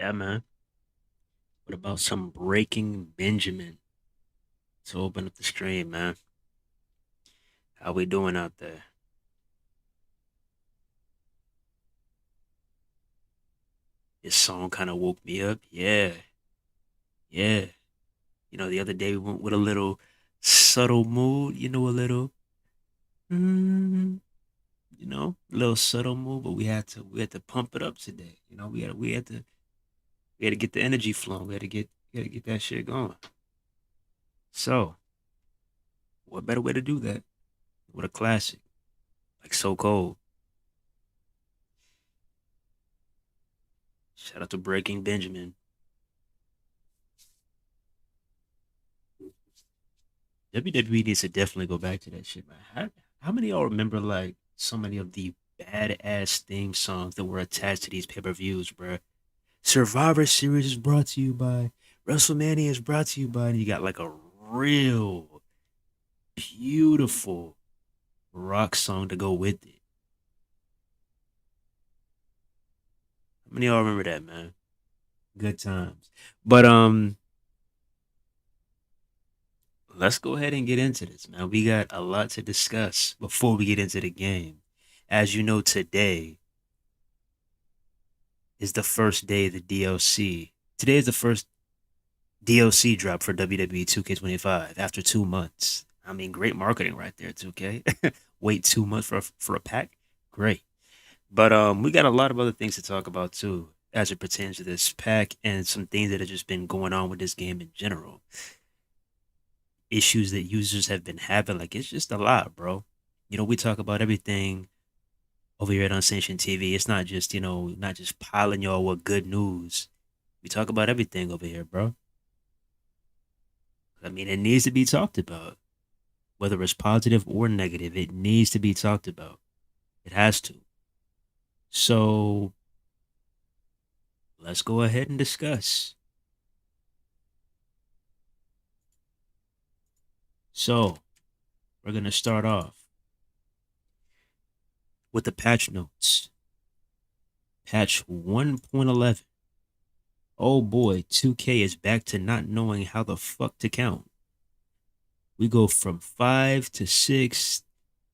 Yeah, man. What about some Breaking Benjamin to open up the stream, man? How we doing out there? This song kind of woke me up. Yeah, yeah. The other day we went with a little subtle mood, a little, mm, a little subtle mood, but we had to pump it up today. We had to get the energy flowing. We had to get that shit going. So, what better way to do that with a classic like So Cold? Shout out to Breaking Benjamin. WWE needs to definitely go back to that shit, man. How many of y'all remember like so many of the badass theme songs that were attached to these pay-per-views, bro? Survivor Series is brought to you by WrestleMania is brought to you by, and you got like a real beautiful rock song to go with it. How many of y'all remember that, man? Good times. But let's go ahead and get into this, man. We got a lot to discuss before we get into the game. As you know, today is the first day of the DLC. Today is the first DLC drop for WWE 2K25 after 2 months. I mean, great marketing right there, 2K. Wait 2 months for a pack, great. But we got a lot of other things to talk about too, as it pertains to this pack and some things that have just been going on with this game in general. Issues that users have been having, like it's just a lot, bro. We talk about everything over here at Unsanctioned TV. It's not just, not just piling y'all with good news. We talk about everything over here, bro. I mean, it needs to be talked about, whether it's positive or negative. It needs to be talked about. It has to. So let's go ahead and discuss. So we're gonna start off with the patch notes. Patch 1.11. Oh boy, 2K is back to not knowing how the fuck to count. We go from 5 to 6.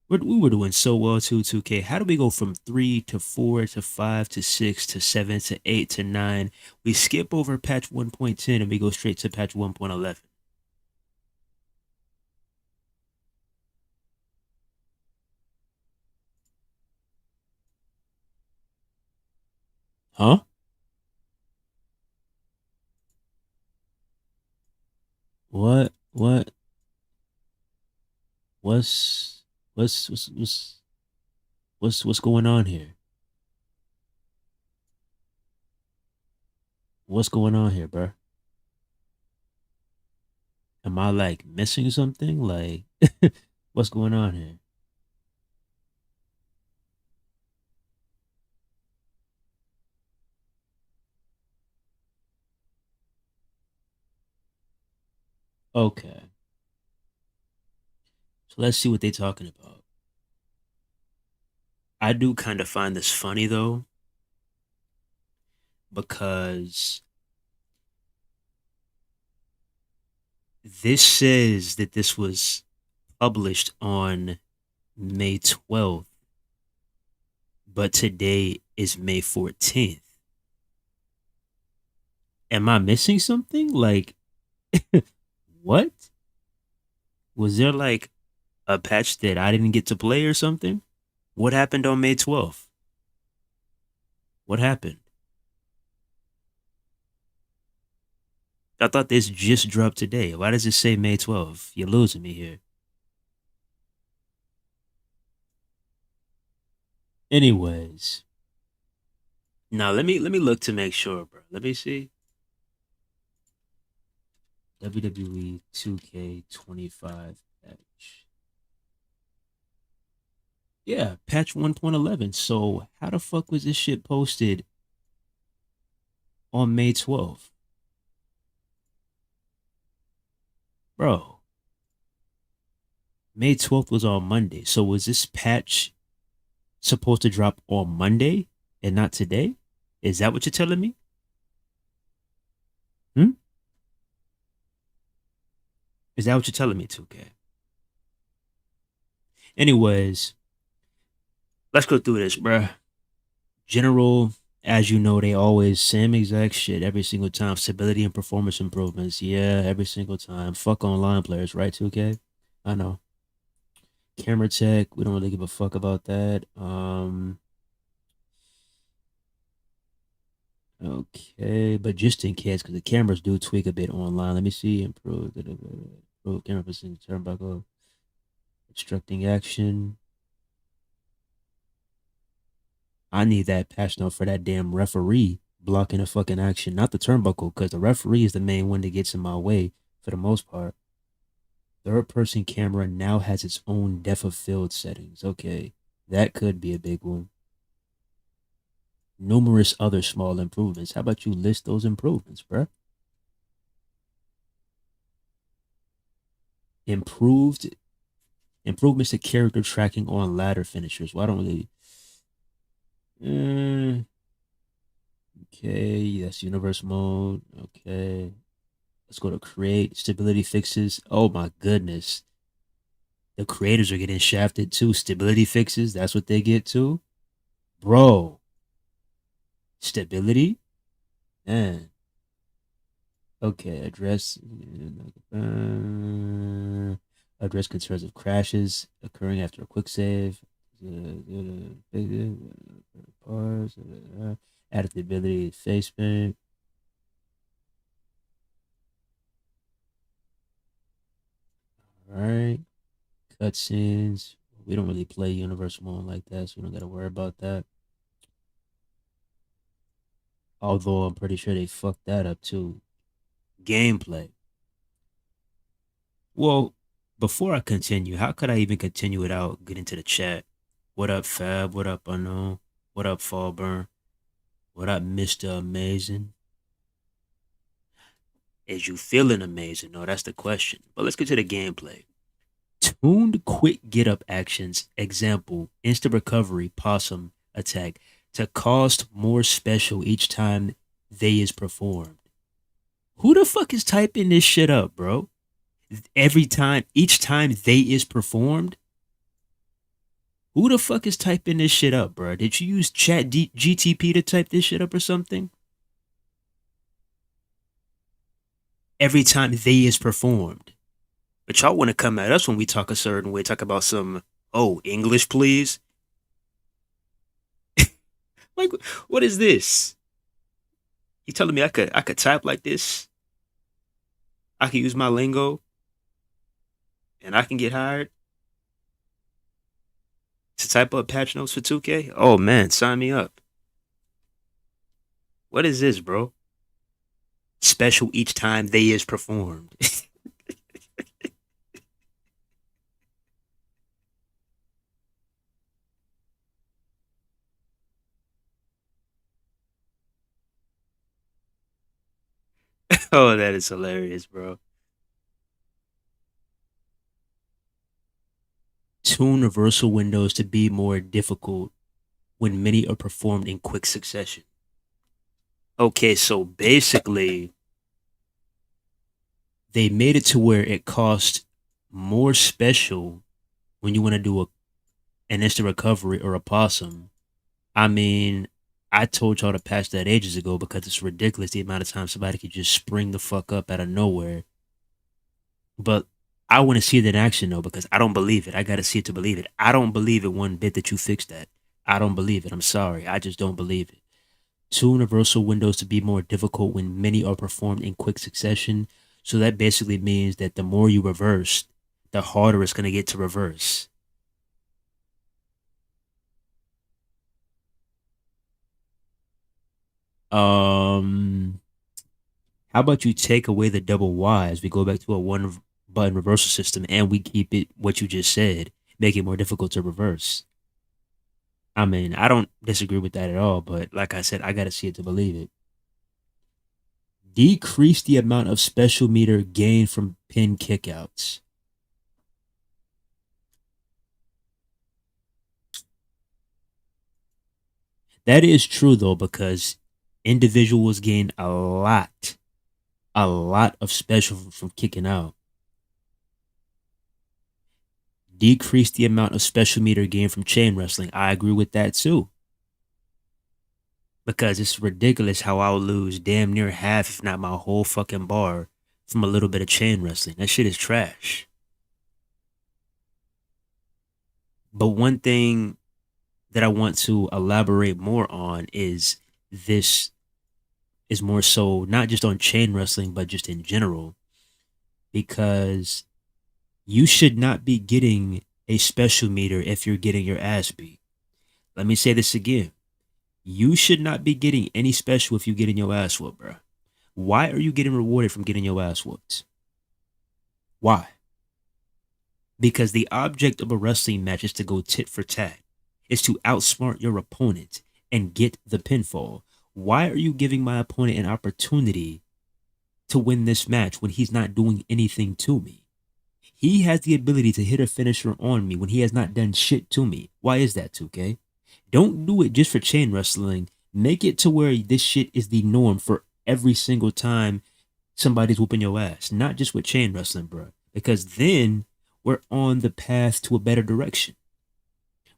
We were doing so well too, 2K. How do we go from 3 to 4 to 5 to 6 to 7 to 8 to 9? We skip over patch 1.10 and we go straight to patch 1.11. Huh? What? What? What's what's what's what's what's going on here? What's going on here, bro? Am I like missing something? Like, what's going on here? Okay, so let's see what they're talking about. I do kind of find this funny though, because this says that this was published on May 12th, but today is May 14th. Am I missing something? Like, what? Was there like a patch that I didn't get to play or something? What happened on May 12th? What happened? I thought this just dropped today. Why does it say May 12th? You're losing me here. Anyways, now let me look to make sure, bro. Let me see. WWE 2K25 patch. Yeah, patch 1.11. So how the fuck was this shit posted on May 12th? Bro, May 12th was on Monday. So was this patch supposed to drop on Monday and not today? Is that what you're telling me? Is that what you're telling me, 2K? Anyways, let's go through this, bruh. General, as you know, they always same exact shit every single time. Stability and performance improvements. Yeah, every single time. Fuck online players, right, 2K? I know. Camera tech, we don't really give a fuck about that. Okay, but just in case, because the cameras do tweak a bit online. Let me see. Improve camera position, turnbuckle, obstructing action. I need that patch note for that damn referee blocking a fucking action, not the turnbuckle, because the referee is the main one that gets in my way for the most part. Third person camera now has its own depth of field settings. Okay, that could be a big one. Numerous other small improvements. How about you list those improvements, bruh? Improved improvements to character tracking on ladder finishers. Well, I don't really. Uh, okay, that's universe mode. Okay, let's go to create stability fixes. Oh my goodness, the creators are getting shafted too. Stability fixes. That's what they get too, bro. Stability, man. Okay, address concerns of crashes occurring after a quick save. Added the ability to face paint. All right, cutscenes. We don't really play Universal Mode like that, so we don't got to worry about that. Although I'm pretty sure they fucked that up too. Gameplay. Well, before I continue, how could I even continue without getting to the chat? What up, Fab? What up, Unknown? What up, Fallburn? What up, Mr. Amazing? Is you feeling amazing? No, that's the question. But let's get to the gameplay. Tuned quick get up actions, example, instant recovery, possum attack, to cost more special each time they is performed. Who the fuck is typing this shit up, bro? Every time, each time they is performed? Who the fuck is typing this shit up, bro? Did you use GTP to type this shit up or something? Every time they is performed. But y'all want to come at us when we talk a certain way, talk about some, oh, English, please? Like, what is this? You telling me I could type like this? I can use my lingo and I can get hired to type up patch notes for 2K? Oh man, sign me up. What is this, bro? Special each time they is performed. Oh, that is hilarious, bro. Tune reversal windows to be more difficult when many are performed in quick succession. Okay, so basically, they made it to where it costs more special when you want to do an instant recovery or a possum. I mean, I told y'all to patch that ages ago because it's ridiculous the amount of time somebody could just spring the fuck up out of nowhere. But I want to see it in action though because I don't believe it. I got to see it to believe it. I don't believe it one bit that you fixed that. I don't believe it. I'm sorry. I just don't believe it. Two universal windows to be more difficult when many are performed in quick succession. So that basically means that the more you reverse, the harder it's going to get to reverse. Um, how about you take away the double Ys? We go back to a one button reversal system and we keep it what you just said, make it more difficult to reverse. I mean, I don't disagree with that at all, but like I said, I got to see it to believe it. Decrease the amount of special meter gained from pin kickouts. That is true though, because individuals gain a lot of special from kicking out. Decrease the amount of special meter gained from chain wrestling. I agree with that too. Because it's ridiculous how I'll lose damn near half, if not my whole fucking bar, from a little bit of chain wrestling. That shit is trash. But one thing that I want to elaborate more on is this is more so not just on chain wrestling, but just in general, because you should not be getting a special meter if you're getting your ass beat. Let me say this again. You should not be getting any special if you're getting your ass whooped, bro. Why are you getting rewarded from getting your ass whooped? Why? Because the object of a wrestling match is to go tit for tat, is to outsmart your opponent and get the pinfall. Why are you giving my opponent an opportunity to win this match when he's not doing anything to me? He has the ability to hit a finisher on me when he has not done shit to me. Why is that, 2K? Don't do it just for chain wrestling. Make it to where this shit is the norm for every single time somebody's whooping your ass. Not just with chain wrestling, bro. Because then we're on the path to a better direction.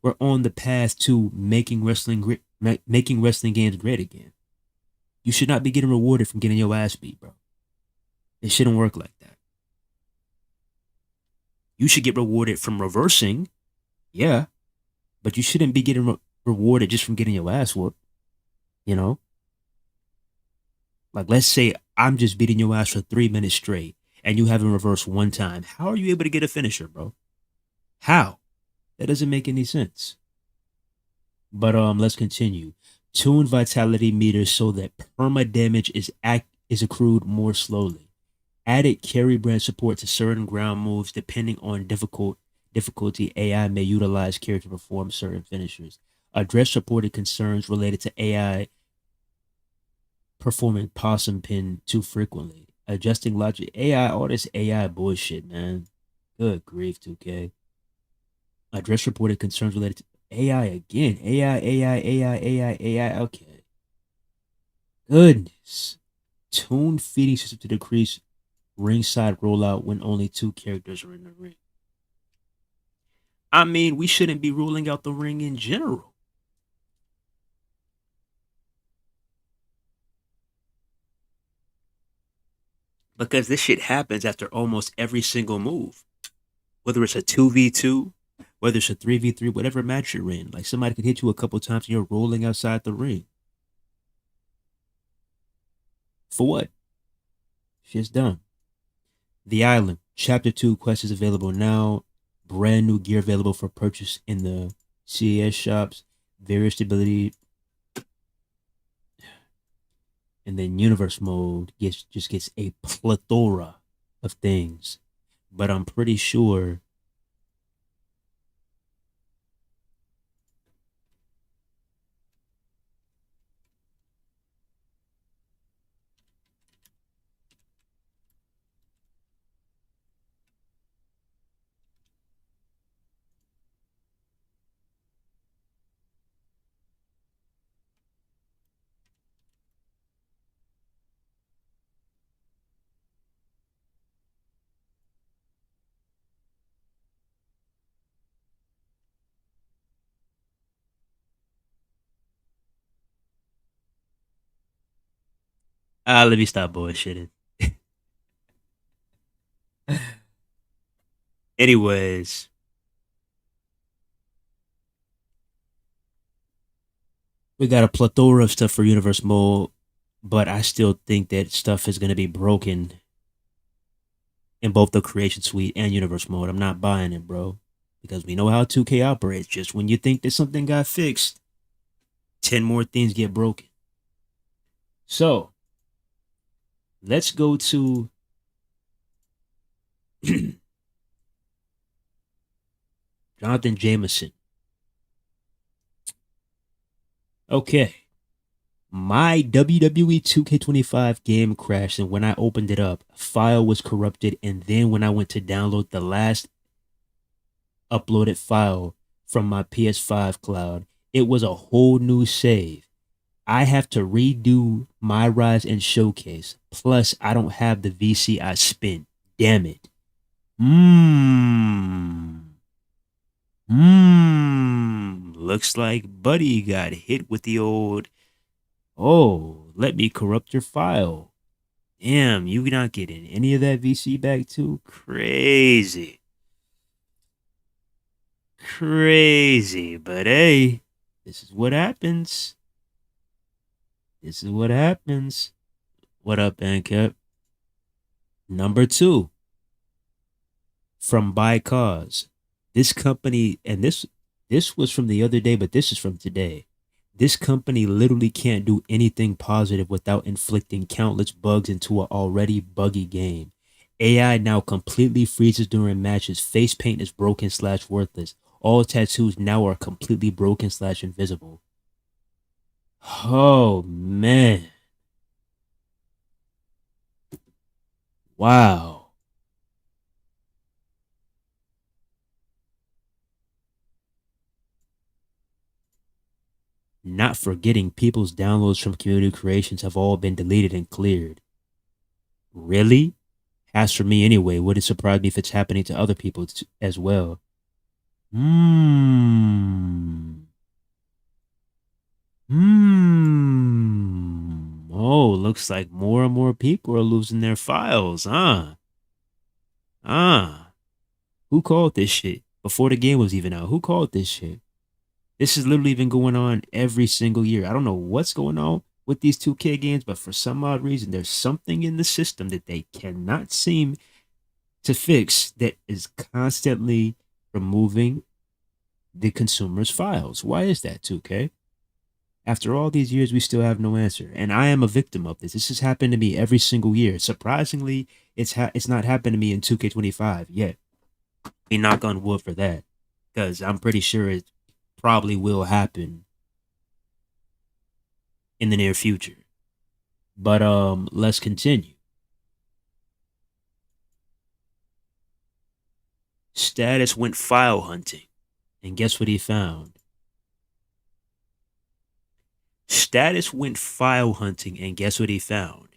We're on the path to making wrestling games great again. You should not be getting rewarded from getting your ass beat, bro. It shouldn't work like that. You should get rewarded from reversing, yeah, but you shouldn't be getting rewarded just from getting your ass whooped. You know, like let's say I'm just beating your ass for 3 minutes straight, and you haven't reversed one time. How are you able to get a finisher, bro? How? That doesn't make any sense. But let's continue. Tune vitality meters so that perma damage is accrued more slowly. Added carry brand support to certain ground moves depending on difficulty. AI may utilize carry to perform certain finishers. Address reported concerns related to AI performing possum pin too frequently. Adjusting logic. AI, all this AI bullshit, man. Good grief, 2K. Address reported concerns related to AI again. AI. Okay. Goodness. Tune feeding system to decrease ringside rollout when only 2 characters are in the ring. I mean, we shouldn't be ruling out the ring in general. Because this shit happens after almost every single move. Whether it's a 2v2, whether it's a 3v3, whatever match you're in. Like somebody could hit you a couple times and you're rolling outside the ring. For what? Shit's done. The Island, Chapter 2 quest is available now. Brand new gear available for purchase in the CAS shops. Various stability. And then universe mode just gets a plethora of things. But I'm pretty sure let me stop bullshitting. Anyways, we got a plethora of stuff for universe mode, but I still think that stuff is going to be broken in both the creation suite and universe mode. I'm not buying it, bro, because we know how 2K operates. Just when you think that something got fixed, 10 more things get broken. So let's go to Jonathan Jameson. Okay. My WWE 2K25 game crashed, and when I opened it up, file was corrupted. And then when I went to download the last uploaded file from my PS5 cloud, it was a whole new save. I have to redo my Rise and Showcase. Plus, I don't have the VC I spent. Damn it. Looks like Buddy got hit with the old, oh, let me corrupt your file. Damn, you not getting any of that VC back too? Crazy. Crazy. But hey, this is what happens. This is what happens. What up, Ankep? Number two, from Buy Cause. This company, and this was from the other day, but this is from today. This company literally can't do anything positive without inflicting countless bugs into an already buggy game. AI now completely freezes during matches. Face paint is broken slash worthless. All tattoos now are completely broken slash invisible. Oh man. Wow. Not forgetting people's downloads from community creations have all been deleted and cleared. Really? As for me anyway, would it surprise me if it's happening to other people as well? Hmm. Oh, looks like more and more people are losing their files, huh? Ah. Who called this shit? Before the game was even out. Who called this shit? This is literally been going on every single year. I don't know what's going on with these 2K games, but for some odd reason, there's something in the system that they cannot seem to fix that is constantly removing the consumer's files. Why is that, 2K? After all these years, we still have no answer. And I am a victim of this. This has happened to me every single year. Surprisingly, it's not happened to me in 2K25 yet. We knock on wood for that. Because I'm pretty sure it probably will happen in the near future. But let's continue. Status went file hunting. And guess what he found? Status went file hunting, and guess what he found?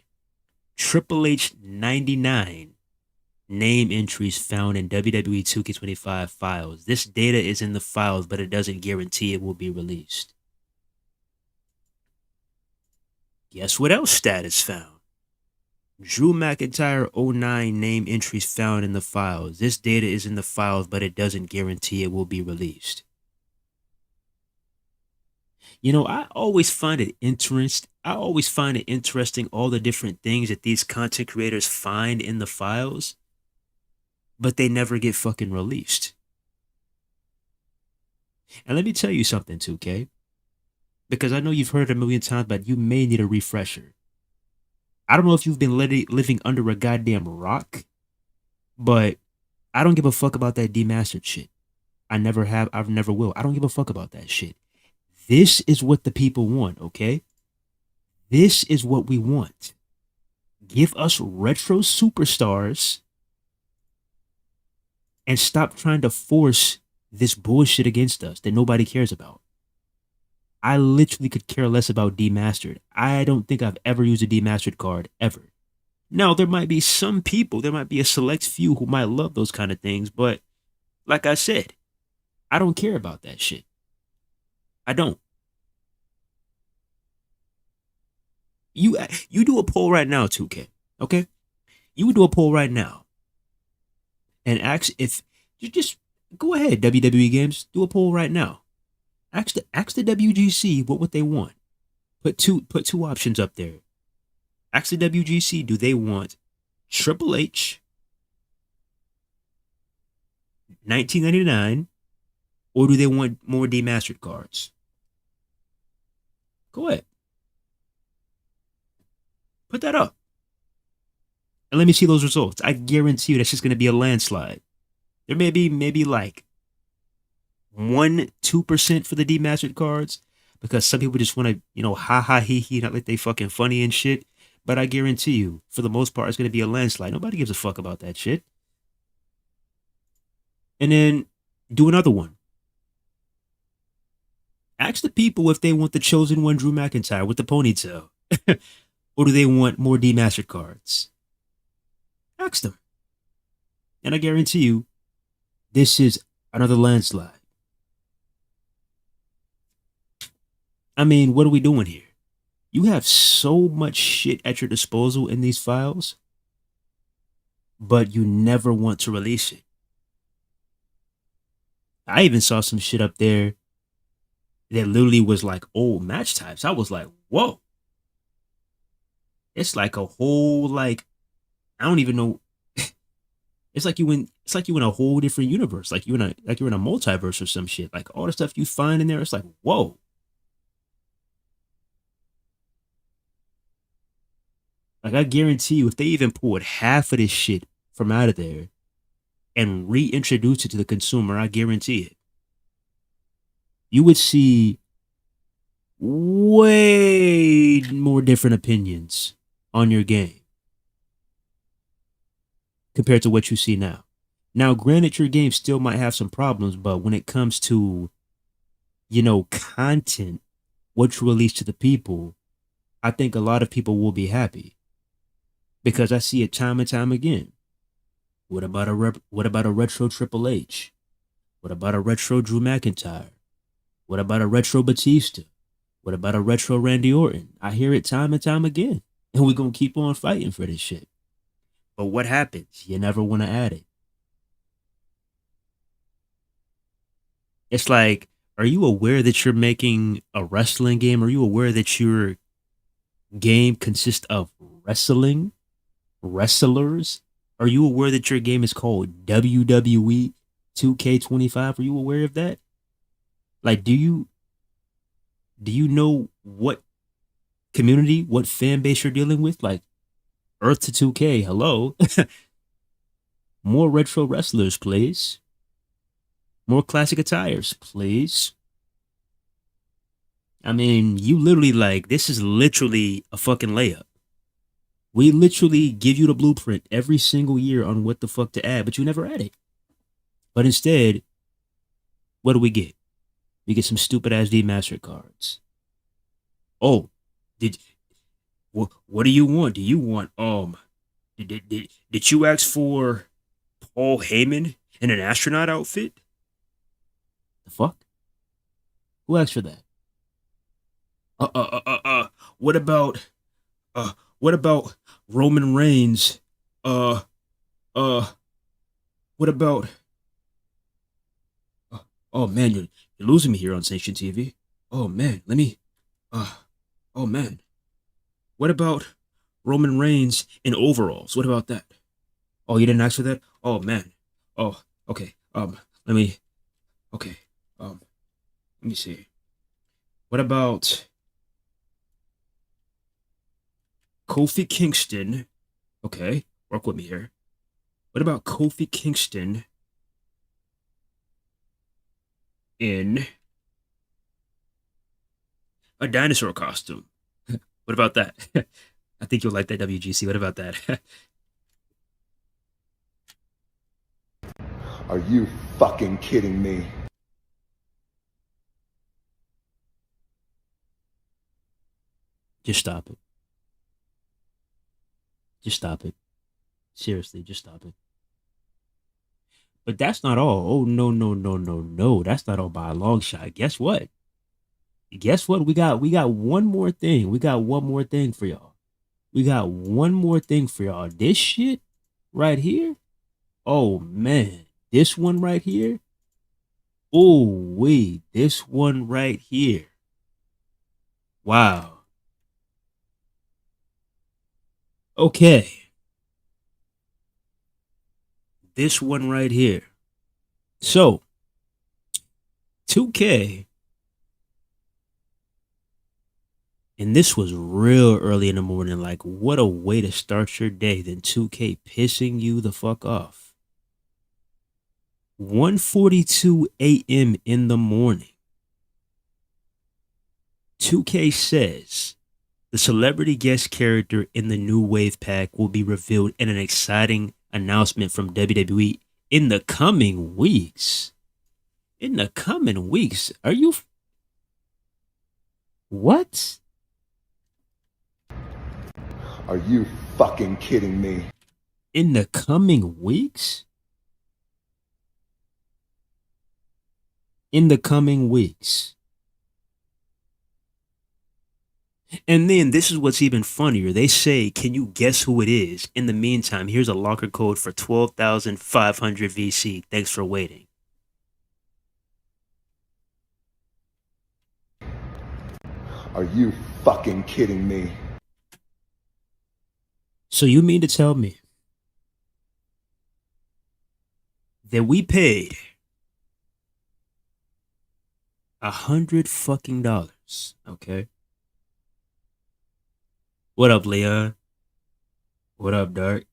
Triple H 99 name entries found in WWE 2K25 files. This data is in the files, but it doesn't guarantee it will be released. Guess what else Status found? Drew McIntyre 09 name entries found in the files. This data is in the files, but it doesn't guarantee it will be released. You know, I always find it interesting all the different things that these content creators find in the files, but they never get fucking released. And let me tell you something, 2K, because I know you've heard it a million times, but you may need a refresher. I don't know if you've been living under a goddamn rock, but I don't give a fuck about that demastered shit. I never have, I never will. I don't give a fuck about that shit. This is what the people want, okay? This is what we want. Give us retro superstars and stop trying to force this bullshit against us that nobody cares about. I literally could care less about demastered. I don't think I've ever used a demastered card ever. Now, there might be some people, there might be a select few who might love those kind of things, but like I said, I don't care about that shit. I don't. You do a poll right now, 2K. Okay? You would do a poll right now and ask if you just go ahead, WWE Games, do a poll right now. Ask the WGC what would they want. Put two options up there. Ask the WGC, do they want Triple H 1999 or do they want more demastered cards? Go ahead. Put that up. And let me see those results. I guarantee you that's just going to be a landslide. There may be maybe like 1-2% for the demastered cards because some people just want to, ha ha he he, not like they fucking funny and shit. But I guarantee you, for the most part, it's going to be a landslide. Nobody gives a fuck about that shit. And then do another one. Ask the people if they want the chosen one, Drew McIntyre, with the ponytail. Or do they want more demastered cards? Ask them. And I guarantee you, this is another landslide. I mean, what are we doing here? You have so much shit at your disposal in these files, but you never want to release it. I even saw some shit up there that literally was like old match types. I was like, whoa. It's like a whole like I don't even know. It's like you in a whole different universe. You're in a multiverse or some shit. Like all the stuff you find in there, it's like, whoa. Like I guarantee you, if they even pulled half of this shit from out of there and reintroduced it to the consumer, I guarantee it. You would see way more different opinions on your game compared to what you see now. Now, granted, your game still might have some problems, but when it comes to, content, what you release to the people, I think a lot of people will be happy because I see it time and time again. What about a retro Triple H? What about a retro Drew McIntyre? What about a retro Batista? What about a retro Randy Orton? I hear it time and time again, and we're gonna keep on fighting for this shit. But what happens? You never want to add it. It's like, are you aware that you're making a wrestling game? Are you aware that your game consists of wrestling wrestlers? Are you aware that your game is called WWE 2K25? Are you aware of that? Like, do you know what community, what fan base you're dealing with? Like Earth to 2K, hello. More retro wrestlers, please. More classic attires, please. I mean, you literally like this is literally a fucking layup. We literally give you the blueprint every single year on what the fuck to add, but you never add it. But instead, what do we get? We get some stupid ass demastered cards. Oh, did what do you want? Do you want did you ask for Paul Heyman in an astronaut outfit? The fuck? Who asked for that? Uh uh uh uh. uh. What about uh what about Roman Reigns? Uh uh. What about? Uh, oh man, you're losing me here on Station TV. Oh man, let me. Uh. Oh man. What about Roman Reigns in overalls? What about that? Oh, you didn't ask for that? Oh man. Oh, okay. Let me. Okay. Let me see. What about Kofi Kingston? Okay, work with me here. What about Kofi Kingston in a dinosaur costume? What about that? I think you'll like that WGC. What about that? Are you fucking kidding me? Just stop it. Just stop it. Seriously, just stop it. But that's not all. Oh no, no, no, no, no. That's not all by a long shot. Guess what? Guess what? We got one more thing. We got one more thing for y'all. We got one more thing for y'all. This shit right here. Oh man. This one right here. Oh wait. This one right here. Wow. Okay. This one right here. So 2K, and this was real early in the morning. Like, what a way to start your day than 2K pissing you the fuck off. 1:42 a.m. in the morning. 2K says the celebrity guest character in the new Wave Pack will be revealed in an exciting announcement from WWE in the coming weeks. In the coming weeks. Are you. What? Are you fucking kidding me? In the coming weeks? In the coming weeks. And then this is what's even funnier. They say, "Can you guess who it is?" In the meantime, here's a locker code for 12,500 VC. Thanks for waiting. Are you fucking kidding me? So you mean to tell me that we paid $100 fucking, okay? What up, Leon? What up, Dark?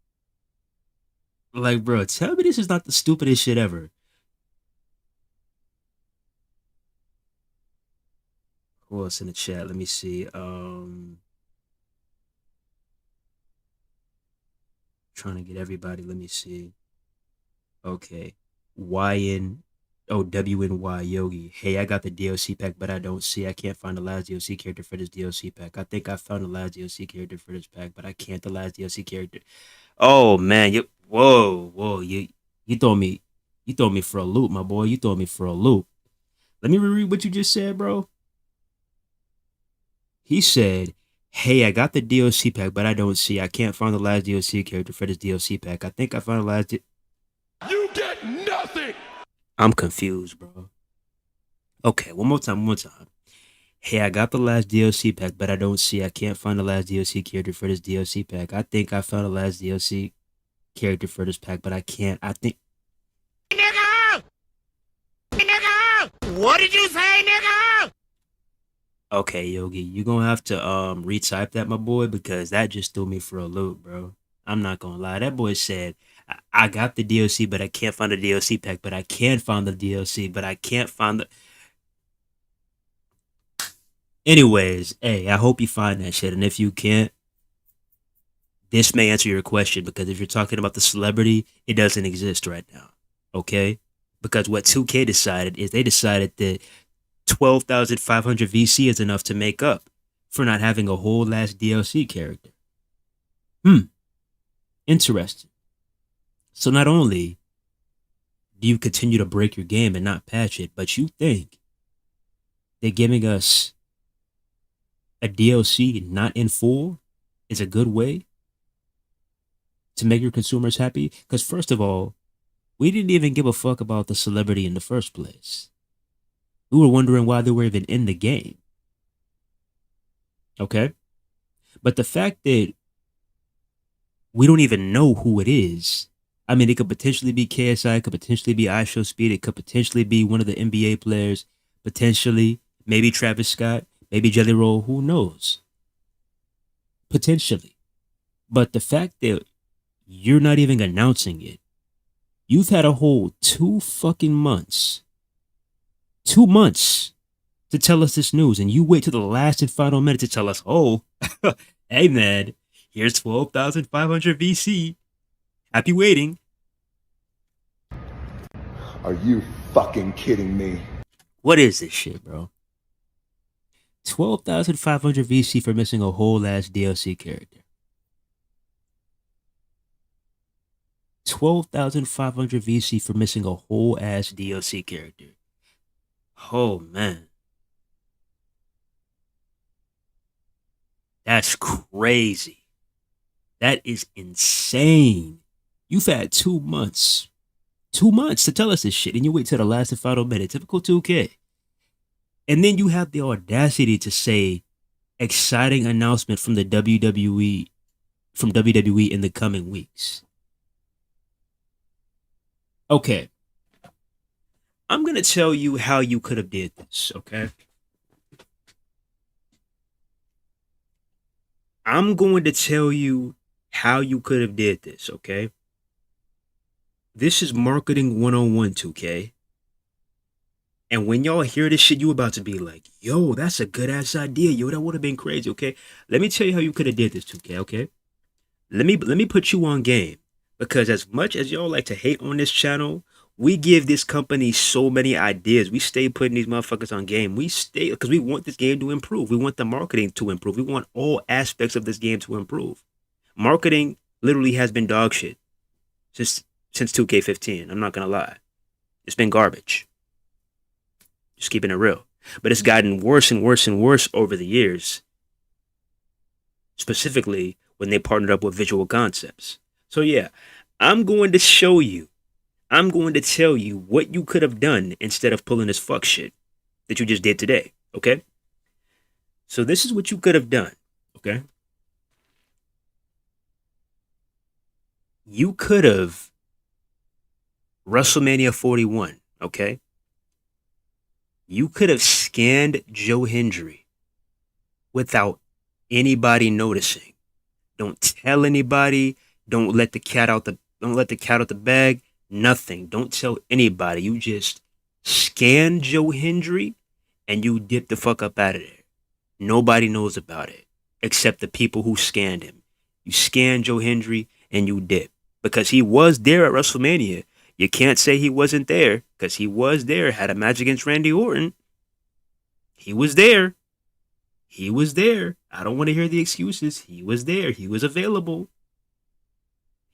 Like, bro, tell me this is not the stupidest shit ever. Who else in the chat? Let me see. Trying to get everybody. Let me see. Okay. YN WNY Yogi. Hey, I got the DLC pack, but I don't see. I can't find the last DLC character for this DLC pack. I think I found the last DLC character for this pack, but I can't the last DLC character. Oh man, whoa, you throw me you throw me for a loop, my boy. You throw me for a loop. Let me reread what you just said, bro. He said, "Hey, I got the DLC pack, but I don't see. I can't find the last DLC character for this DLC pack. I think I found the last." You get nothing. I'm confused, bro. Okay, one more time, one more time. Hey, I got the last DLC pack, but I don't see. I can't find the last DLC character for this DLC pack. I think I found the last DLC character for this pack, but I can't. I think. Nigga! Nigga! What did you say, nigga? Okay, Yogi, you gonna have to retype that, my boy, because that just threw me for a loop, bro. I'm not gonna lie. That boy said, I got the DLC, but I can't find the DLC pack, but I can find the DLC, but I can't find the. Anyways, hey, I hope you find that shit. And if you can't, this may answer your question because if you're talking about the celebrity, it doesn't exist right now. Okay? Because what 2K decided is they decided that 12,500 VC is enough to make up for not having a whole last DLC character. Interesting. So not only do you continue to break your game and not patch it, but you think that giving us a DLC not in full is a good way to make your consumers happy? Because first of all, we didn't even give a fuck about the celebrity in the first place. We were wondering why they were even in the game. Okay? But the fact that we don't even know who it is, I mean, it could potentially be KSI, it could potentially be iShowSpeed, it could potentially be one of the NBA players, potentially, maybe Travis Scott, maybe Jelly Roll, who knows? Potentially. But the fact that you're not even announcing it, you've had a whole 2 fucking months, 2 months to tell us this news, and you wait to the last and final minute to tell us, oh, hey man, here's 12,500 VC. Happy waiting. Are you fucking kidding me? What is this shit, bro? 12,500 VC for missing a whole ass DLC character. 12,500 VC for missing a whole ass DLC character. Oh man. That's crazy. That is insane. You've had 2 months. 2 months to tell us this shit, and you wait till the last and final minute. Typical 2K. And then you have the audacity to say exciting announcement from the WWE in the coming weeks. Okay. I'm gonna tell you how you could have did this, okay? I'm going to tell you how you could have did this, okay? This is marketing 101, 2K. And when y'all hear this shit, you about to be like, yo, that's a good ass idea. Yo, that would have been crazy, okay? Let me tell you how you could have did this, 2K, okay? Let me put you on game. Because as much as y'all like to hate on this channel, we give this company so many ideas. We stay putting these motherfuckers on game. We stay because we want this game to improve. We want the marketing to improve. We want all aspects of this game to improve. Marketing literally has been dog shit since 2K15. I'm not gonna lie. It's been garbage. Just keeping it real. But it's gotten worse and worse and worse over the years. specifically when they partnered up with Visual Concepts. So yeah, I'm going to show you. I'm going to tell you what you could have done instead of pulling this fuck shit that you just did today. Okay? So this is what you could have done. Okay? You could have WrestleMania 41. Okay? You could have scanned Joe Hendry without anybody noticing. Don't tell anybody. Don't let the cat out the bag. Nothing. Don't tell anybody. You just scan Joe Hendry and you dip the fuck up out of there. Nobody knows about it except the people who scanned him. You scan Joe Hendry and you dip because he was there at WrestleMania. You can't say he wasn't there because he was there. Had a match against Randy Orton. He was there. He was there. I don't want to hear the excuses. He was there. He was available.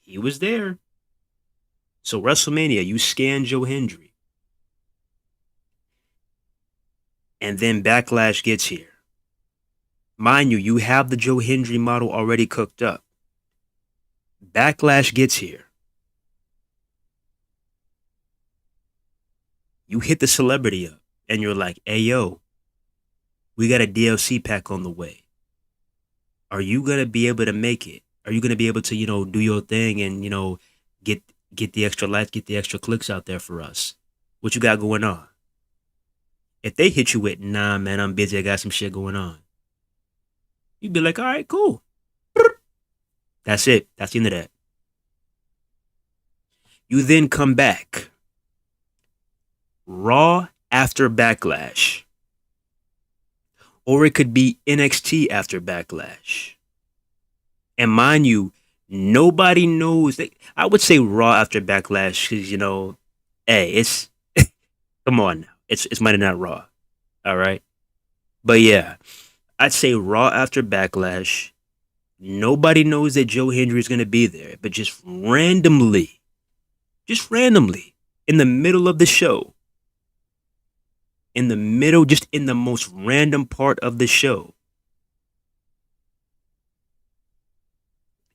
He was there. So WrestleMania, you scan Joe Hendry. And then Backlash gets here. Mind you, you have the Joe Hendry model already cooked up. Backlash gets here. You hit the celebrity up and you're like, hey, yo, we got a DLC pack on the way. Are you going to be able to make it? Are you going to be able to, do your thing and, get the extra likes, get the extra clicks out there for us? What you got going on? If they hit you with, nah, man, I'm busy. I got some shit going on. You'd be like, all right, cool. That's it. That's the end of that. You then come back. Raw after Backlash. Or it could be NXT after Backlash. And mind you, nobody knows. I would say Raw after Backlash because, hey, it's... come on now. It's Monday Night Raw. All right? But yeah, I'd say Raw after Backlash. Nobody knows that Joe Hendry is going to be there. But just randomly, in the middle of the show, just in the most random part of the show,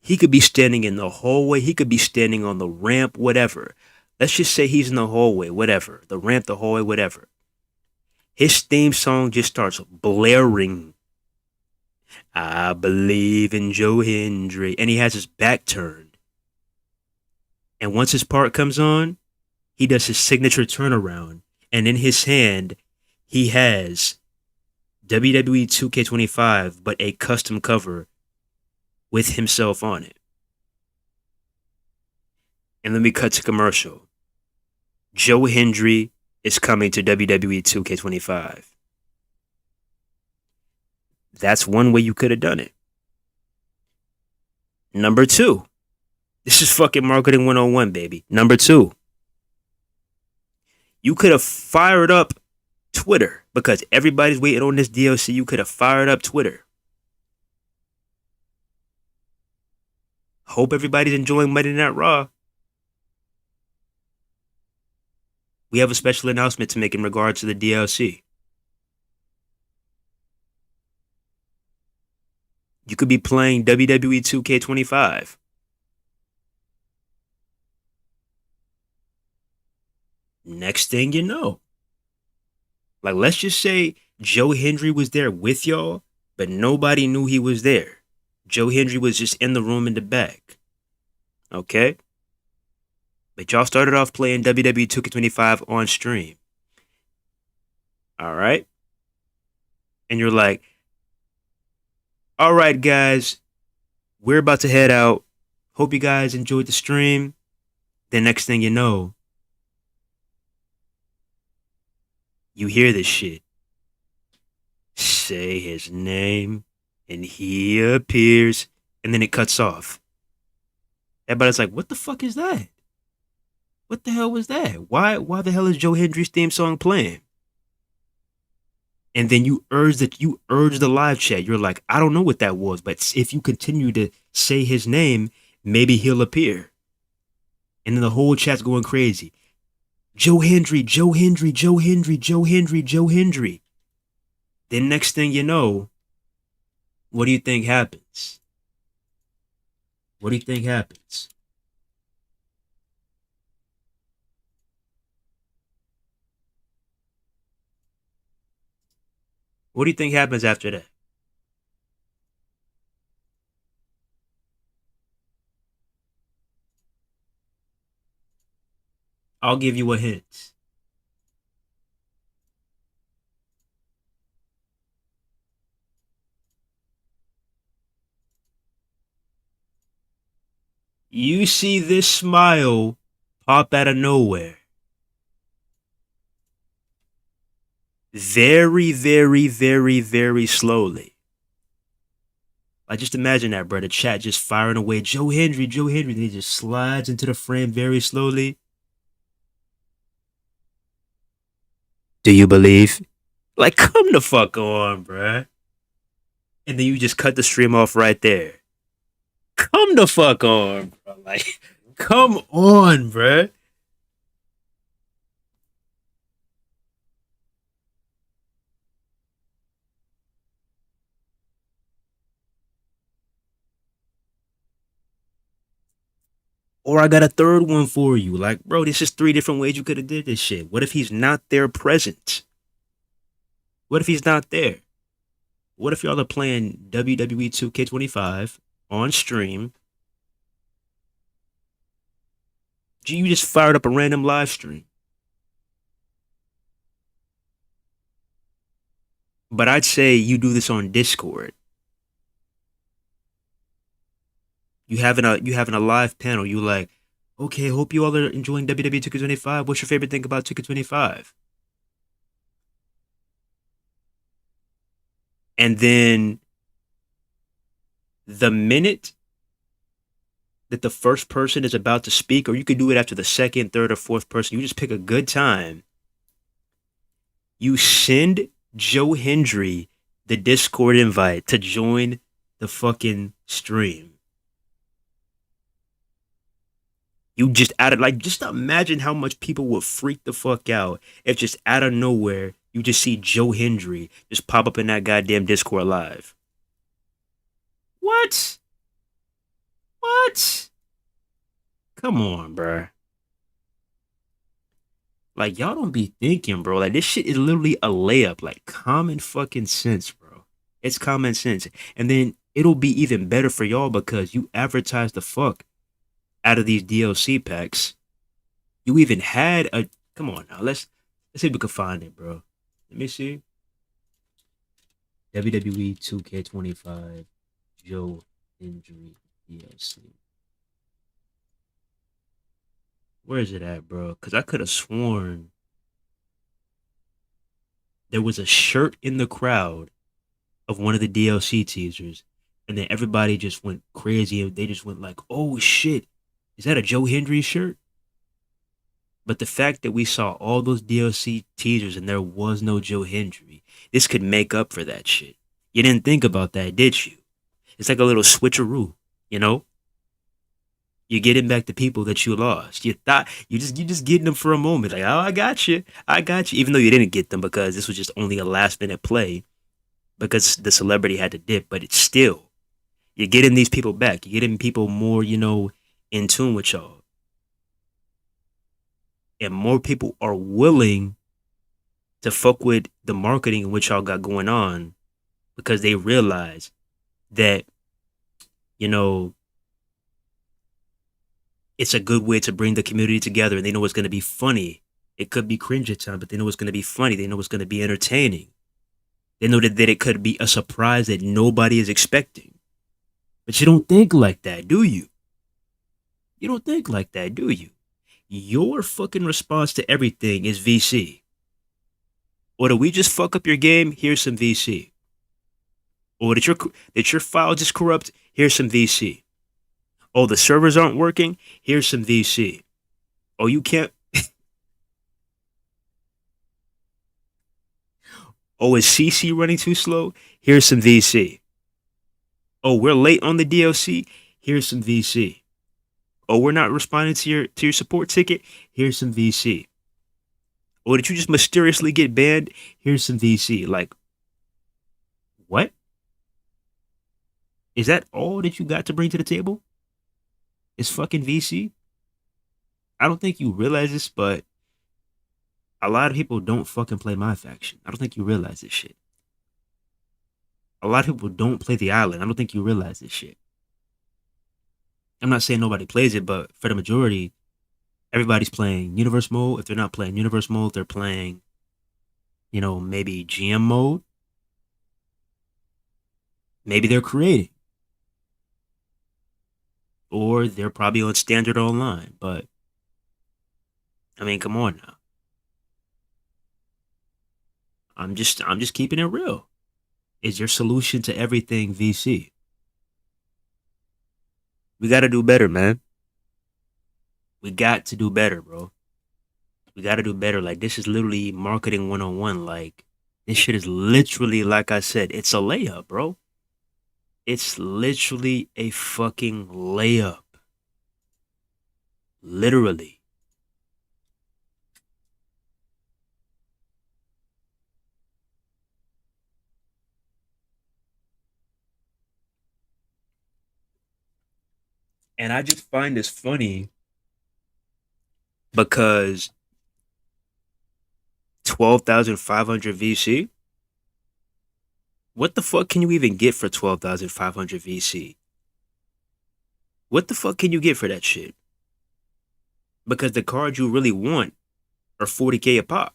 he could be standing in the hallway. He could be standing on the ramp, whatever. Let's just say he's in the hallway, whatever. The ramp, the hallway, whatever. His theme song just starts blaring. I believe in Joe Hendry. And he has his back turned. And once his part comes on, he does his signature turnaround. And in his hand, he has WWE 2K25, but a custom cover with himself on it. And then we cut to commercial. Joe Hendry is coming to WWE 2K25. That's one way you could have done it. Number 2. This is fucking marketing 101, baby. Number 2. You could have fired up Twitter because everybody's waiting on this DLC. You could have fired up Twitter. Hope everybody's enjoying Monday Night Raw. We have a special announcement to make in regards to the DLC. You could be playing WWE 2K25. Next thing you know, like let's just say Joe Hendry was there with y'all, but nobody knew he was there. Joe Hendry was just in the room in the back. Okay? But y'all started off playing WWE 2K25 on stream. All right? And you're like, all right, guys, we're about to head out. Hope you guys enjoyed the stream. The next thing you know, you hear this shit. Say his name, and he appears, and then it cuts off. Everybody's like, what the fuck is that? What the hell was that? Why the hell is Joe Hendry's theme song playing? And then you urge the live chat. You're like, I don't know what that was, but if you continue to say his name, maybe he'll appear. And then the whole chat's going crazy. Joe Hendry, Joe Hendry, Joe Hendry, Joe Hendry, Joe Hendry. Then next thing you know, what do you think happens? What do you think happens? What do you think happens after that? I'll give you a hint. You see this smile pop out of nowhere. Very, very, very, very slowly. Like, just imagine that, bro. The chat just firing away. Joe Hendry, Joe Hendry. Then he just slides into the frame very slowly. Do you believe? Like, come the fuck on, bro. And then you just cut the stream off right there. Come the fuck on, bro. Like, come on, bro. Or I got a third one for you. Like, bro, this is three different ways you could have did this shit. What if he's not there present? What if he's not there? What if y'all are playing WWE 2K25 on stream? You just fired up a random live stream. But I'd say you do this on Discord. You having a live panel. You like, okay, hope you all are enjoying WWE 2K25. What's your favorite thing about 2K25? And then the minute that the first person is about to speak, or you could do it after the second, third, or fourth person, you just pick a good time. You send Joe Hendry the Discord invite to join the fucking stream. You just added, like, just imagine how much people would freak the fuck out if just out of nowhere you just see Joe Hendry just pop up in that goddamn Discord live. What? What? Come on, bruh. Like, y'all don't be thinking, bro. Like, this shit is literally a layup. Like, common fucking sense, bro. It's common sense. And then it'll be even better for y'all because you advertise the fuck out of these DLC packs. You even had a. Come on now. Let's see if we can find it, bro. Let me see. WWE 2K25 Joe Hendry DLC. Where is it at, bro? Because I could have sworn there was a shirt in the crowd of one of the DLC teasers, and then everybody just went crazy. They just went like, "Oh shit, is that a Joe Hendry shirt?" But the fact that we saw all those DLC teasers and there was no Joe Hendry, this could make up for that shit. You didn't think about that, did you? It's like a little switcheroo, you know? You're getting back the people that you lost. You thought you just getting them for a moment, like, oh, I got you, even though you didn't get them because this was just only a last minute play because the celebrity had to dip. But it's still, you're getting these people back. You're getting people more, in tune with y'all, and more people are willing to fuck with the marketing in which y'all got going on because they realize that, you know, it's a good way to bring the community together, and they know it's going to be funny. It could be cringe at times, but they know it's going to be funny. They know it's going to be entertaining. They know that it could be a surprise that nobody is expecting. But you don't think like that, do you? You don't think like that, do you? Your fucking response to everything is VC. Or do we just fuck up your game? Here's some VC. Or that your file just corrupt? Here's some VC. Oh, the servers aren't working? Here's some VC. Oh, you can't. Oh, is CC running too slow? Here's some VC. Oh, we're late on the DLC? Here's some VC. Oh, we're not responding to your support ticket? Here's some VC. Or did you just mysteriously get banned? Here's some VC. Like, what? Is that all that you got to bring to the table? It's fucking VC. I don't think you realize this, but a lot of people don't fucking play my faction. I don't think you realize this shit. A lot of people don't play the island. I don't think you realize this shit. I'm not saying nobody plays it, but for the majority, everybody's playing universe mode. If they're not playing universe mode, they're playing, maybe GM mode. Maybe they're creating. Or they're probably on standard online. But I mean, come on now. I'm just keeping it real. Is your solution to everything VC? We gotta do better, man. We got to do better, bro. We gotta do better. Like this is literally marketing 101. Like this shit is literally, like I said, it's a layup, bro. It's literally a fucking layup. Literally. And I just find this funny because 12,500 VC? What the fuck can you even get for 12,500 VC? What the fuck can you get for that shit? Because the cards you really want are 40K a pop.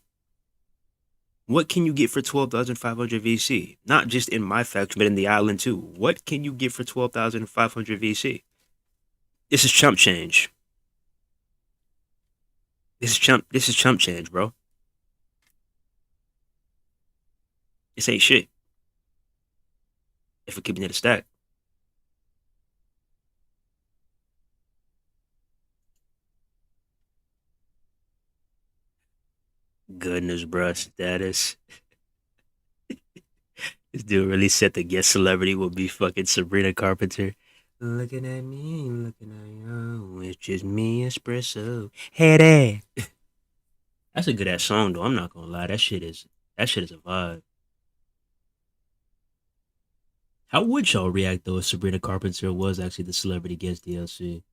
What can you get for 12,500 VC? Not just in my faction, but in the island too. What can you get for 12,500 VC? This is chump change. This is chump change, bro. This ain't shit. If we're keeping it a stack. Goodness, bro. Status. This dude really said the guest celebrity will be fucking Sabrina Carpenter. Looking at me, looking at you. It's just me, espresso. Hey there. That's a good ass song though. I'm not gonna lie. That shit is a vibe. How would y'all react though if Sabrina Carpenter was actually the celebrity guest DLC?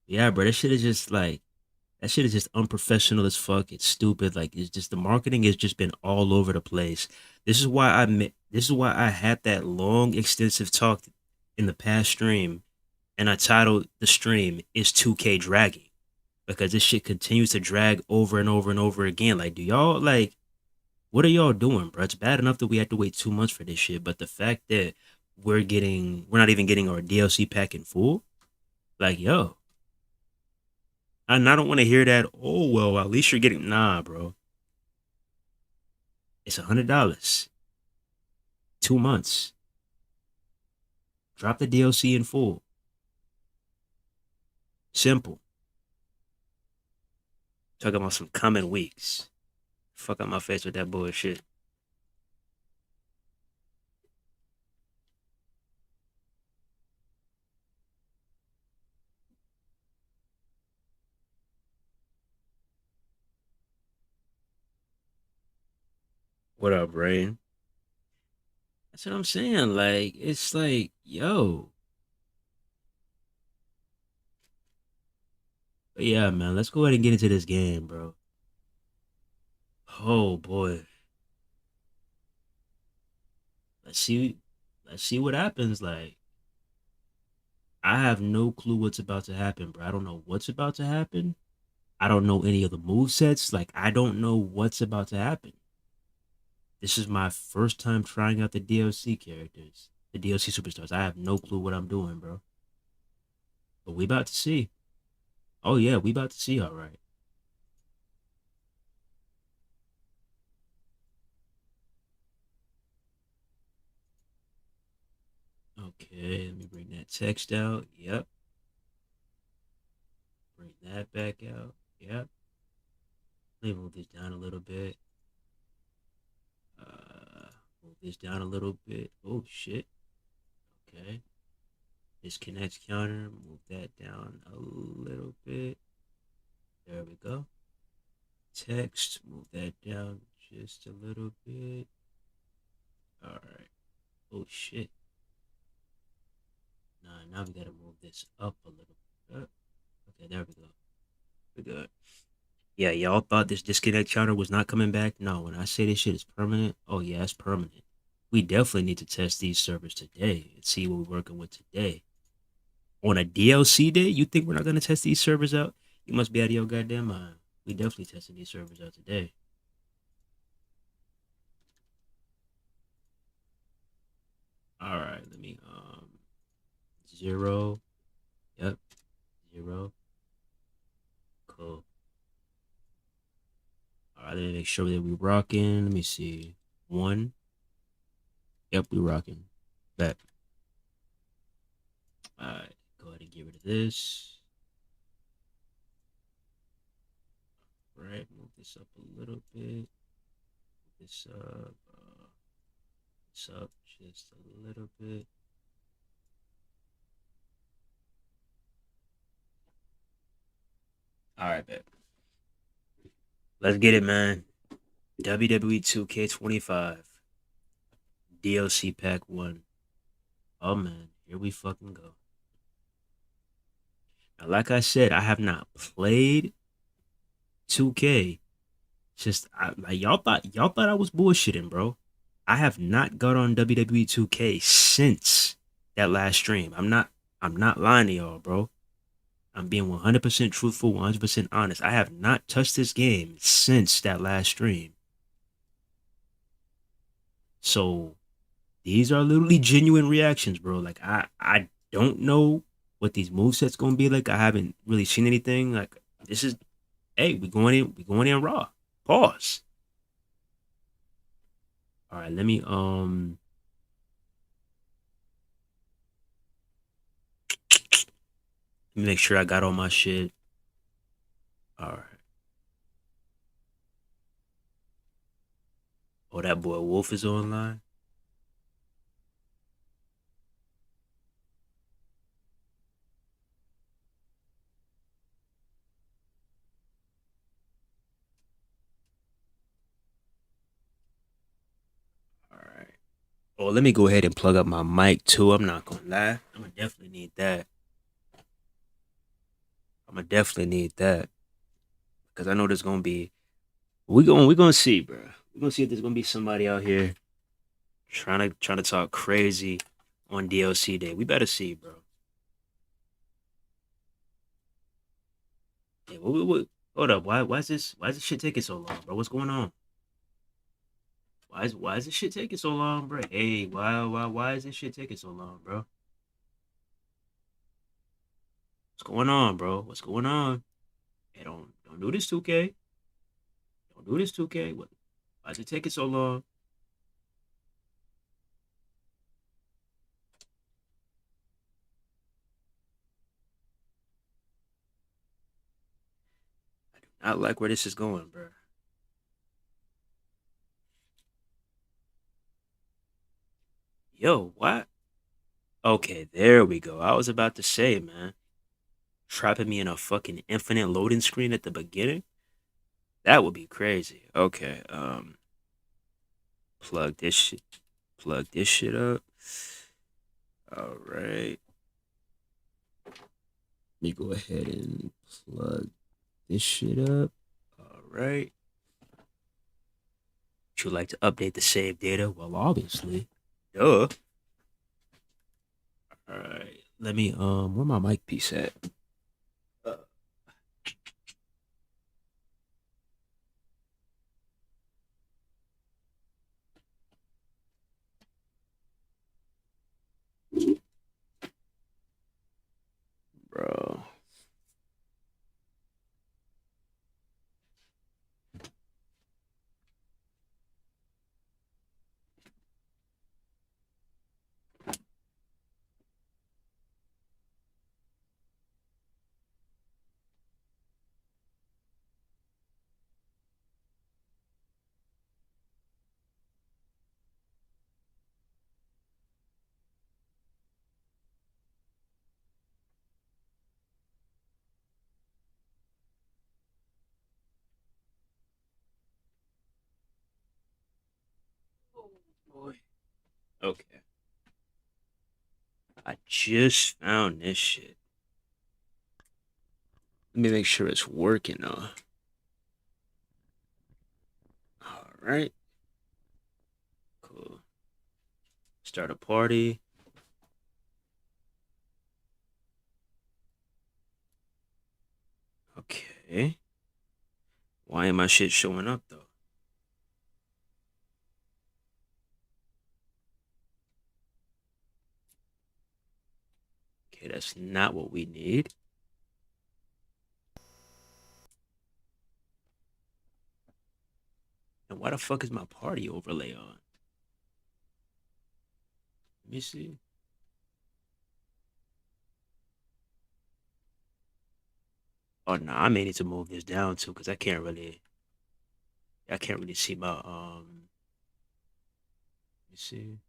Yeah, bro. That shit is just unprofessional as fuck. It's stupid. Like it's just the marketing has just been all over the place. This is why I had that long, extensive talk in the past stream, and I titled the stream "Is 2K dragging?" Because this shit continues to drag over and over and over again. Like, do y'all like what are y'all doing, bro? It's bad enough that we had to wait 2 months for this shit, but the fact that we're not even getting our DLC pack in full, like, yo, and I don't want to hear that. Oh well, at least you're getting nah, bro. It's $100, 2 months. Drop the DLC in full. Simple. Talking about some coming weeks. Fuck out my face with that bullshit. What up, Brain? That's what I'm saying. Like, it's like, yo. But yeah, man, let's go ahead and get into this game, bro. Oh boy. Let's see. Let's see what happens. Like, I have no clue what's about to happen, bro. I don't know what's about to happen. I don't know any of the move sets. Like, I don't know what's about to happen. This is my first time trying out the DLC characters, the DLC superstars. I have no clue what I'm doing, bro. But we about to see. Oh yeah, we about to see. All right. Okay, let me bring that text out. Yep. Bring that back out. Yep. Let me move this down a little bit. Move this down a little bit. Oh shit. Okay. Disconnect counter. Move that down a little bit. There we go. Text. Move that down just a little bit. All right. Oh shit. Nah, now we gotta move this up a little Okay, there we go. We good. Yeah, y'all thought this disconnect counter was not coming back. No, when I say this shit is permanent, oh yeah, it's permanent. We definitely need to test these servers today and see what we're working with today. On a DLC day, you think we're not gonna test these servers out? You must be out of your goddamn mind. We definitely testing these servers out today. All right, let me 0. Yep, 0. Cool. All right, let me make sure that we rocking. Let me see. 1. Yep, we rocking. Bet. All right, go ahead and get rid of this. All right, move this up a little bit. This this up just a little bit. All right, bet. Let's get it, man. WWE 2K25 DLC Pack 1. Oh man, here we fucking go. Now, like I said, I have not played 2K. Like y'all thought I was bullshitting, bro. I have not got on WWE 2K since that last stream. I'm not lying to y'all, bro. I'm being 100% truthful, 100% honest. I have not touched this game since that last stream. So these are literally genuine reactions, bro. Like I don't know what these movesets gonna be like. I haven't really seen anything. Like this is hey, we going in raw. Pause. All right, let me make sure I got all my shit. All right. Oh, that boy Wolf is online. All right. Oh, let me go ahead and plug up my mic too. I'm not gonna lie. I'm gonna definitely need that. I'm gonna definitely need that because I know there's gonna be. We gonna see, bro. We're gonna see if there's gonna be somebody out here trying to talk crazy on DLC day. We better see, bro. Yeah, hold up. Why is this shit taking so long, bro? What's going on? Why is this shit taking so long, bro? Hey, why is this shit taking so long, bro? What's going on, bro? What's going on? Hey, don't do this, 2K. Don't do this, 2K. Why is it taking so long? I do not like where this is going, bro. Yo, what? Okay, there we go. I was about to say, man, trapping me in a fucking infinite loading screen at the beginning. That would be crazy. Okay, plug this shit, plug this shit up. All right, let me go ahead and plug this shit up. All right. Would you like to update the save data? Well, obviously. Duh. All right. Let me where my mic piece at? Uh, bro. Oh boy. Okay. I just found this shit. Let me make sure it's working though. All right. Cool. Start a party. Okay. Why ain't my shit showing up though? Okay, that's not what we need. And why the fuck is my party overlay on? Let me see. Oh no, I may need to move this down too, because I can't really see my let me see.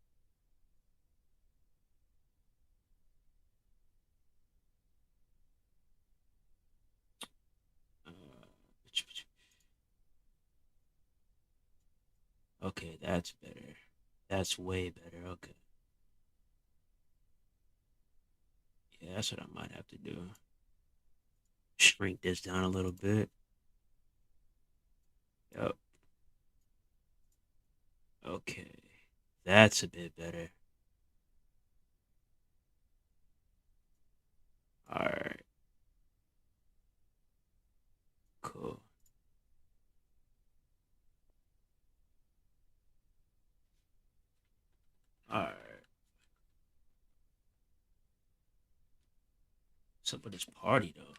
Uh, okay, that's better. That's way better. Okay. Yeah, that's what I might have to do. Shrink this down a little bit. Yep. Okay. That's a bit better. All right. Cool. All right. What's up with this party though?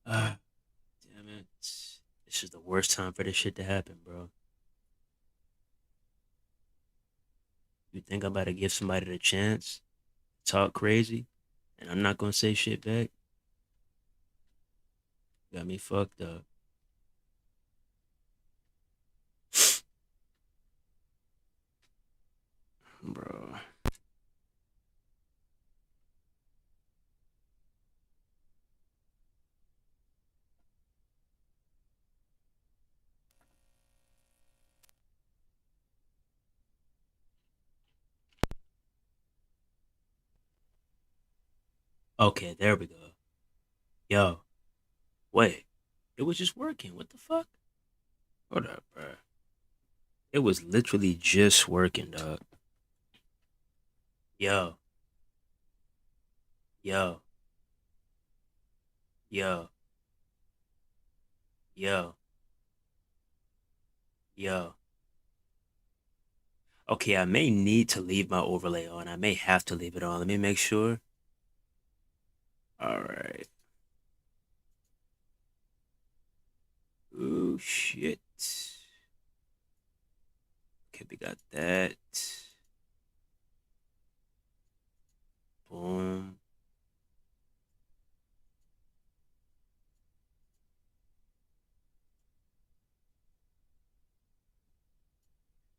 Ah, damn it. This is the worst time for this shit to happen, bro. You think I'm about to give somebody the chance to talk crazy and I'm not gonna say shit back? Got me fucked up. Bro. Okay, there we go. Yo, wait. It was just working. What the fuck? Hold up, bro. It was literally just working, dog. Yo, yo, yo, yo, yo. Okay, I may need to leave my overlay on. I may have to leave it on. Let me make sure. All right. Oh, shit. Okay, we got that. Boom.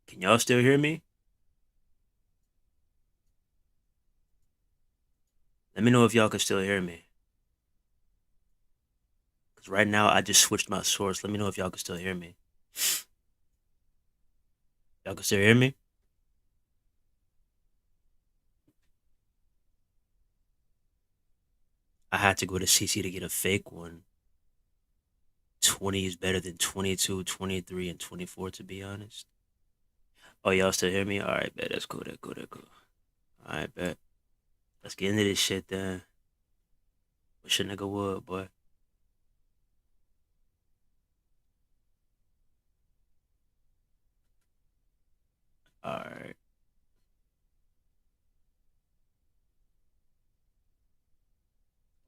Can y'all still hear me? Let me know if y'all can still hear me. Because right now, I just switched my source. Let me know if y'all can still hear me. Y'all can still hear me? I had to go to CC to get a fake one. 20 is better than 22, 23, and 24, to be honest. Oh, y'all still hear me? All right, bet. That's cool. That's cool. That's cool. All right, bet. Let's get into this shit then. Wish a nigga would, boy. All right.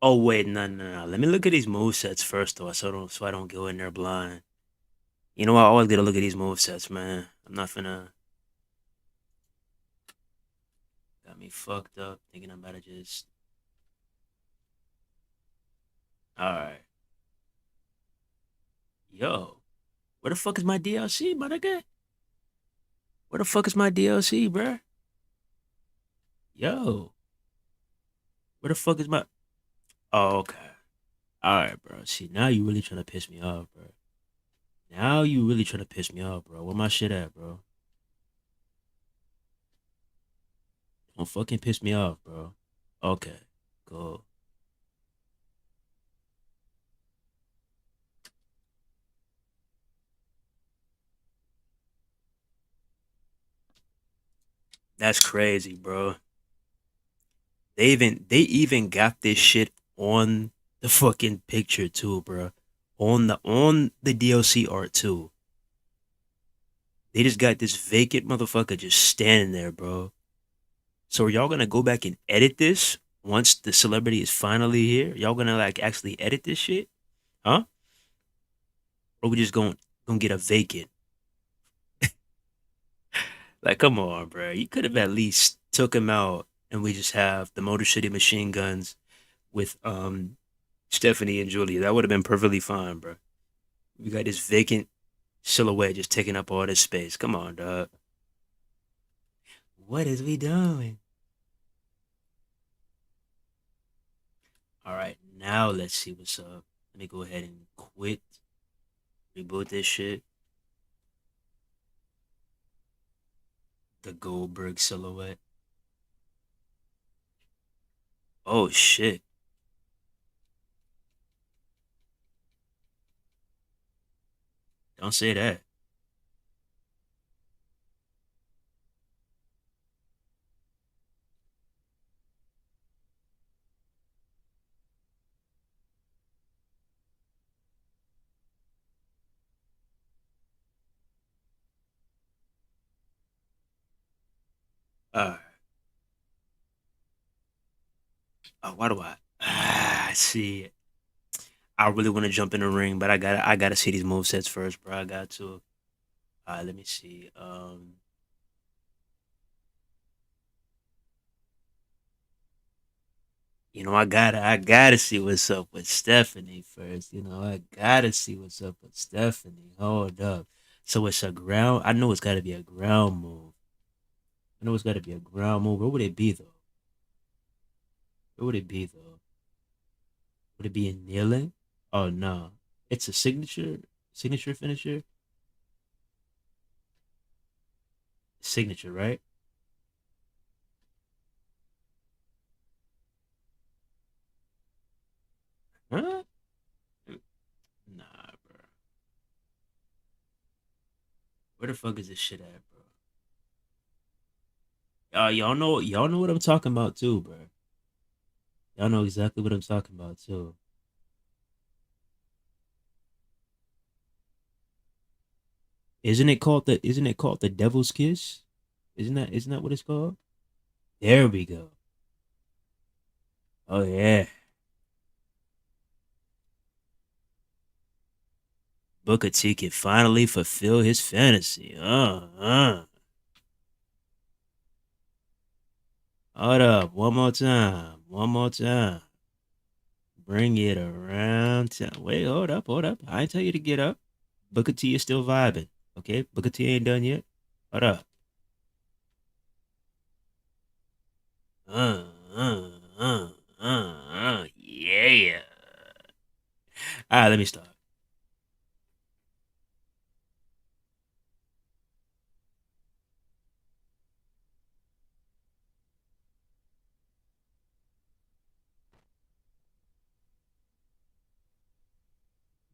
Oh wait, no, no, no. Let me look at these move sets first, though, so I don't go in there blind. You know, I always gotta look at these move sets, man. I'm not finna got me fucked up thinking I'm about to just. All right, yo, where the fuck is my DLC, my nigga? Where the fuck is my DLC, bruh? Yo, where the fuck is my? Oh, okay. All right, bro. See, now you really trying to piss me off, bro. Now you really trying to piss me off, bro. Where my shit at, bro? Don't fucking piss me off, bro. Okay, cool. That's crazy, bro. They even got this shit on the fucking picture too, bro. On the DLC art too. They just got this vacant motherfucker just standing there, bro. So are y'all gonna go back and edit this once the celebrity is finally here? Y'all gonna like actually edit this shit? Huh? Or we just gonna get a vacant? Like, come on, bro. You could have at least took him out and we just have the Motor City Machine Guns with Stephanie and Julia. That would have been perfectly fine, bro. We got this vacant silhouette just taking up all this space. Come on, dog. What is we doing? All right, now let's see what's up. Let me go ahead and quit. Reboot this shit. The Goldberg silhouette. Oh shit. Don't say that. All right. Why do I see? I really want to jump in the ring, but I gotta see these move sets first, bro. I got to. All right, let me see. I gotta see what's up with Stephanie first. I gotta see what's up with Stephanie. Hold up. So it's a ground. I know it's got to be a ground move. I know it's got to be a ground move. What would it be though? What would it be though? Would it be a kneeling? Oh no, it's a signature finisher, signature, right? Huh? Nah, bro. Where the fuck is this shit at, bro? Y'all know what I'm talking about too, bro. Y'all know exactly what I'm talking about too. Isn't it called the Devil's Kiss? Isn't that what it's called? There we go. Oh yeah. Booker T can finally fulfill his fantasy. Hold up. One more time. One more time. Bring it around town. Wait, hold up, hold up. I ain't tell you to get up. Booker T is still vibing. Okay? Booker T ain't done yet. Hold up. Uh, yeah. All right, let me start.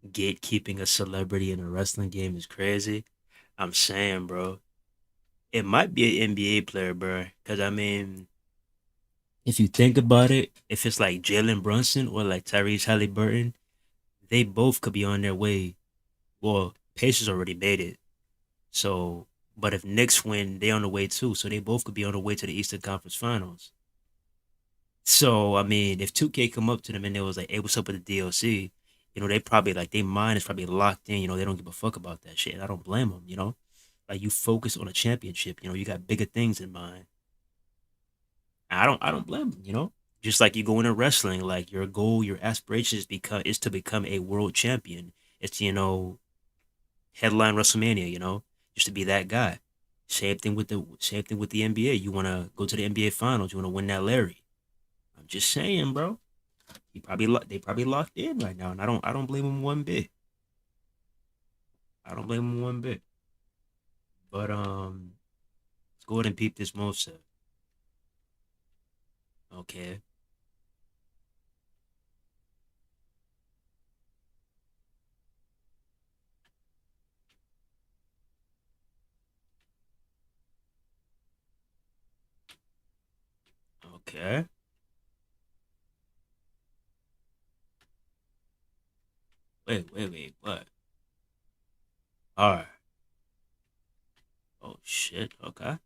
Gatekeeping a celebrity in a wrestling game is crazy. I'm saying, bro, it might be an NBA player, bro. Because, I mean, if you think about it, if it's like Jalen Brunson or like Tyrese Halliburton, they both could be on their way. Well, Pacers already made it. So, but if Knicks win, they on the way too. So they both could be on the way to the Eastern Conference Finals. So, I mean, if 2K come up to them and they was like, hey, what's up with the DLC? They probably like, their mind is probably locked in. They don't give a fuck about that shit. I don't blame them. Like, you focus on a championship. You got bigger things in mind. I don't blame them. Just like you go into wrestling, like your goal, your aspiration is to become a world champion. It's, headline WrestleMania, just to be that guy. Same thing with the NBA. You want to go to the NBA Finals. You want to win that Larry. I'm just saying, bro. They probably locked in right now, and I don't blame him one bit. I don't blame him one bit. But let's go ahead and peep this move set. Okay. Okay. Wait. What? All right. Oh shit. Okay.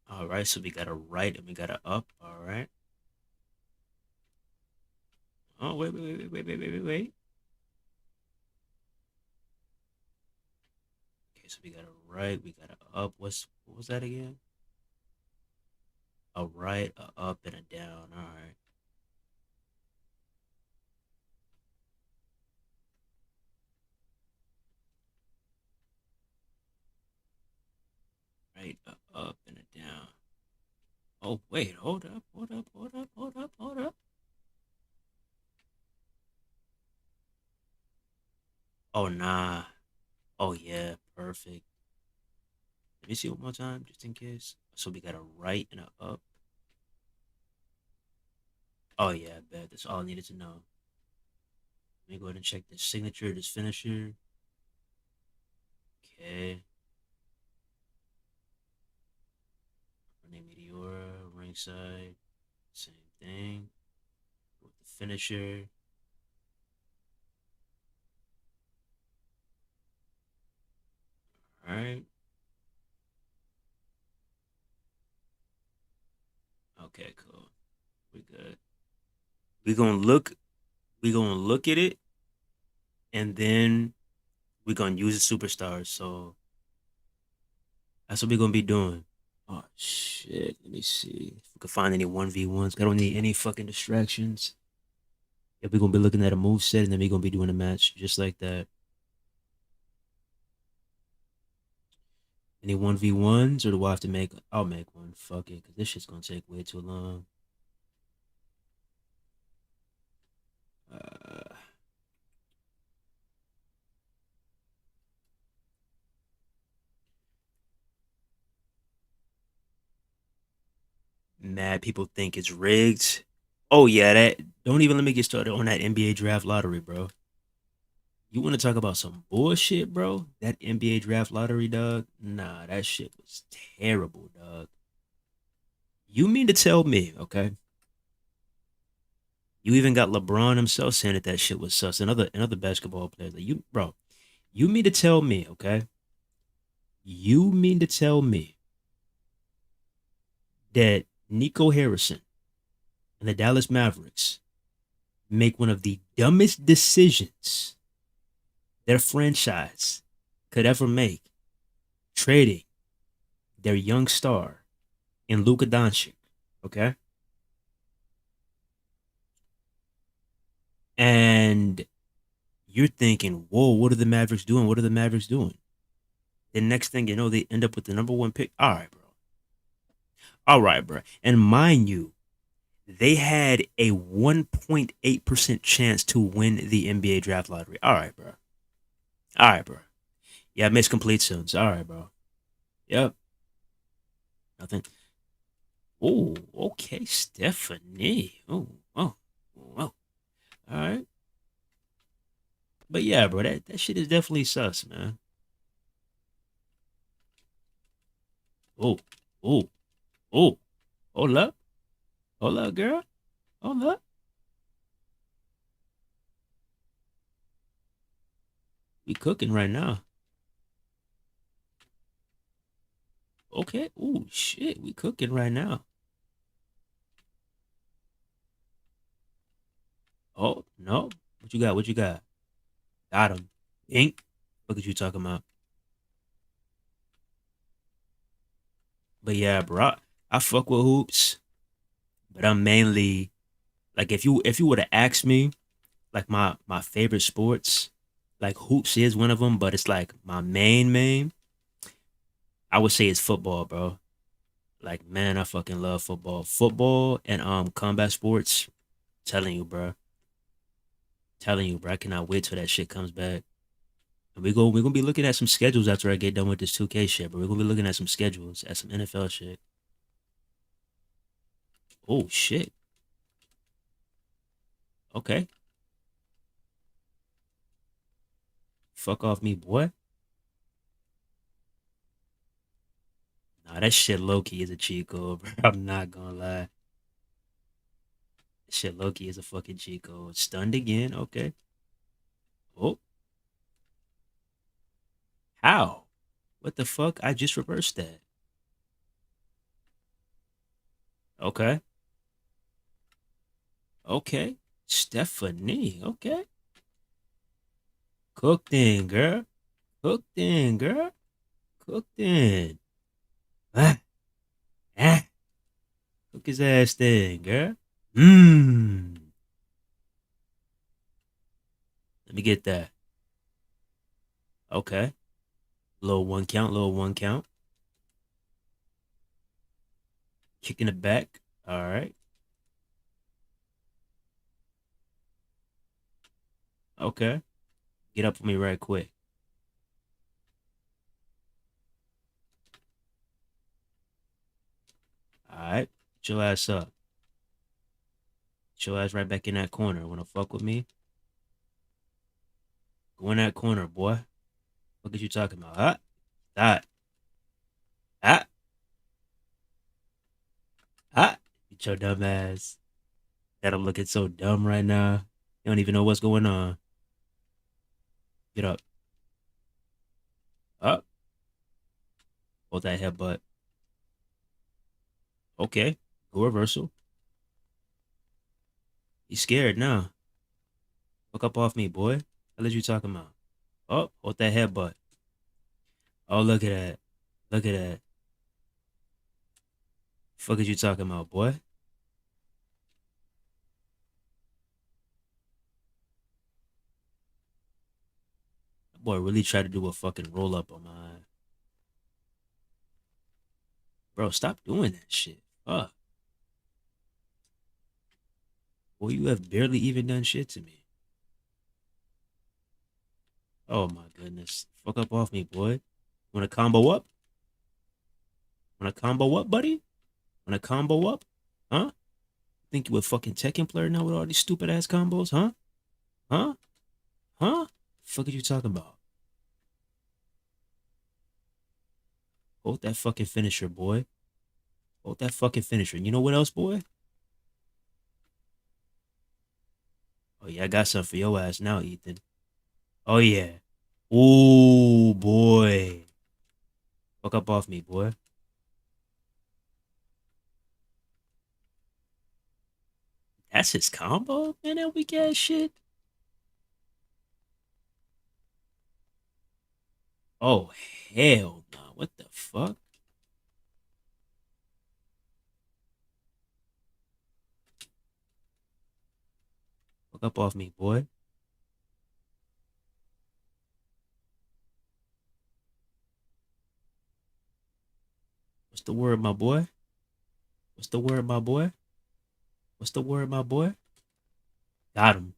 All right. So we got a right and we got a up. All right. Oh wait. Okay. So we got a right. We got a up. What was that again? A right, a up, and a down. All right. Right, a up, and a down. Oh wait. Hold up. Oh nah. Oh yeah. Perfect. Let me see one more time, just in case. So we got a right and a up. Oh yeah, I bet that's all I needed to know. Let me go ahead and check this signature, this finisher. Okay. Rene Meteora, ringside. Same thing. With the finisher. Alright. Okay, cool. We good. We gonna look we gonna look at it and then we gonna use the superstars. So that's what we gonna be doing. Oh shit. Let me see if we can find any 1v1s. I don't need any fucking distractions. Yeah, we're gonna be looking at a move set and then we're gonna be doing a match just like that. Any 1v1s or do I have to make I'll make one. Fuck it, because this shit's gonna take way too long. Uh Mad people think it's rigged. Oh yeah, that don't even let me get started on that NBA draft lottery, bro. You want to talk about some bullshit, bro? That NBA draft lottery, dog? Nah, that shit was terrible, dog. You mean to tell me, okay? You even got LeBron himself saying that that shit was sus. And other basketball players, like you, bro. You mean to tell me, okay? You mean to tell me that Nico Harrison and the Dallas Mavericks make one of the dumbest decisions their franchise could ever make, trading their young star in Luka Doncic, okay? And you're thinking, whoa, what are the Mavericks doing? What are the Mavericks doing? The next thing you know, they end up with the number one pick. All right, bro. All right, bro. And mind you, they had a 1.8% chance to win the NBA draft lottery. All right, bro. All right, bro. Yeah, it makes complete sense. All right, bro. Yep. Nothing. Oh, okay, Stephanie. Oh. All right. But yeah, bro, that shit is definitely sus, man. Oh, oh, oh. Hold up. Hold up, girl. Hold up. We cooking right now. Okay. Oh, shit. We cooking right now. Oh, no. What you got? What you got? Got him. Ink. What are you talking about? But yeah, bro, I fuck with hoops, but I'm mainly like if you would have asked me like my favorite sports, like hoops is one of them, but it's like my main. I would say it's football, bro. Like man, I fucking love football. Football and combat sports. Telling you, bro. Telling you, bro, I cannot wait till that shit comes back. And we're gonna be looking at some schedules after I get done with this 2K shit, but we're gonna be looking at some schedules, at some NFL shit. Oh shit. Okay. Fuck off me, boy. Nah, that shit low key is a cheat code, bro. I'm not gonna lie. That shit low key is a fucking cheat code. Stunned again. Okay. Oh, how? What the fuck? I just reversed that. Okay. Okay. Stephanie. Okay. Cooked in, girl. Cooked in, girl. Cooked in. Ah, ah. Cook his ass in, girl. Mmm. Let me get that. Okay. Little one count, little one count. Kicking it back. All right. Okay. Get up for me right quick. All right. Get your ass up. Get your ass right back in that corner. Wanna fuck with me? Go in that corner, boy. What are you talking about? Huh? That. Ah. Ah. Get your dumb ass. That I'm looking so dumb right now. You don't even know what's going on. Get up. Up. Hold that headbutt. Okay. Go reversal. He's scared now. Fuck up off me, boy. What are you talking about? Oh, hold that headbutt. Oh, look at that. Look at that. Fuck is you talking about, boy? That boy really tried to do a fucking roll up on my. Bro, stop doing that shit. Fuck. Boy, you have barely even done shit to me. Oh my goodness. Fuck up off me, boy. Wanna combo up? Wanna combo up, buddy? Wanna combo up? Huh? Think you a fucking Tekken player now with all these stupid ass combos, huh? Huh? Huh? Fuck are you talking about? Hold that fucking finisher, boy. Hold that fucking finisher. You know what else, boy? Oh yeah, I got something for your ass now, Ethan. Oh yeah. Ooh, boy. Fuck up off me, boy. That's his combo? Man, that weak ass shit. Oh, hell no. What the fuck? Fuck up off me, boy. What's the word, my boy? What's the word, my boy? What's the word, my boy? Got him.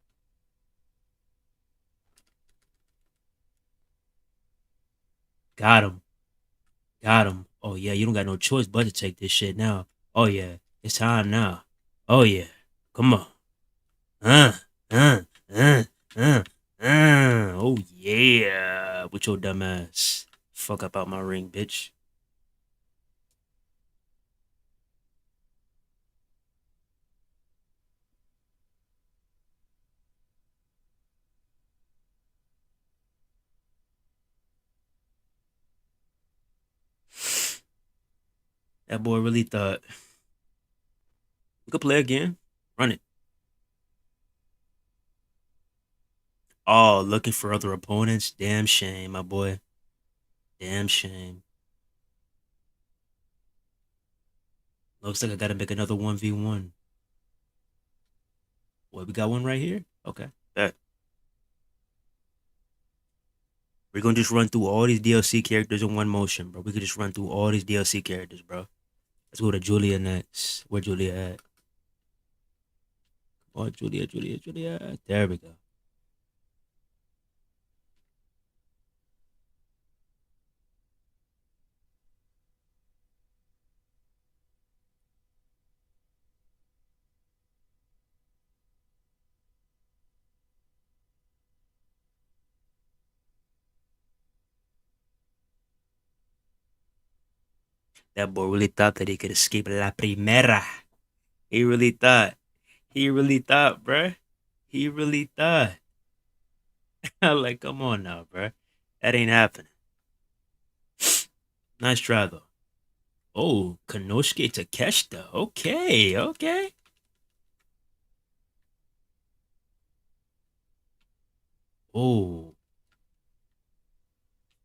Got him. Got him. Oh, yeah, you don't got no choice but to take this shit now. Oh, yeah. It's time now. Oh, yeah. Come on. Uh, uh, uh, uh, Oh, yeah. With your dumb ass. Fuck up out my ring, bitch. That boy really thought we could play again. Run it. Oh, looking for other opponents. Damn shame, my boy. Damn shame. Looks like I gotta make another 1v1. What, we got one right here? Okay. Bet. We're gonna just run through all these DLC characters in one motion, bro. We could just run through all these DLC characters, bro. Let's go to Julia next. Where Julia at? Oh, Julia. There we go. That boy really thought that he could escape La Primera. He really thought. He really thought, bruh. He really thought. Like, come on now, bruh. That ain't happening. Nice try, though. Oh, Konosuke Takeshita. Okay, okay. Oh,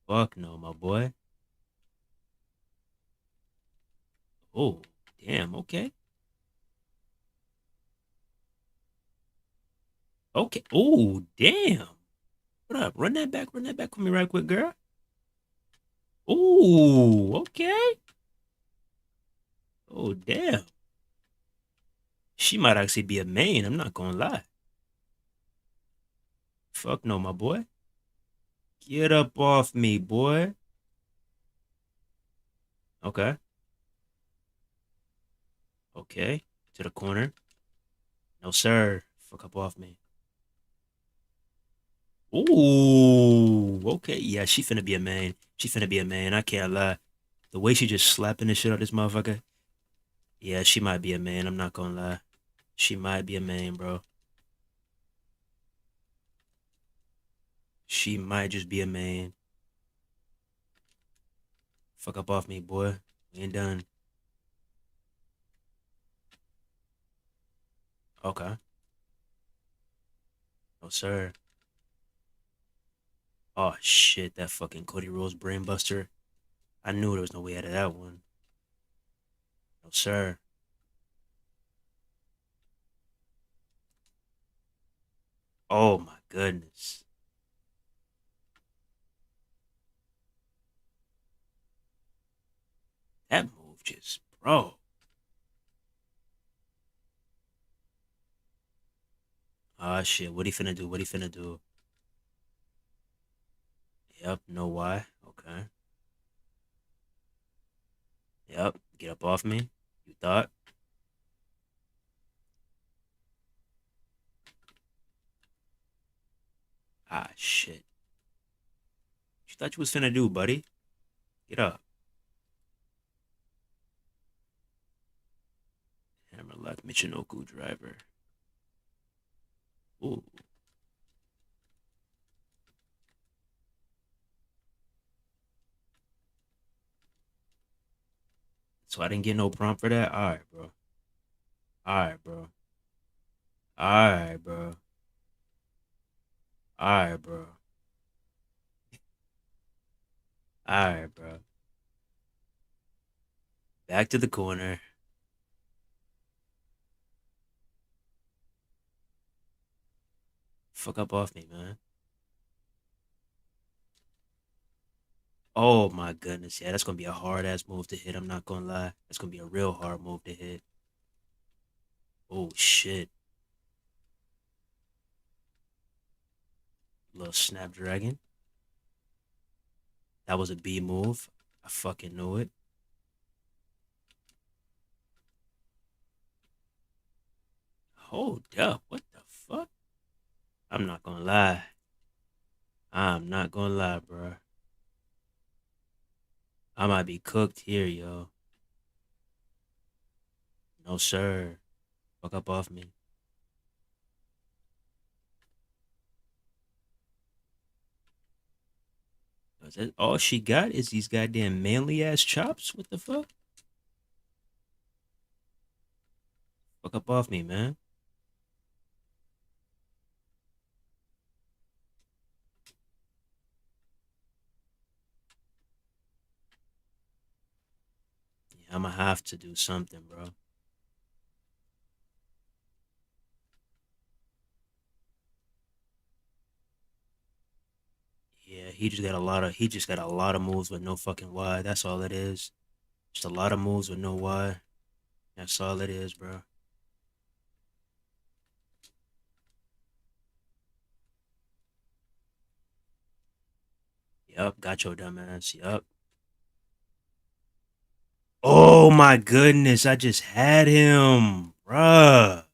fuck no, my boy. Oh, damn, okay. Okay. Oh, damn. What up? Run that back for me right quick, girl. Oh, okay. Oh, damn. She might actually be a main. I'm not gonna lie. Fuck no, my boy. Get up off me, boy. Okay. Okay. To the corner. No, sir. Fuck up off me. Ooh. Okay. Yeah, she finna be a main. She finna be a main. I can't lie. The way she just slapping the shit out of this motherfucker. Yeah, she might be a main. I'm not gonna lie. She might be a main, bro. She might just be a main. Fuck up off me, boy. We ain't done. Okay. No, sir. Oh, shit. That fucking Cody Rhodes brainbuster. I knew there was no way out of that one. No, sir. Oh, my goodness. That move just, bro. Ah, shit. What he finna do? What he finna do? Yep. Know why? Okay. Yep. Get up off me. You thought? Ah, shit. What you thought you was finna do, buddy? Get up. Hammerlock Michinoku driver. Ooh. So I didn't get no prompt for that? Alright, bro. Alright, bro. Alright, bro. Alright, bro. Alright, bro. Back to the corner. Fuck up off me, man. Oh my goodness. Yeah, that's gonna be a hard ass move to hit. I'm not gonna lie. That's gonna be a real hard move to hit. Oh shit. Little Snapdragon. That was a B move. I fucking knew it. Hold up. What the fuck? I'm not gonna lie. I'm not gonna lie, bro. I might be cooked here, yo. No, sir. Fuck up off me. Is that all she got is these goddamn manly ass chops? What the fuck? Fuck up off me, man. Yeah, I'm gonna have to do something, bro. Yeah, he just got a lot of moves with no fucking why. That's all it is. Just a lot of moves with no why. That's all it is, bro. Yup, got your dumb ass. Yup. Oh my goodness, I just had him, bruh.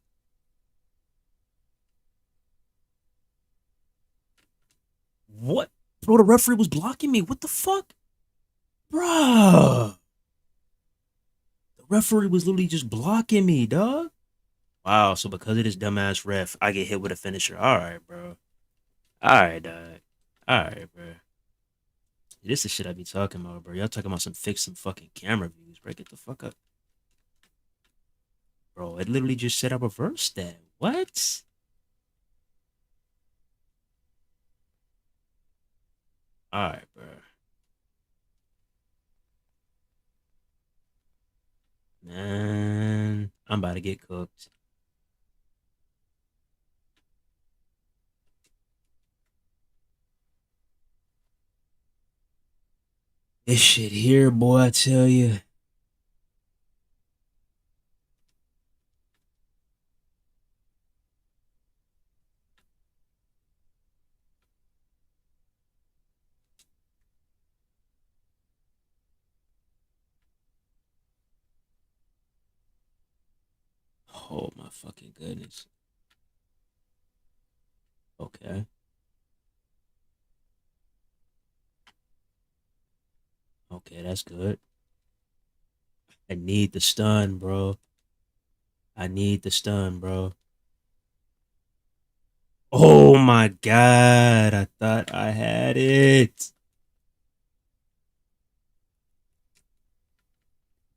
What? Bro, the referee was blocking me. What the fuck? Bruh. Referee was literally just blocking me, dog. Wow, so because of this dumbass ref, I get hit with a finisher. All right, bro. All right, dog. All right, bro. This is shit I be talking about, bro. Y'all talking about fix some fucking camera views, bro. Get the fuck up. Bro, it literally just said I reversed that. What? All right, bro. Man, I'm about to get cooked. This shit here, boy, I tell you. Oh my fucking goodness. Okay. Okay, that's good. I need the stun, bro. I need the stun, bro. Oh my god. I thought I had it.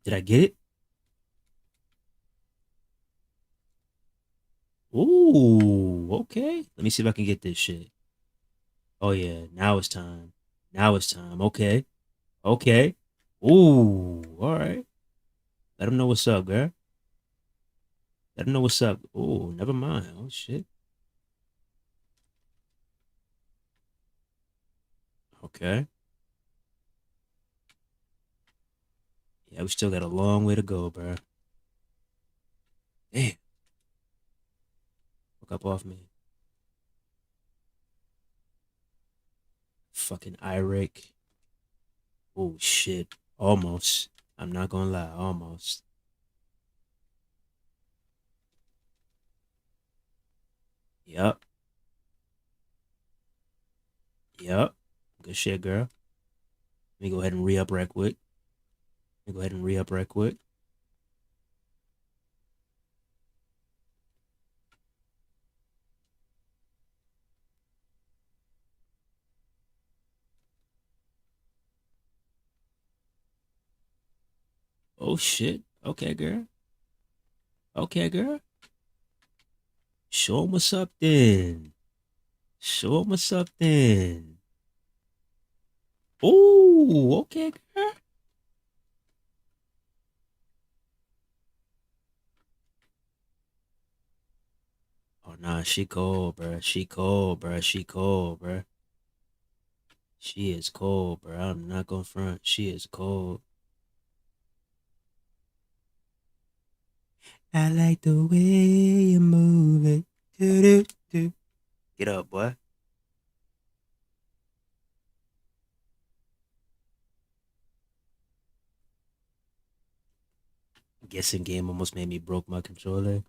Did I get it? Ooh, okay. Let me see if I can get this shit. Oh yeah, now it's time. Now it's time. Okay. Okay. Ooh, all right. Let them know what's up, girl. Let them know what's up. Ooh, never mind. Oh shit. Okay. Yeah, we still got a long way to go, bro. Damn. Fuck up off me. Fucking Iric. Oh shit. Almost. I'm not gonna lie. Almost. Yup. Yup. Good shit, girl. Let me go ahead and re-up right quick. Let me go ahead and re-up right quick. Oh shit. Okay, girl. Okay, girl. Show 'em what's up then. Show 'em what's up then. Oh, okay, girl. Oh nah, she cold, bruh. She cold, bruh. She cold, bruh. She is cold, bruh. I'm not gonna front. She is cold. I like the way you move it. Do. Get up, boy. Guessing game almost made me broke my controller.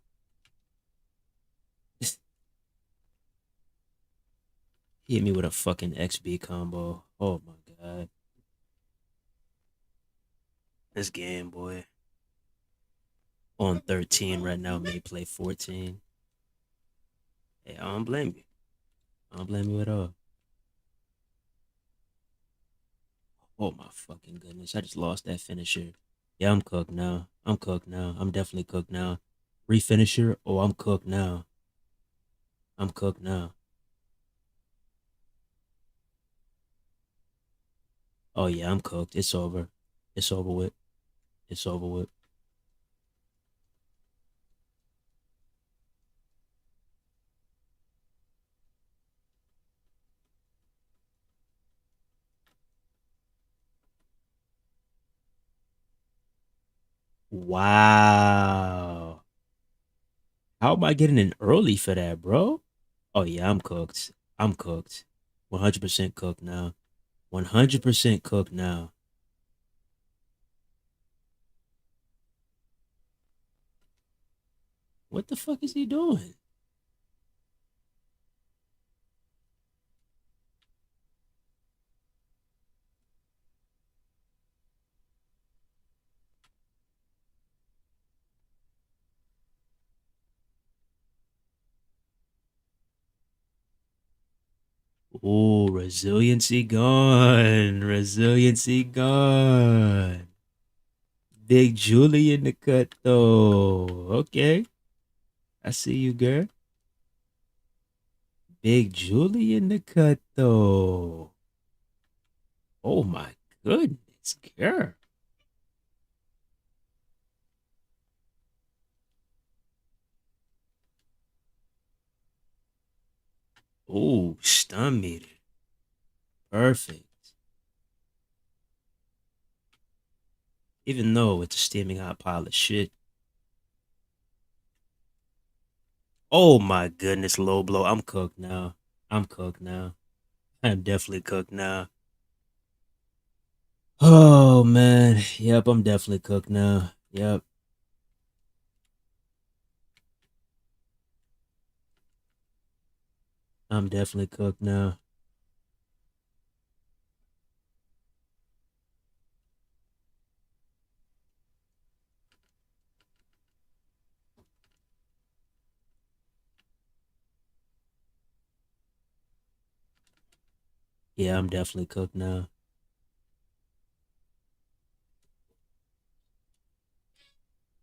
He hit me with a fucking XB combo. Oh my god. This game, boy. On 13 right now, may play 14. Hey, I don't blame you. I don't blame you at all. Oh my fucking goodness. I just lost that finisher. Yeah, I'm cooked now. I'm cooked now. I'm definitely cooked now. Refinisher. Oh, I'm cooked now. I'm cooked now. Oh yeah, I'm cooked. It's over. It's over with. It's over with. Wow. How am I getting in early for that, bro? Oh yeah, I'm cooked. I'm cooked. 100% cooked now. 100% cooked now. What the fuck is he doing? Oh, resiliency gone. Resiliency gone. Big Julie in the cut though. Okay. I see you, girl. Big Julie in the cut though. Oh my goodness, girl. Oh, stun meter. Perfect. Even though it's a steaming hot pile of shit. Oh my goodness, low blow. I'm cooked now. I'm cooked now. I'm definitely cooked now. Oh man. Yep, I'm definitely cooked now. Yep, I'm definitely cooked now. Yeah, I'm definitely cooked now.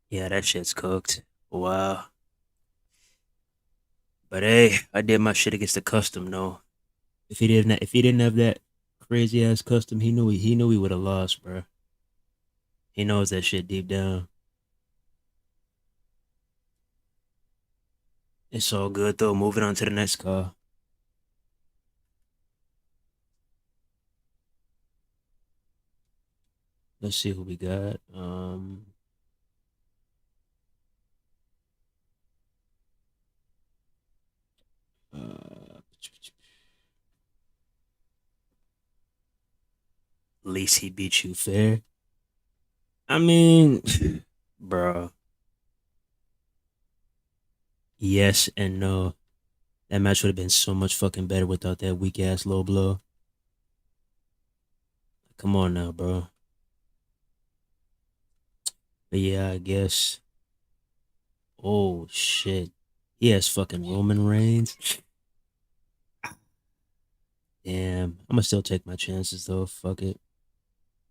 Yeah, that shit's cooked. Wow. But hey, I did my shit against the custom though. If he didn't have that crazy ass custom, he knew he would have lost, bro. He knows that shit deep down. It's all good though. Moving on to the next call. Let's see who we got. Uh, at least he beat you fair. I mean, bro. Yes and no. That match would have been so much fucking better without that weak ass low blow. Come on now, bro. But yeah, I guess. Oh shit. He has fucking Roman Reigns. Damn. I'm gonna still take my chances though. Fuck it.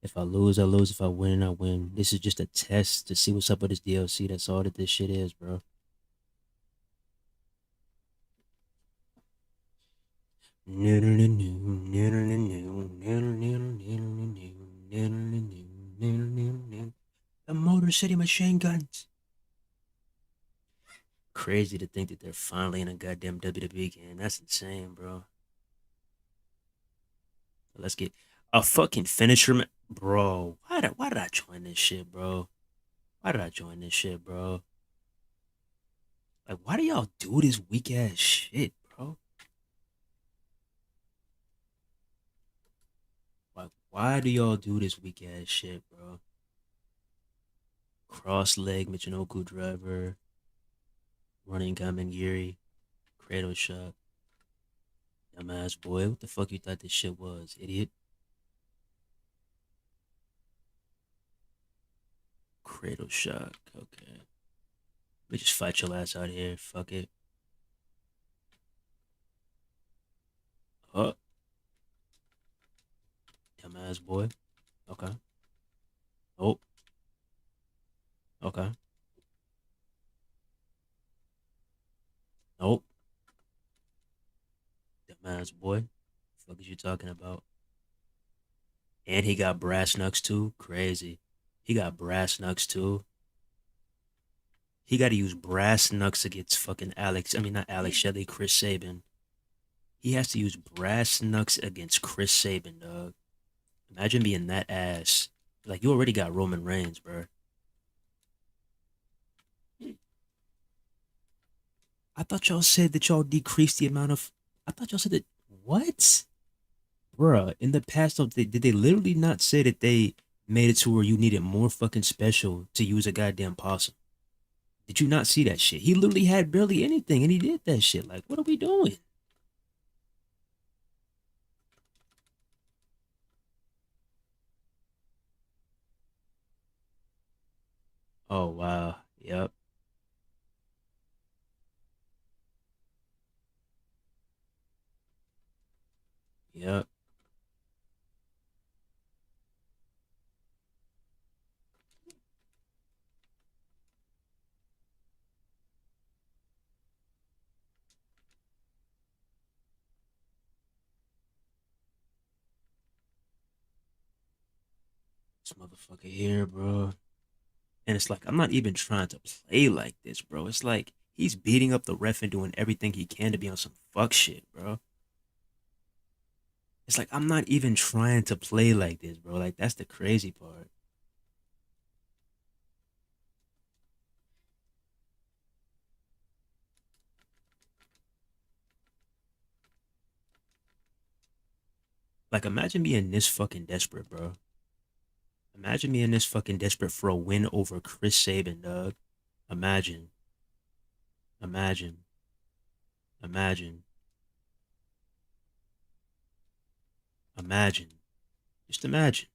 If I lose, I lose. If I win, I win. This is just a test to see what's up with this DLC. That's all that this shit is, bro. The Motor City Machine Guns. Crazy to think that they're finally in a goddamn WWE game. That's insane, bro. Let's get a fucking finisher, bro. Why did I join this shit, bro? Why did I join this shit, bro? Like, why do y'all do this weak ass shit, bro? Like, why do y'all do this weak ass shit, bro? Cross leg Michinoku driver, running Kamengiri, cradle shot. Dumbass boy, what the fuck you thought this shit was, idiot? Cradle shot, okay. We just fight your ass out here, fuck it. Oh, dumbass boy. Okay. Oh, okay. Nope. Dumbass boy. Fuck is you talking about? And he got brass knucks too. Crazy. He got brass knucks too. He got to use brass knucks against fucking Alex. I mean, not Alex Shelley, Chris Sabin. He has to use brass knucks against Chris Sabin, dog. Imagine being that ass. Like, you already got Roman Reigns, bro. I thought y'all said that y'all decreased the amount of. I thought y'all said that. What? Bruh, in the past, did they literally not say that they made it to where you needed more fucking special to use a goddamn possum? Did you not see that shit? He literally had barely anything and he did that shit. Like, what are we doing? Oh, wow. Yep. This motherfucker here, bro. And it's like I'm not even trying to play like this, bro. It's like he's beating up the ref and doing everything he can to be on some fuck shit, bro. It's like I'm not even trying to play like this, bro. Like that's the crazy part. Like imagine being this fucking desperate, bro. Imagine being this fucking desperate for a win over Chris Sabin, dog. Imagine, imagine, imagine, imagine. Just imagine.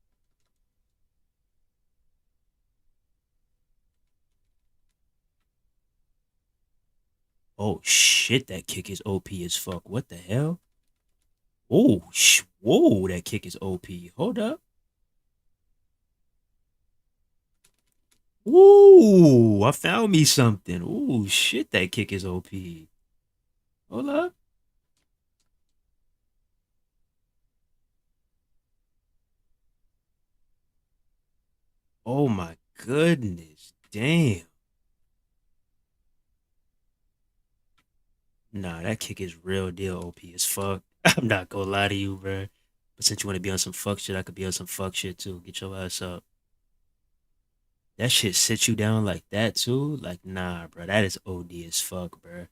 Oh shit, that kick is OP as fuck. What the hell? Oh, whoa, that kick is OP. Hold up. Ooh, I found me something. Ooh, shit, that kick is OP. Hold up. Oh my goodness. Damn. Nah, that kick is real deal OP as fuck. I'm not gonna lie to you, bro. But since you want to be on some fuck shit, I could be on some fuck shit too. Get your ass up. That shit sits you down like that too? Like, nah, bro. That is OD as fuck, bro.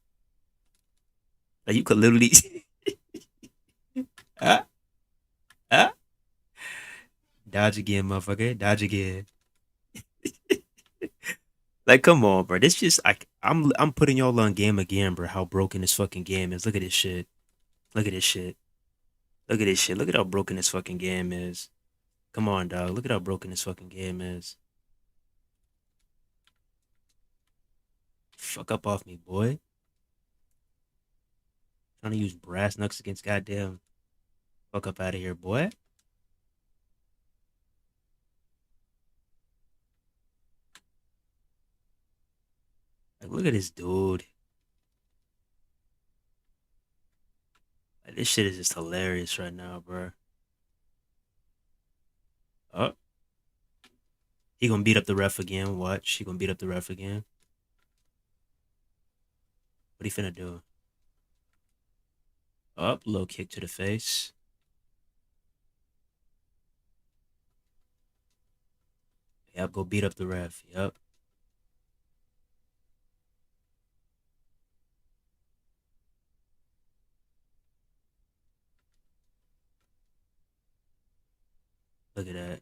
Like, you could literally. ah, ah. Dodge again, motherfucker. Dodge again. Like, come on, bro. This just like I'm putting y'all on game again, bro. How broken this fucking game is. Look at this shit. Look at this shit. Look at this shit. Look at how broken this fucking game is. Come on, dog. Look at how broken this fucking game is. Fuck up off me, boy. Trying to use brass knucks against goddamn. Fuck up out of here, boy. Like, look at this dude. Like, this shit is just hilarious right now, bro. Oh, he gonna beat up the ref again. Watch. He gonna beat up the ref again. What he finna do? Up, low kick to the face. Yep, go beat up the ref. Yep. Look at that.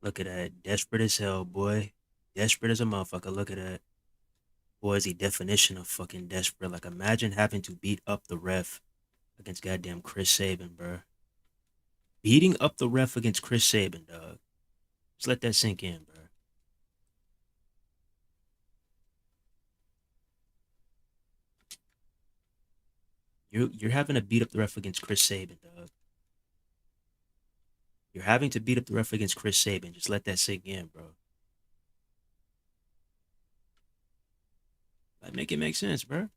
Look at that. Desperate as hell, boy. Desperate as a motherfucker. Look at that. Boy, is he definition of fucking desperate. Like, imagine having to beat up the ref against goddamn Chris Sabin, bro. Beating up the ref against Chris Sabin, dog. Just let that sink in, bro. You're having to beat up the ref against Chris Sabin, dog. You're having to beat up the ref against Chris Sabin. Just let that sink in, bro. Like, make it make sense, bro.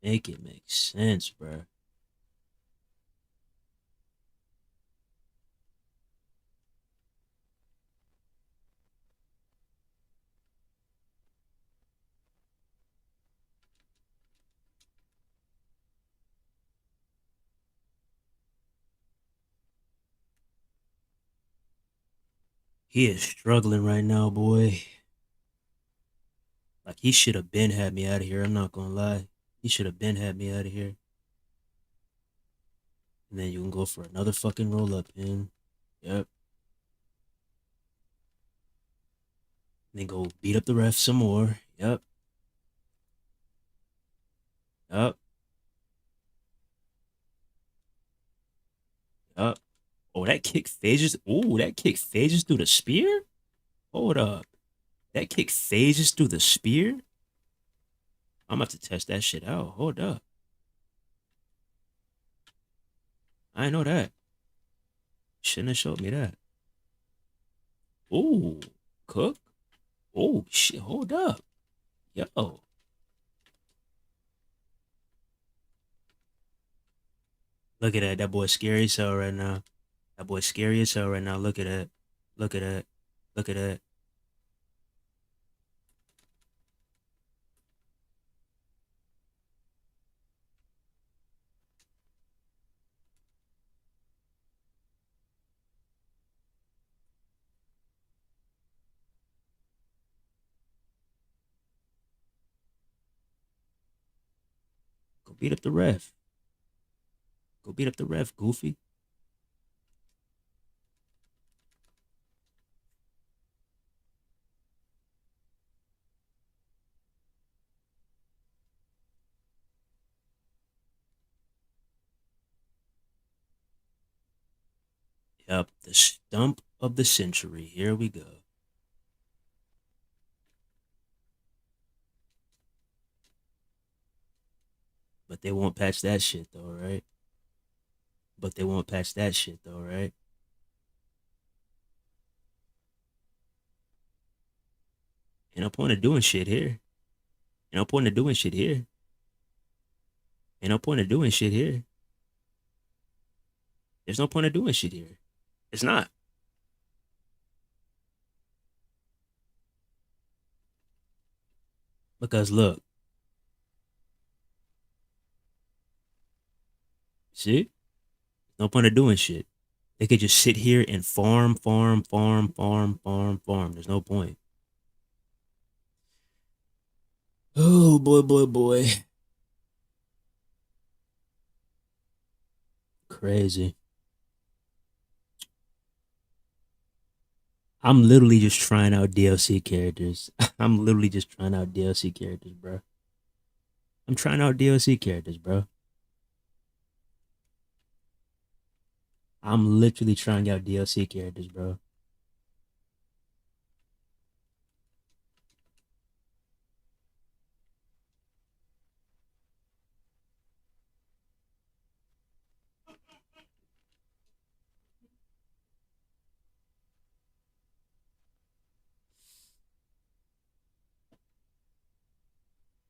Make it make sense, bro. He is struggling right now, boy. Like, he should have been had me out of here. I'm not gonna lie. He should have been had me out of here. And then you can go for another fucking roll up pin. Yep. And then go beat up the ref some more. Yep. Yep. Yep. Oh, that kick phases. Oh, that kick phases through the spear? Hold up. That kick phases through the spear? I'm about to test that shit out. Hold up. I know that. Shouldn't have showed me that. Oh, cook. Oh, shit. Hold up. Yo. Look at that. That boy's scary as hell right now. That boy's scary as hell right now. Look at that. Look at that. Look at that. Go beat up the ref. Go beat up the ref, Goofy. Yep, the stump of the century. Here we go. But they won't patch that shit though, right? But they won't patch that shit though, right? Ain't no point of doing shit here. Ain't no point of doing shit here. Ain't no point of doing shit here. There's no point of doing shit here. It's not. Because look, see? No point of doing shit. They could just sit here and farm, farm, farm, farm, farm, farm. There's no point. Oh boy, boy, boy. Crazy. I'm literally just trying out DLC characters. I'm literally just trying out DLC characters, bro. I'm trying out DLC characters, bro. I'm literally trying out DLC characters, bro.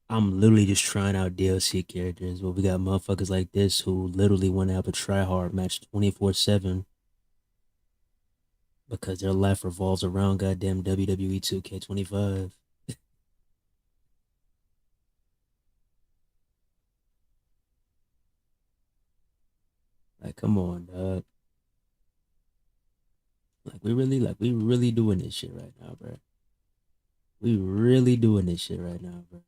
I'm literally just trying out DLC characters. But we got motherfuckers like this who literally want to have a try hard match 24/7 because their life revolves around goddamn WWE 2K25. Like, come on, dog. Like we really doing this shit right now, bro. We really doing this shit right now, bro.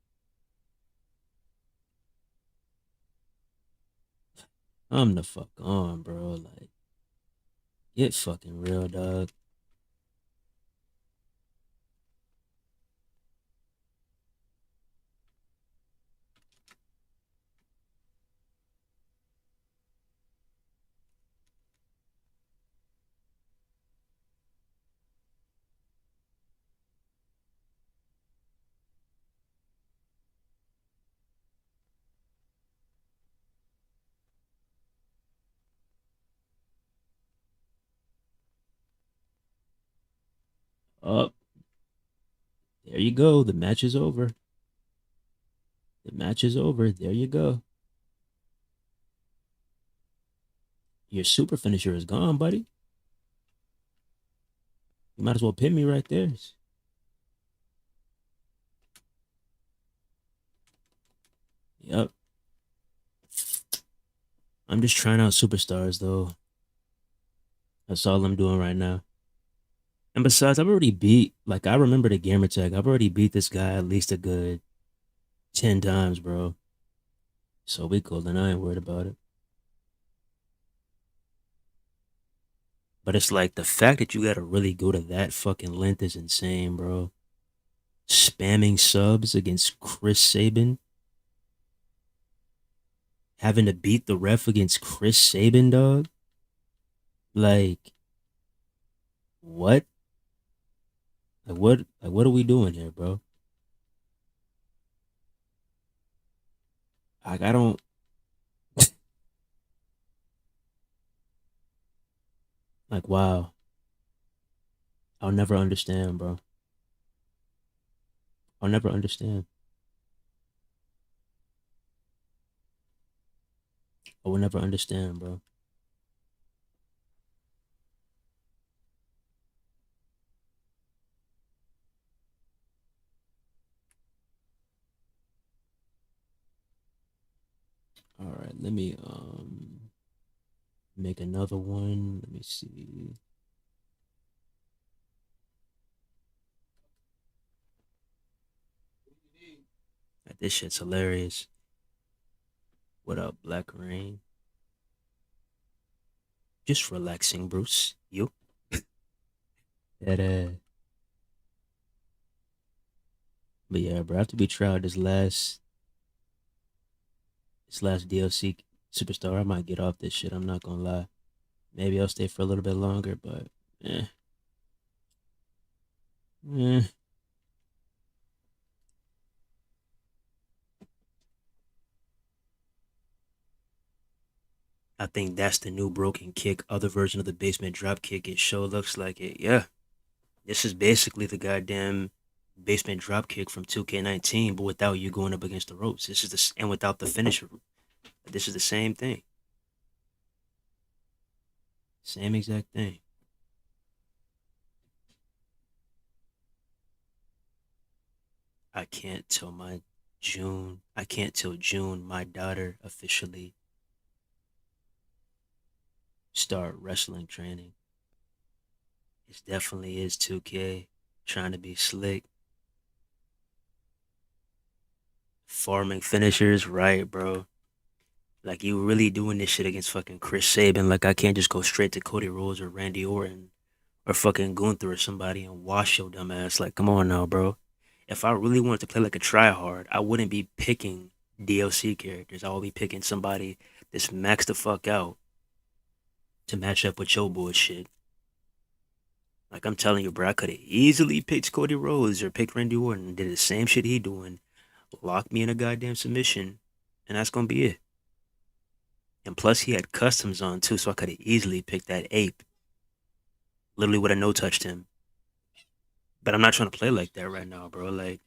I'm the fuck on, bro. Like, get fucking real, dog. Up. There you go. The match is over. The match is over. There you go. Your super finisher is gone, buddy. You might as well pin me right there. Yep. I'm just trying out superstars though. That's all I'm doing right now. And besides, I've already beat, like, I remember the gamer tag. I've already beat this guy at least a good 10 times, bro. So we cool, and I ain't worried about it. But it's like the fact that you gotta really go to that fucking length is insane, bro. Spamming subs against Chris Sabin. Having to beat the ref against Chris Sabin, dog. Like what? What are we doing here, bro? Like I don't like wow. I'll never understand, bro. I'll never understand. I will never understand, bro. All right, let me make another one. Let me see. This shit's hilarious. What up, Black Rain? Just relaxing, Bruce. You? That but yeah, bro. After we tried this last DLC superstar, I might get off this shit. I'm not gonna lie. Maybe I'll stay for a little bit longer, but eh, eh. I think that's the new broken kick, other version of the basement drop kick. It sure looks like it. Yeah, this is basically the goddamn basement drop kick from 2K19, but without you going up against the ropes. This is and without the finisher. This is the same thing. Same exact thing. I can't till my June. I can't till June. My daughter officially start wrestling training. It definitely is 2K trying to be slick. Farming finishers, right, bro? Like you really doing this shit against fucking Chris Sabin. Like I can't just go straight to Cody Rhodes or Randy Orton or fucking Gunther or somebody and wash your dumb ass. Like, come on now, bro. If I really wanted to play like a tryhard, I wouldn't be picking DLC characters. I would be picking somebody that's maxed the fuck out to match up with your bullshit. Like I'm telling you, bro, I could have easily picked Cody Rhodes or picked Randy Orton and did the same shit he doing, lock me in a goddamn submission, and that's gonna be it. And plus, he had customs on too, so I could have easily picked that ape. Literally would have no touched him. But I'm not trying to play like that right now, bro. Like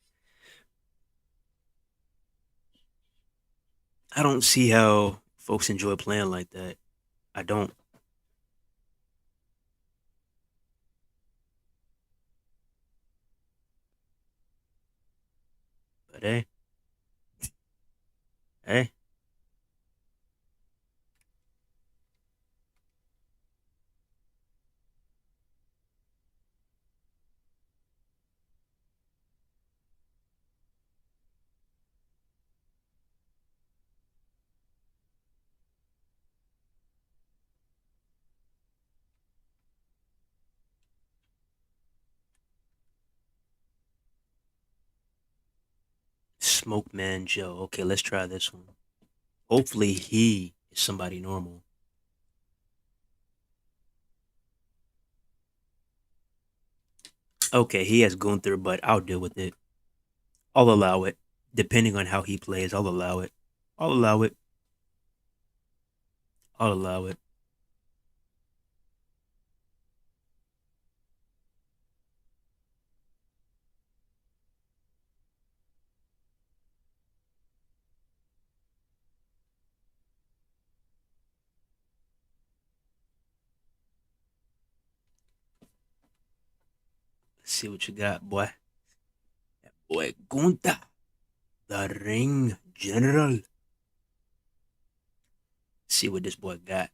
I don't see how folks enjoy playing like that. I don't. But hey, hey, Smoke Man Joe. Okay, let's try this one. Hopefully, he is somebody normal. Okay, he has Gunther, but I'll deal with it. I'll allow it. Depending on how he plays, I'll allow it. I'll allow it. I'll allow it. Let's see what you got, boy. Boy, Gunther, the ring general. See what this boy got.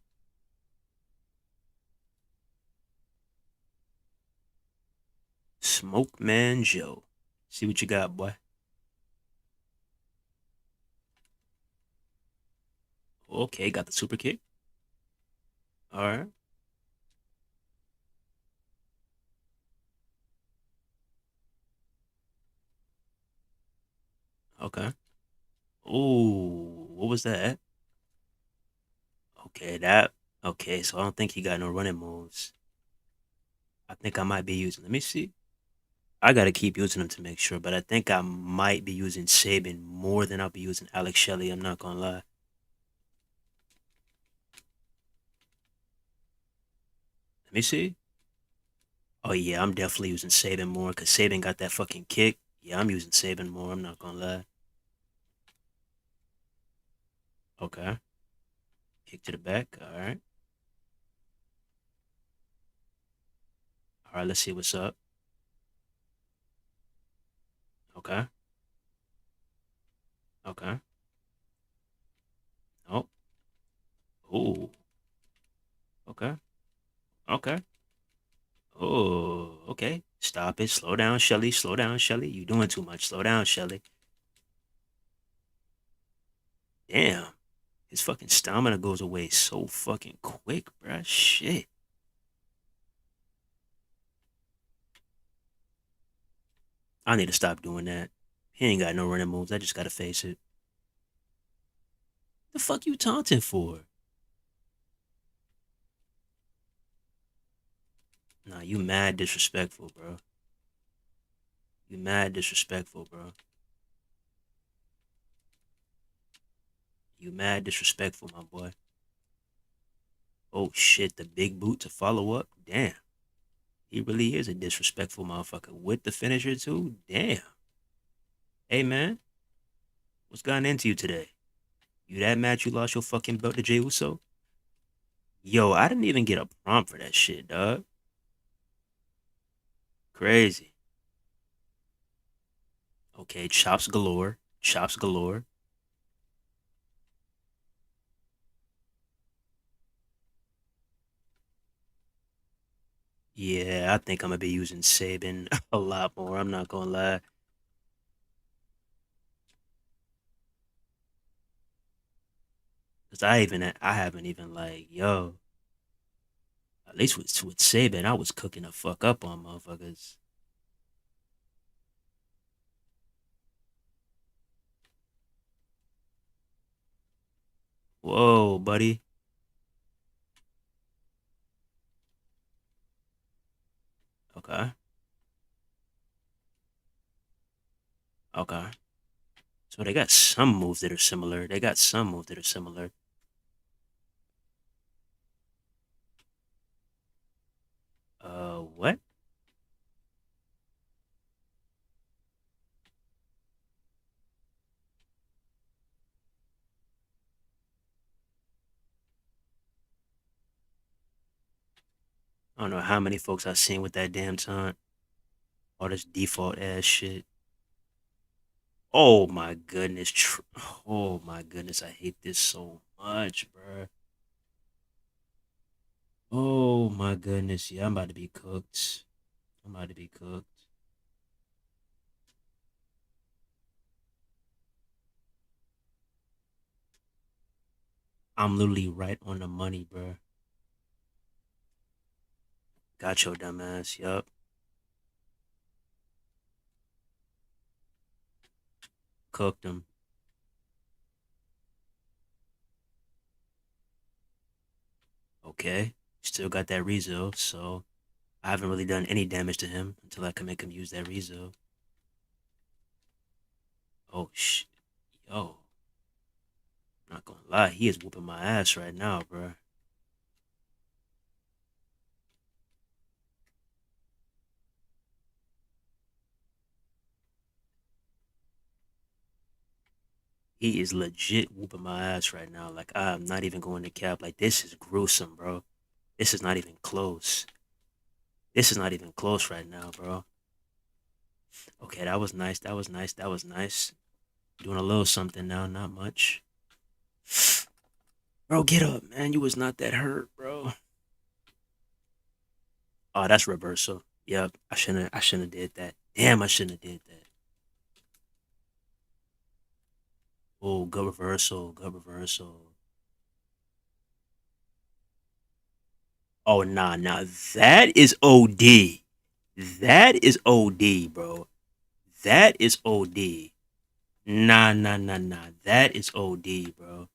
Smoke Man Joe. See what you got, boy. Okay, got the super kick. All right. Okay. Ooh, what was that? Okay, that. Okay, so I don't think he got no running moves. I think I might be using. Let me see. I gotta keep using him to make sure, but I think I might be using Saban more than I'll be using Alex Shelley. I'm not gonna lie. Let me see. Oh yeah, I'm definitely using Saban more because Saban got that fucking kick. Yeah, I'm using Saban more. I'm not gonna lie. Okay, kick to the back. All right, all right. Let's see what's up. Okay, okay. Oh, ooh. Okay, okay. Oh, okay. Stop it. Slow down, Shelly. Slow down, Shelly. You doing too much. Slow down, Shelly. Damn. His fucking stamina goes away so fucking quick, bruh. Shit. I need to stop doing that. He ain't got no running moves. I just gotta face it. The fuck you taunting for? Nah, you mad disrespectful, bro. You mad disrespectful, bro. You mad disrespectful, my boy. Oh shit, the big boot to follow up? Damn. He really is a disrespectful motherfucker. With the finisher too? Damn. Hey man, what's gotten into you today? You that mad you lost your fucking belt to Jey Uso? Yo, I didn't even get a prompt for that shit, dog. Crazy. Okay, chops galore. Chops galore. Yeah, I think I'm gonna be using Saban a lot more. I'm not gonna lie. Cause I haven't even like, yo, at least with Saban, I was cooking the fuck up on motherfuckers. Whoa, buddy. Okay. Okay. So they got some moves that are similar. They got some moves that are similar. What? I don't know how many folks I've seen with that damn taunt. All this default ass shit. Oh my goodness. Oh my goodness. I hate this so much, bruh. Oh my goodness. Yeah, I'm about to be cooked. I'm about to be cooked. I'm literally right on the money, bruh. Got your dumb ass. Yup. Cooked him. Okay. Still got that Rezo, so I haven't really done any damage to him until I can make him use that Rezo. Oh, Yo. Not gonna lie, he is whooping my ass right now, bruh. He is legit whooping my ass right now. Like, I'm not even going to cap. Like, this is gruesome, bro. This is not even close. This is not even close right now, bro. Okay, that was nice. That was nice. That was nice. Doing a little something now, not much. Bro, get up, man. You was not that hurt, bro. Oh, that's reversal. Yep. I shouldn't have did that. Damn, I shouldn't have did that. Oh, good reversal. Good reversal. Oh, nah. That is OD. That is OD, bro. That is OD. Nah. That is OD, bro.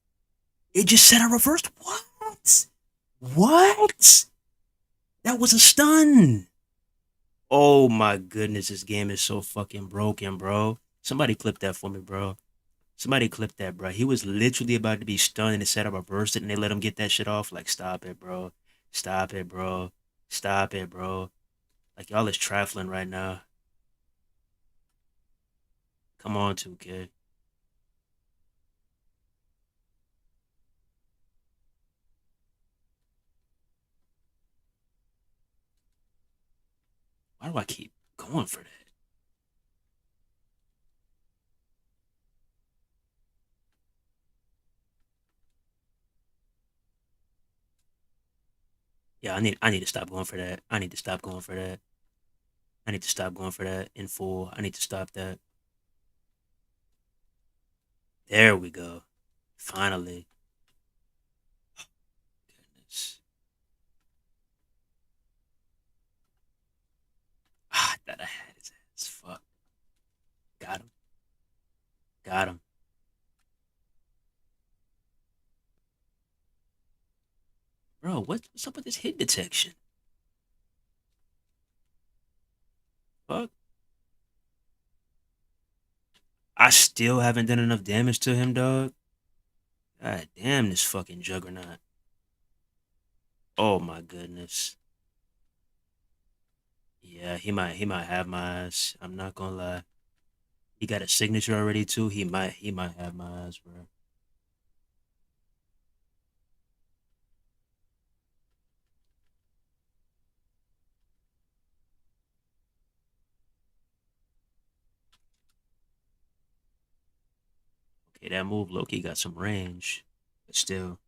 It just said I reversed. What? What? That was a stun. Oh my goodness, this game is so fucking broken, bro. Somebody clip that for me, bro. Somebody clip that, bro. He was literally about to be stunned and the setup reversed it and they let him get that shit off. Like, stop it, bro. Stop it, bro. Stop it, bro. Like, y'all is trifling right now. Come on, 2K. Why do I keep going for that? Yeah, I need to stop going for that. I need to stop going for that. I need to stop going for that in full. I need to stop that. There we go. Finally. Goodness. Ah, I thought I had his ass. Fuck. Got him. Got him. Bro, what's up with this hit detection? Fuck. I still haven't done enough damage to him, dog. God damn this fucking juggernaut. Oh my goodness. Yeah, he might have my ass. I'm not gonna lie. He got a signature already too. He might have my ass, bro. Okay, that move Loki got some range, but still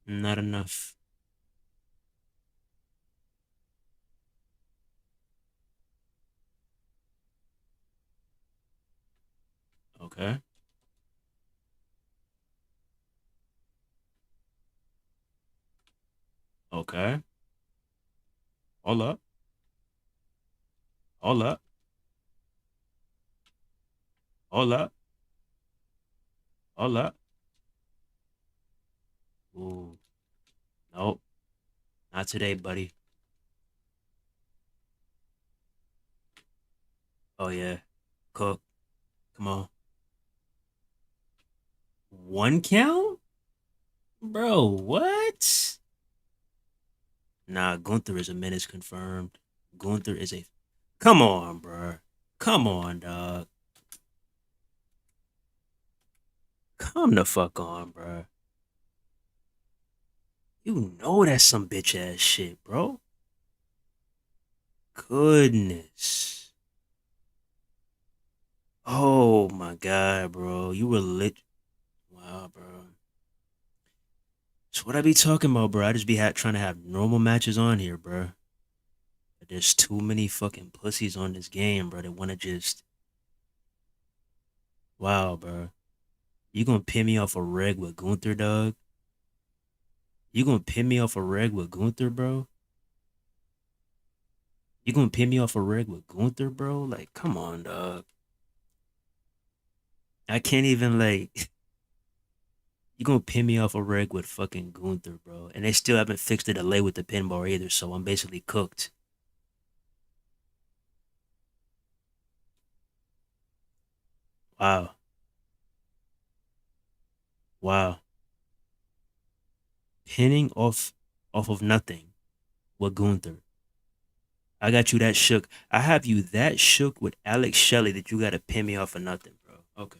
not enough. Okay, okay. Hold up, hold up, hold up, hold up. Ooh, nope, not today, buddy. Oh yeah, cook. Come on, one count, bro. What? Nah, Gunther is a menace confirmed. Gunther is a. Come on, bro. Come on, dog. Come the fuck on, bro. You know that's some bitch ass shit, bro. Goodness. Oh my god, bro. You were lit. Wow, bro. That's what I be talking about, bro. I just be trying to have normal matches on here, bro. But there's too many fucking pussies on this game, bro. That want to just. Wow, bro. You gonna pin me off a reg with Gunther, dog? You gonna pin me off a reg with Gunther, bro? You gonna pin me off a reg with Gunther, bro? Like, come on, dog. I can't even like. You gonna pin me off a reg with fucking Gunther, bro? And they still haven't fixed the delay with the pinbar either, so I'm basically cooked. Wow, wow. Pinning off of nothing with Gunther. I got you that shook. I have you that shook with Alex Shelley that you gotta pin me off of nothing, bro. Okay.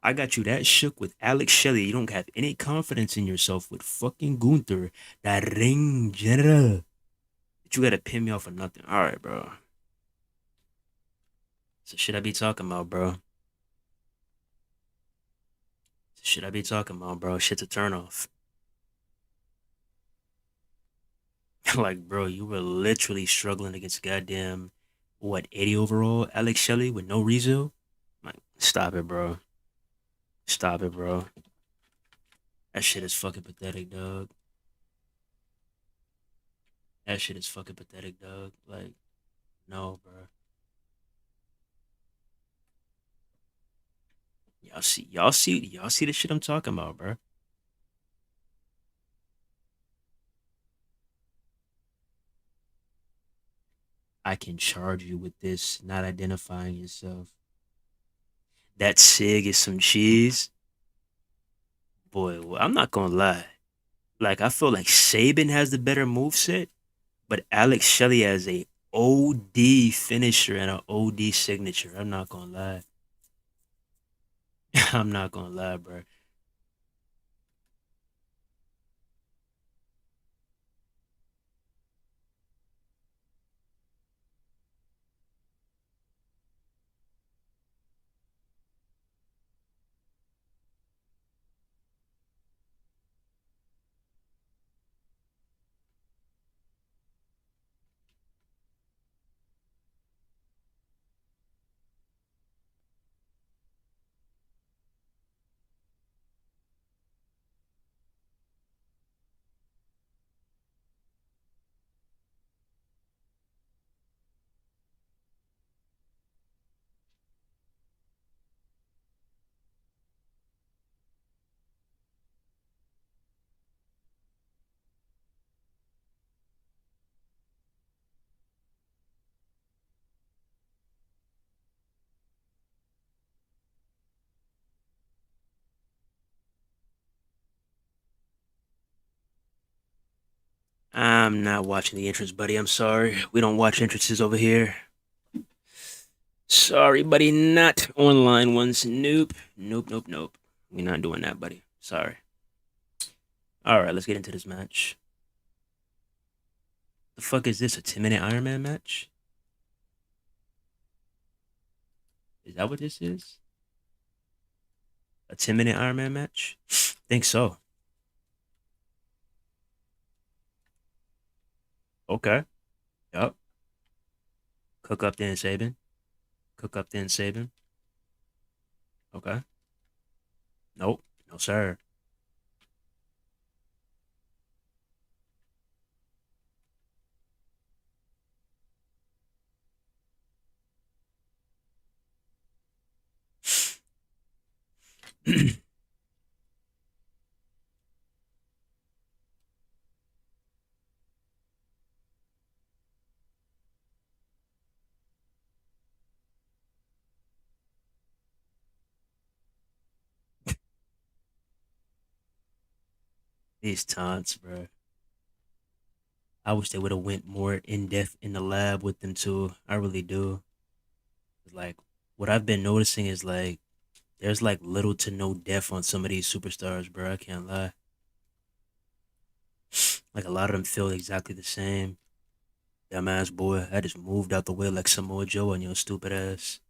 I got you that shook with Alex Shelley. You don't have any confidence in yourself with fucking Gunther, that ring general. That you gotta pin me off of nothing. All right, bro. So shit I be talking about, bro. Shit I be talking about, bro. Shit's a turn off. Like, bro, you were literally struggling against goddamn what 80 overall Alex Shelley with no reason. Like, stop it, bro. Stop it, bro. That shit is fucking pathetic, dog. That shit is fucking pathetic, dog. Like, no, bro. Y'all see the shit I'm talking about, bro. I can charge you with this, not identifying yourself. That SIG is some cheese. Boy, well, I'm not gonna lie. Like, I feel like Saban has the better moveset, but Alex Shelley has a OD finisher and an OD signature. I'm not gonna lie. I'm not gonna lie, bro. I'm not watching the entrance, buddy. I'm sorry. We don't watch entrances over here. Sorry, buddy. Not online ones. Nope. Nope, nope, nope. We're not doing that, buddy. Sorry. All right, let's get into this match. The fuck is this? A 10-minute Iron Man match? Is that what this is? A 10-minute Iron Man match? Think so. Okay. Yup. Cook up then Saban. Cook up then Saban. Okay. Nope. No, sir. These taunts, bro. I wish they would have went more in depth in the lab with them too. I really do. Like what I've been noticing is like there's like little to no depth on some of these superstars, bro. I can't lie. Like a lot of them feel exactly the same. Dumbass boy, I just moved out the way like Samoa Joe on your stupid ass.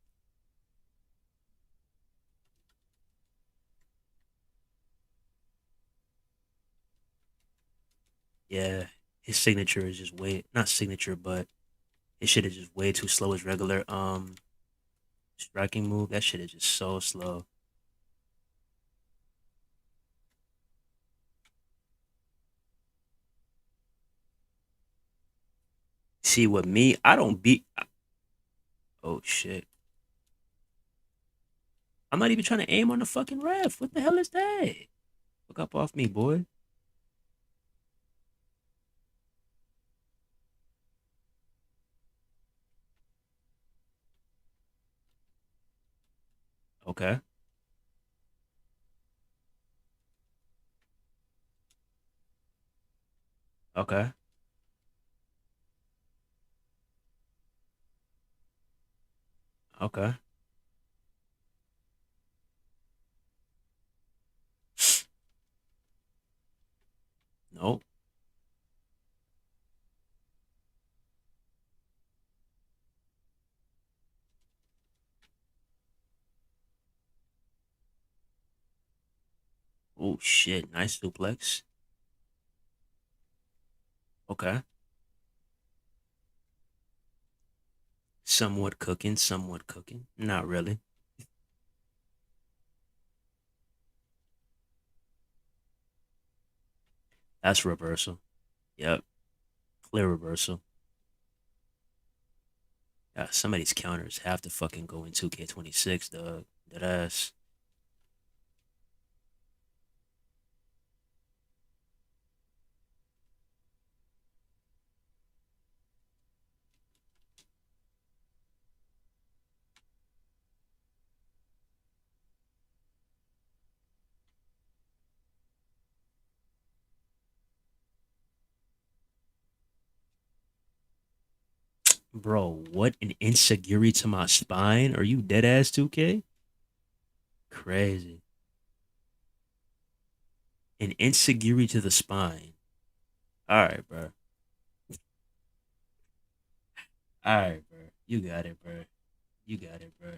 Yeah, his signature is just way not signature, but his shit is just way too slow as regular striking move. That shit is just so slow. See with me, I don't beat. Oh shit! I'm not even trying to aim on the fucking ref. What the hell is that? Look up off me, boy. Okay, okay, okay. Nope. Oh shit! Nice suplex. Okay. Somewhat cooking. Somewhat cooking. Not really. That's reversal. Yep. Clear reversal. Some of these counters have to fucking go in 2K26, dog. That ass. Bro, what an insecurity to my spine? Are you dead ass 2K? Crazy. An insecurity to the spine. All right, bro. All right, bro. You got it, bro. You got it, bro.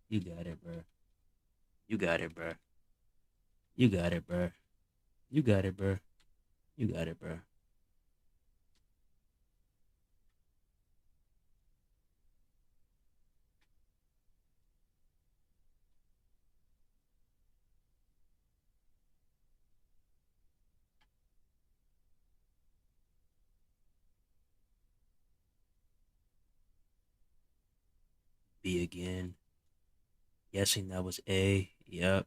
You got it, bro. You got it, bro. You got it, bro. You got it, bro. You got it, bro. B again. Guessing that was A. Yep.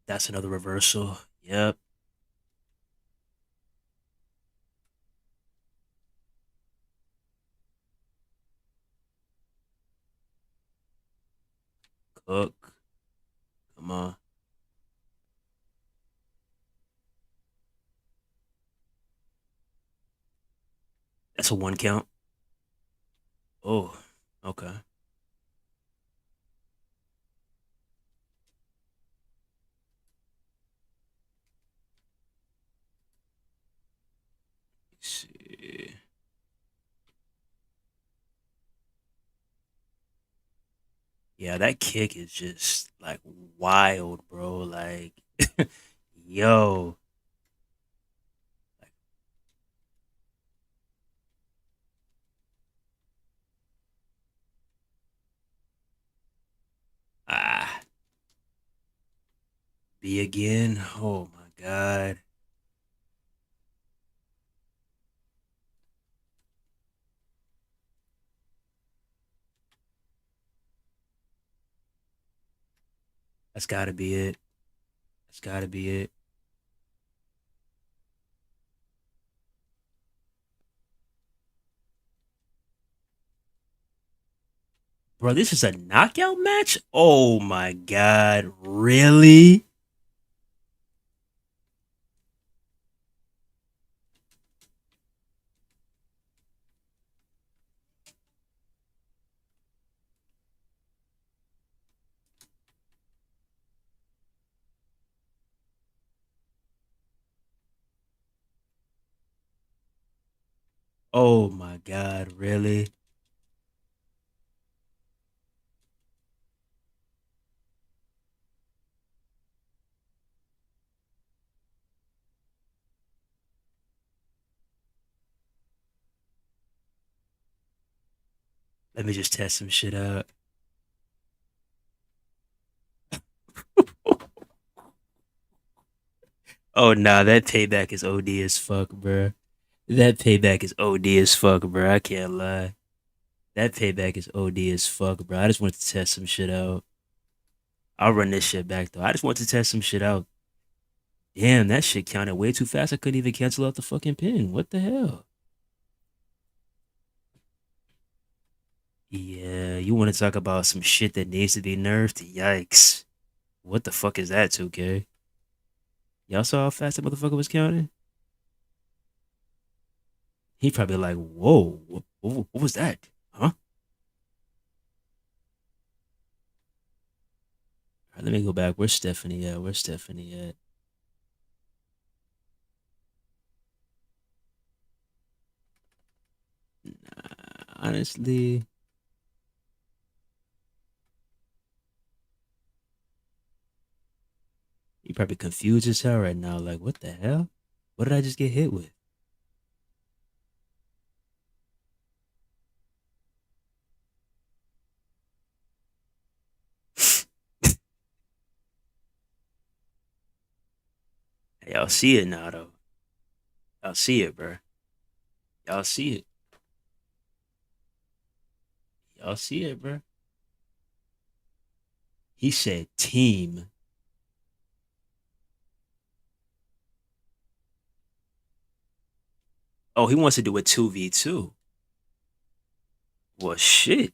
That's another reversal. Yep. Cook. Come on. That's a one count. Oh, okay. Let's see. Yeah, that kick is just like wild, bro. Like, yo, ah, B again. Oh my god, that's got to be it. That's got to be it, bro. This is a knockout match. Oh my god, really? Oh my god, really? Let me just test some shit out. Oh nah, that payback is OD as fuck, bro. That payback is OD as fuck, bro. I can't lie. That payback is OD as fuck, bro. I just wanted to test some shit out. I'll run this shit back though. I just wanted to test some shit out. Damn, that shit counted way too fast. I couldn't even cancel out the fucking pin. What the hell? Yeah, you want to talk about some shit that needs to be nerfed? Yikes. What the fuck is that, 2K? Y'all saw how fast that motherfucker was counting? He probably like, whoa, what was that? Huh? All right, let me go back. Where's Stephanie at? Where's Stephanie at? Honestly, he probably confused as hell right now. Like, what the hell? What did I just get hit with? Y'all see it now, though. Y'all see it, bro. Y'all see it. Y'all see it, bro. He said team. Oh, he wants to do a 2v2. Well, shit.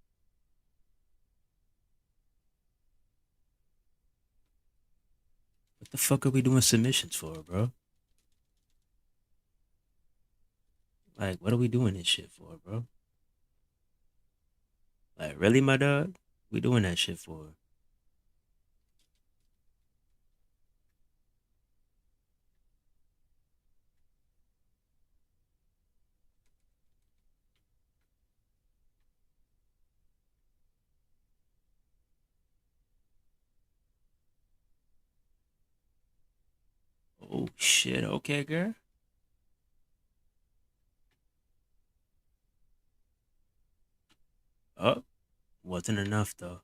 The fuck are we doing submissions for, bro? Like, what are we doing this shit for, bro? Like, really, my dog? We doing that shit for? Oh shit. Okay, girl. Oh, wasn't enough though.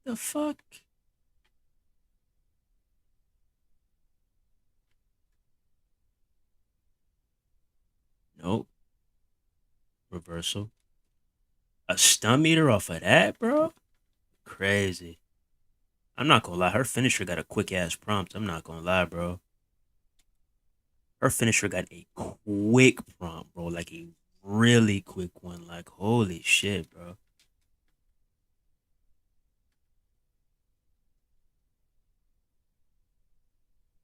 The fuck? Nope. Reversal. A stun meter off of that, bro? Crazy. I'm not gonna lie. Her finisher got a quick ass prompt. I'm not gonna lie, bro. Her finisher got a quick prompt, bro. Like a really quick one. Like, holy shit, bro.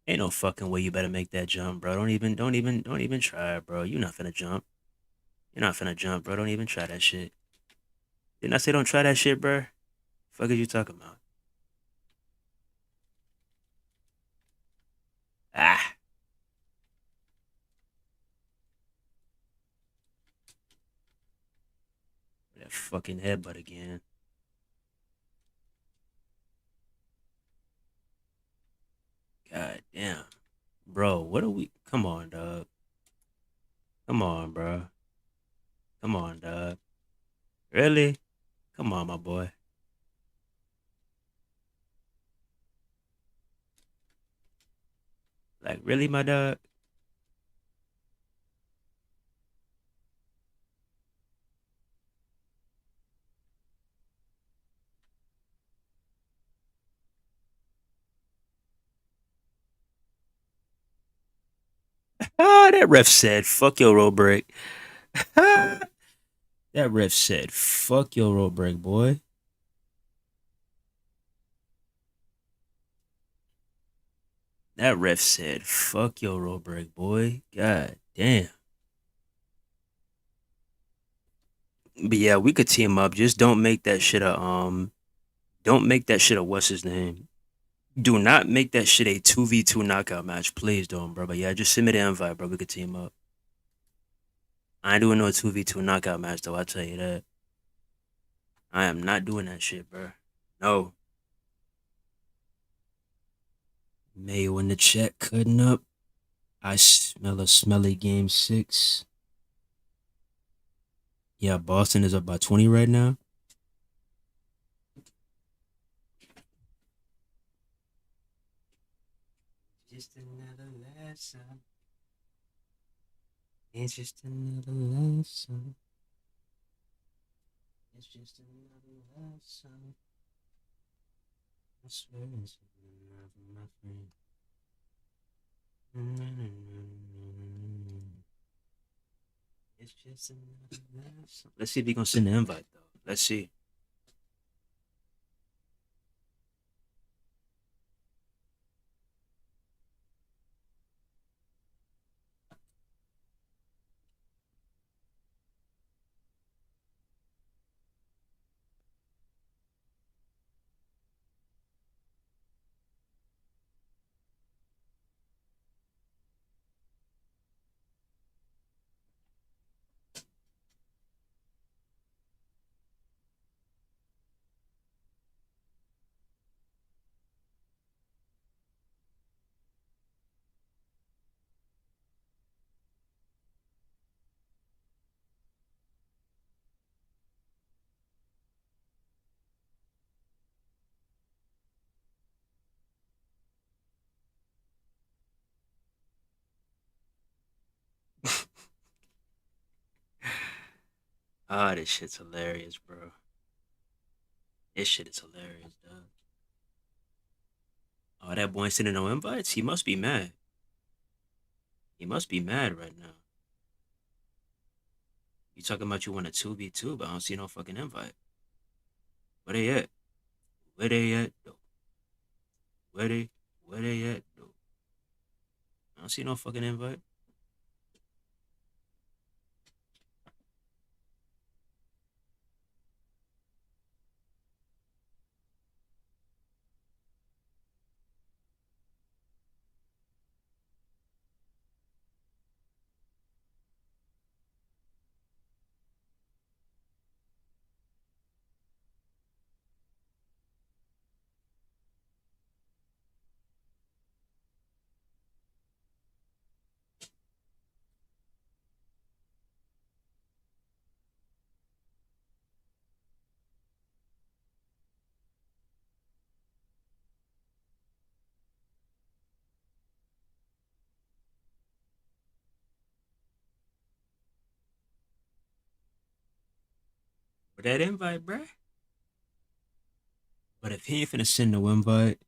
Ain't no fucking way you better make that jump, bro. Don't even try it, bro. You're not finna jump. You're not finna jump, bro. Don't even try that shit. Didn't I say don't try that shit, bro? Fuck is you talking about? Ah, that fucking headbutt again. God damn. Bro, what are we? Come on, dog. Come on, bro. Come on, dog. Really? Come on, my boy. Like, really, my dog? Ah, that ref said, fuck your road break. That ref said, fuck your road break, boy. That ref said, fuck your road break, boy. God damn. But yeah, we could team up. Just don't make that shit don't make that shit a what's his name. Do not make that shit a 2v2 knockout match. Please don't, bro. But yeah, just send me the invite, bro. We could team up. I ain't doing no 2v2 knockout match though, I'll tell you that. I am not doing that shit, bro. No. Mayo in the chat cutting up. I smell a smelly game 6. Yeah, Boston is up by 20 right now. Just another lesson. It's just another lesson. It's just another lesson. I swear it's another, my friend. It's just another lesson. Let's see if he gonna send the invite though. Let's see. Ah, this shit's hilarious, bro. This shit is hilarious, dog. Oh, that boy sending no invites? He must be mad. He must be mad right now. You talking about you want a 2v2, but I don't see no fucking invite. Where they at? Where they at though? Where they? Where they at though? I don't see no fucking invite. Where that invite, bruh? But if he ain't finna send no invite,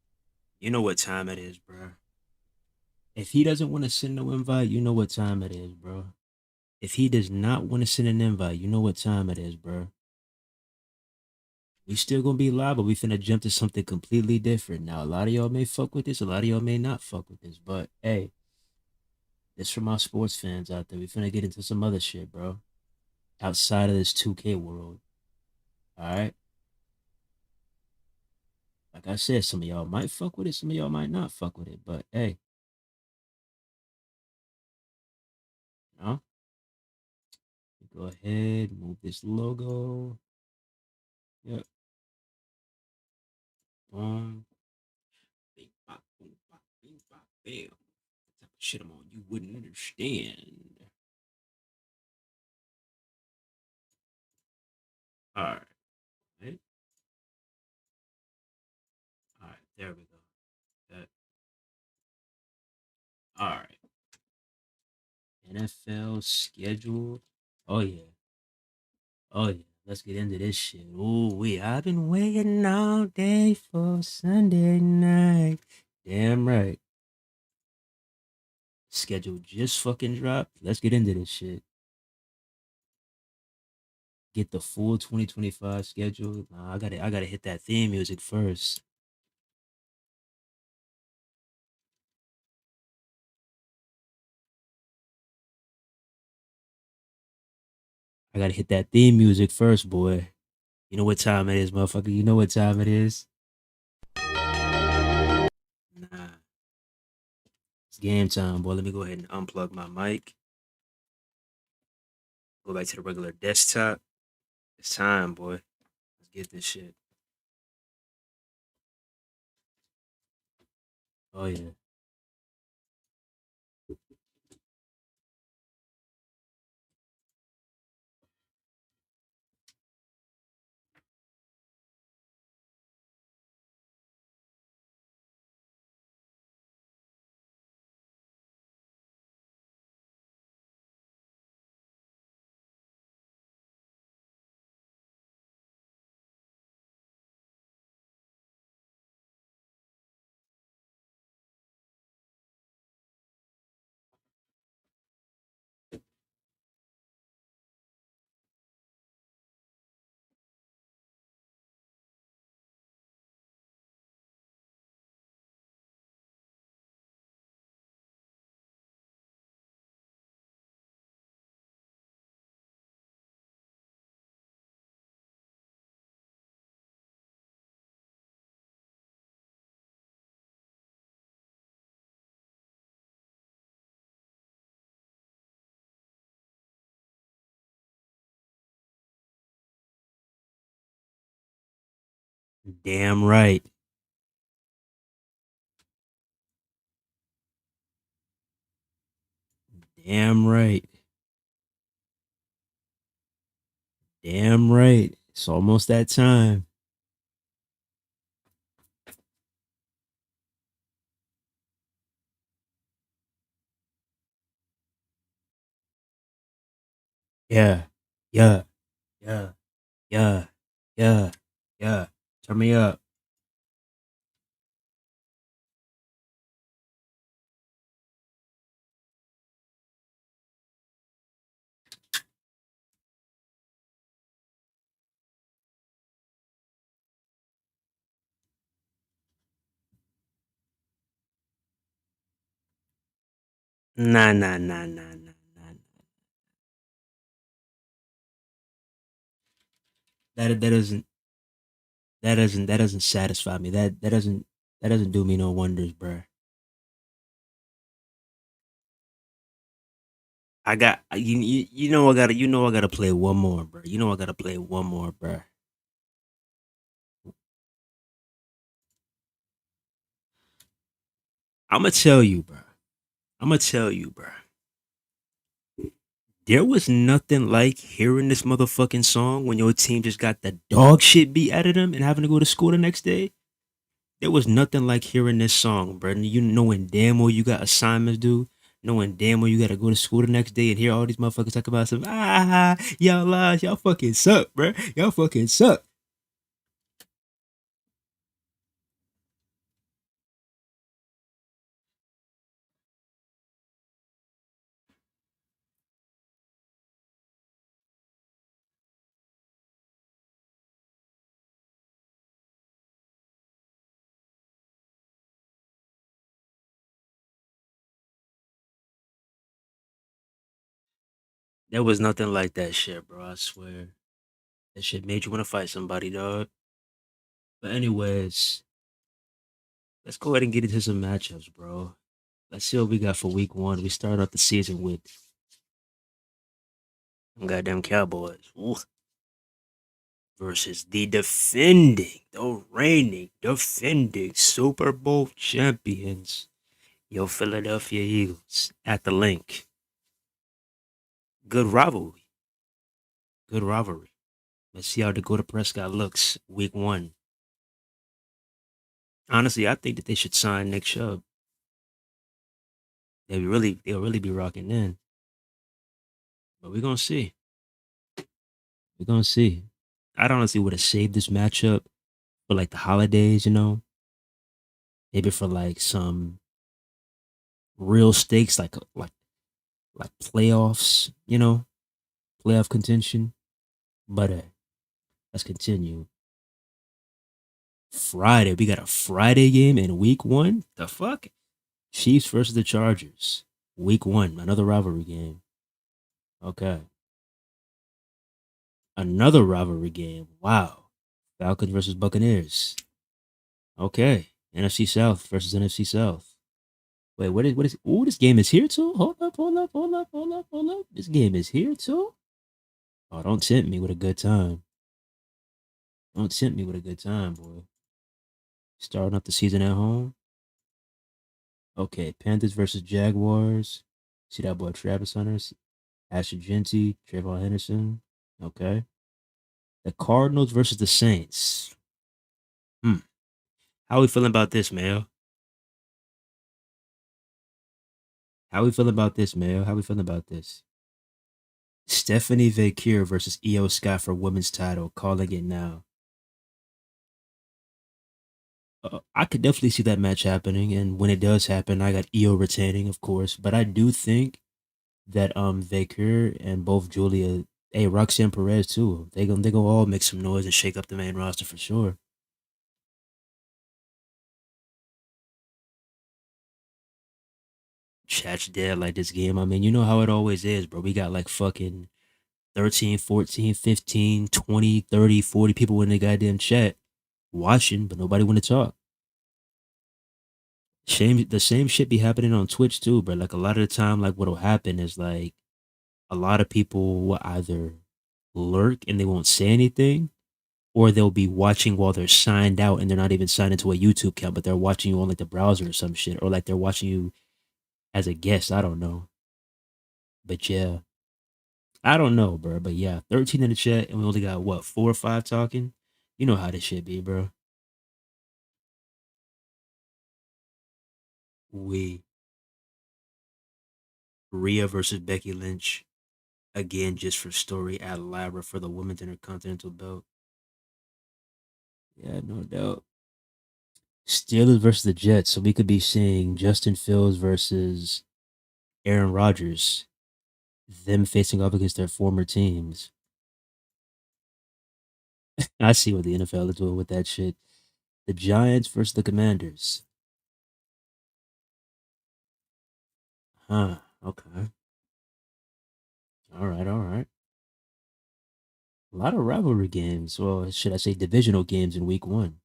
you know what time it is, bruh. If he doesn't want to send no invite, you know what time it is, bro. If he does not want to send an invite, you know what time it is, bro. We still gonna be live, but we finna jump to something completely different. Now, a lot of y'all may fuck with this, a lot of y'all may not fuck with this, but hey, this for my sports fans out there. We finna get into some other shit, bro. Outside of this 2K world. All right. Like I said, some of y'all might fuck with it, some of y'all might not fuck with it, but hey, you know, go ahead, move this logo. Yep. Boom. Bing, bop, boom, bop, bing, bop, bam. The type of shit I'm on, you wouldn't understand. All right. Right? All right. There we go. That. All right. NFL schedule. Oh yeah. Oh yeah. Let's get into this shit. Oh I've been waiting all day for Sunday night. Damn right. Schedule just fucking dropped. Let's get into this shit. Get the full 2025 schedule. Nah, I gotta hit that theme music first. I gotta hit that theme music first, boy. You know what time it is, motherfucker. You know what time it is. Nah, it's game time, boy. Let me go ahead and unplug my mic. Go back to the regular desktop. It's time, boy. Let's get this shit. Oh yeah. Damn right. Damn right. Damn right. It's almost that time. Yeah. Yeah. Yeah. Yeah. Yeah. Yeah. Turn me up. Nah, nah, nah, nah, nah, nah. That doesn't that doesn't satisfy me. That doesn't do me no wonders, bro. I gotta play one more, bro. You know I gotta play one more, bro. I'm gonna tell you, bro. I'm gonna tell you, bro. There was nothing like hearing this motherfucking song when your team just got the dog shit beat out of them and having to go to school the next day. There was nothing like hearing this song, bro. You knowing damn well you got assignments due, knowing damn well you got to go to school the next day and hear all these motherfuckers talk about some y'all lies, y'all fucking suck, bro. Y'all fucking suck. There was nothing like that shit, bro. I swear. That shit made you want to fight somebody, dog. But anyways, let's go ahead and get into some matchups, bro. Let's see what we got for week one. We start off the season with goddamn Cowboys. Ooh. Versus the reigning, defending Super Bowl champions, your Philadelphia Eagles at the link. Good rivalry. Good rivalry. Let's see how Dakota Prescott looks week one. Honestly, I think that they should sign Nick Chubb. They'll really be rocking in. But we're gonna see. We're gonna see. I'd honestly would have saved this matchup for like the holidays, maybe for like some real stakes, like playoffs, playoff contention. But let's continue. Friday, we got a Friday game in week one. The fuck? Chiefs versus the Chargers. Week one, another rivalry game. Okay. Another rivalry game. Wow. Falcons versus Buccaneers. Okay. NFC South versus NFC South. Wait, what is oh, this game is here too? Hold up, hold up, hold up, hold up, hold up. This game is here too? Oh, don't tempt me with a good time. Don't tempt me with a good time, boy. Starting off the season at home. Okay, Panthers versus Jaguars. See that boy Travis Hunter, Asher Genty, Trayvon Henderson. Okay. The Cardinals versus the Saints. Hmm. How we feeling about this, Mayo? How we feeling about this, Mayo? How we feeling about this? Stephanie Vacure versus Io Scott for women's title. Calling it now. I could definitely see that match happening, and when it does happen, I got Io retaining, of course. But I do think that Vacure and both Julia, hey Roxanne Perez too. They gonna all make some noise and shake up the main roster for sure. Chat's dead like this game. I mean, you know how it always is, bro. We got like fucking 13, 14, 15, 20, 30, 40 people in the goddamn chat watching, but nobody want to talk. Shame the same shit be happening on Twitch too, bro. Like a lot of the time, like what'll happen is like a lot of people will either lurk and they won't say anything, or they'll be watching while they're signed out and they're not even signed into a YouTube account, but they're watching you on like the browser or some shit, or like they're watching you as a guest. I don't know. But yeah, I don't know, bro. But yeah, 13 in the chat, and we only got what, 4 or 5 talking. You know how this shit be, bro. We Rhea versus Becky Lynch again, just for story at Lyra for the women's intercontinental belt. Yeah, no doubt. Steelers versus the Jets, so we could be seeing Justin Fields versus Aaron Rodgers, them facing off against their former teams. I see what the NFL is doing with that shit. The Giants versus the Commanders. Huh. Okay. All right. All right. A lot of rivalry games. Well, should I say divisional games in week one?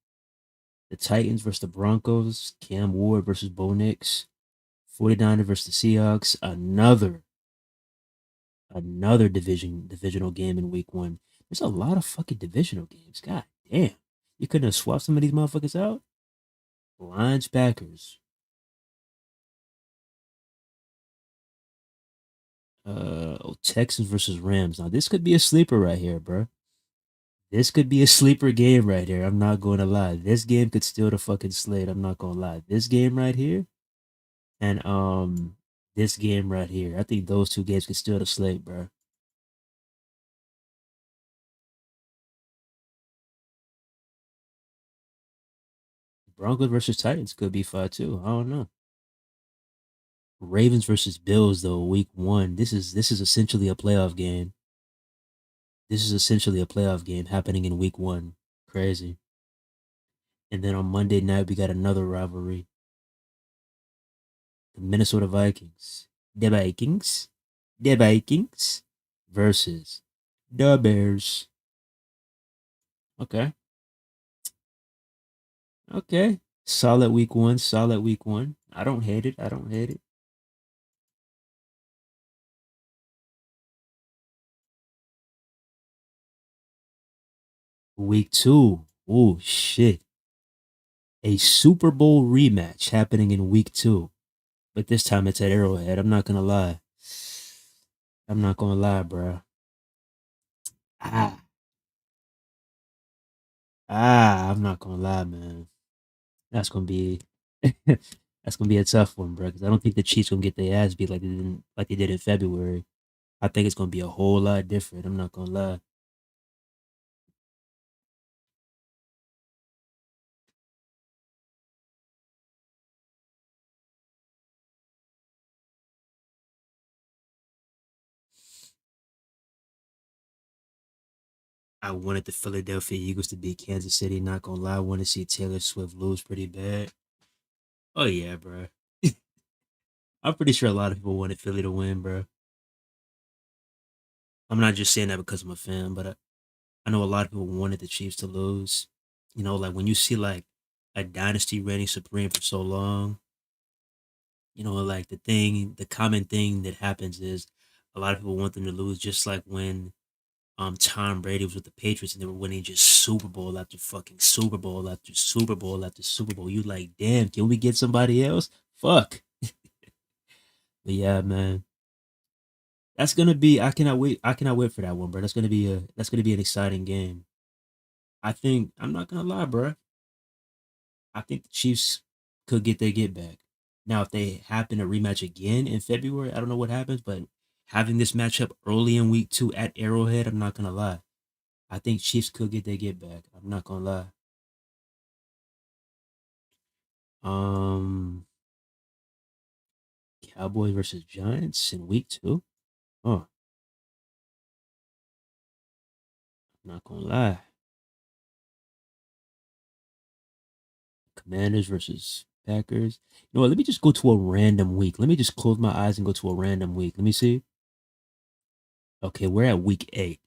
The Titans versus the Broncos. Cam Ward versus Bo Nix. 49ers versus the Seahawks. Another divisional game in week one. There's a lot of fucking divisional games. God damn. You couldn't have swapped some of these motherfuckers out? Lions Packers. Texans versus Rams. Now this could be a sleeper right here, bro. This could be a sleeper game right here. I'm not going to lie. This game could steal the fucking slate. I'm not going to lie. This game right here and this game right here. I think those two games could steal the slate, bro. Broncos versus Titans could be fun too. I don't know. Ravens versus Bills though, week one. This is essentially a playoff game. This is essentially a playoff game happening in week one. Crazy. And then on Monday night we got another rivalry. The Minnesota Vikings. The Vikings versus the Bears. Okay. Okay. Solid week one. Solid week one. I don't hate it. I don't hate it. Week two. Oh shit. A Super Bowl rematch happening in week two. But this time it's at Arrowhead. I'm not gonna lie. I'm not gonna lie, bro. Ah, I'm not gonna lie, man. That's gonna be that's gonna be a tough one, bro. Because I don't think the Chiefs gonna get their ass beat like they did in February. I think it's gonna be a whole lot different. I'm not gonna lie. I wanted the Philadelphia Eagles to beat Kansas City. Not gonna lie, I want to see Taylor Swift lose pretty bad. Oh yeah, bro. I'm pretty sure a lot of people wanted Philly to win, bro. I'm not just saying that because I'm a fan, but I know a lot of people wanted the Chiefs to lose. You know, like when you see like a dynasty reigning supreme for so long, you know, like the common thing that happens is a lot of people want them to lose, just like when Tom Brady was with the Patriots and they were winning just Super Bowl after fucking Super Bowl after Super Bowl after Super Bowl. You like, damn, can we get somebody else? Fuck. But yeah, man. That's gonna be I cannot wait. I cannot wait for that one, bro. That's gonna be an exciting game. I think I'm not gonna lie, bro. I think the Chiefs could get their get back. Now, if they happen to rematch again in February, I don't know what happens, but having this matchup early in week two at Arrowhead, I'm not gonna lie. I think Chiefs could get their get back. I'm not gonna lie. Um, Cowboys versus Giants in week two. Oh, I'm not gonna lie. Commanders versus Packers. You know what? Let me just go to a random week. Let me just close my eyes and go to a random week. Let me see. Okay, we're at week 8.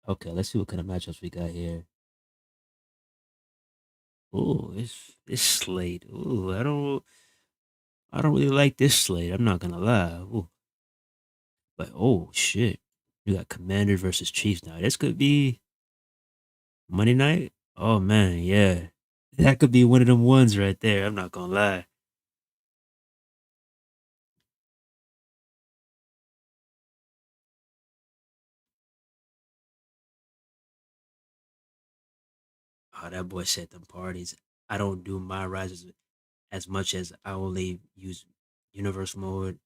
Okay, let's see what kind of matchups we got here. Oh, this slate. Oh, I don't really like this slate. I'm not gonna lie. Ooh, but oh shit, you got Commanders versus Chiefs now. This could be Monday night. Oh man, yeah, that could be one of them ones right there. I'm not gonna lie. Oh, that boy said them parties. I don't do my rises as much as I only use universe mode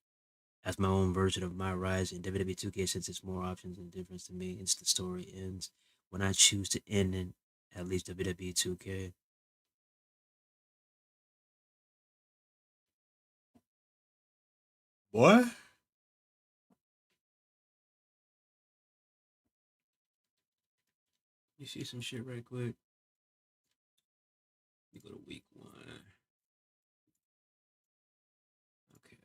as my own version of my rise in WWE 2K since it's more options and difference to me. It's the story ends when I choose to end in at least WWE 2K. What? You see some shit right quick. You go to week one. Okay.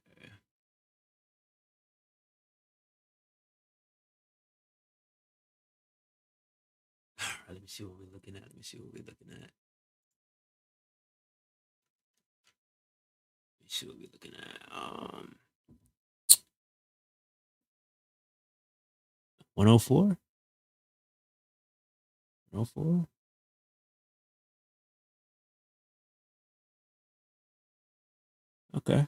let me see what we're looking at. Let me see what we're looking at. Let me see what we're looking at. 104? 104? Okay.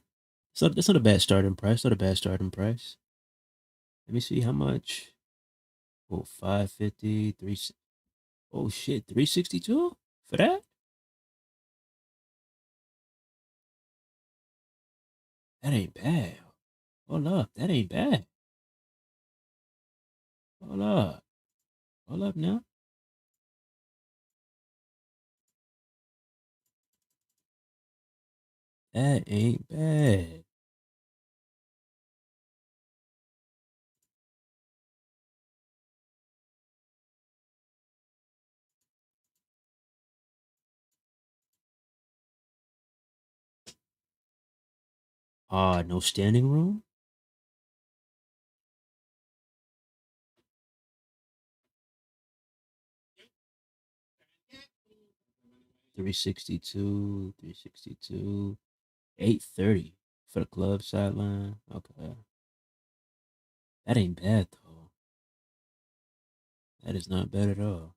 So that's not a bad starting price. Not a bad starting price. Let me see how much. Oh, 550, 3. Oh shit, 362 for that? That ain't bad. Hold up, that ain't bad. Hold up. Hold up now. That ain't bad. No standing room? 362, 362, 830 for the club sideline. Okay. That ain't bad though. That is not bad at all.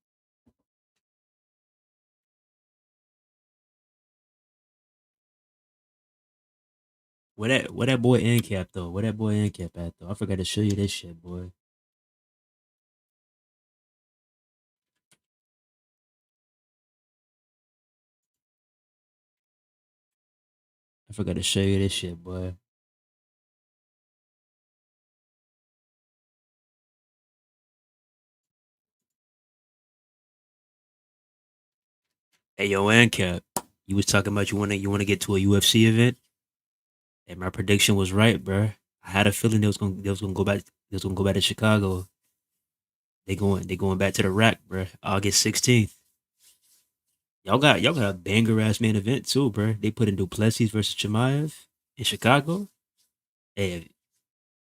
Where that boy Ancap though? Where that boy Ancap at though? I forgot to show you this shit, boy. I forgot to show you this shit, boy. Hey yo, Ancap. You was talking about you wanna get to a UFC event? And my prediction was right, bro. I had a feeling they was gonna go back. They was gonna go back to Chicago. They going back to the rack, bro. August 16th. Y'all got a banger ass main event too, bro. They put in Duplessis versus Chimaev in Chicago. Hey,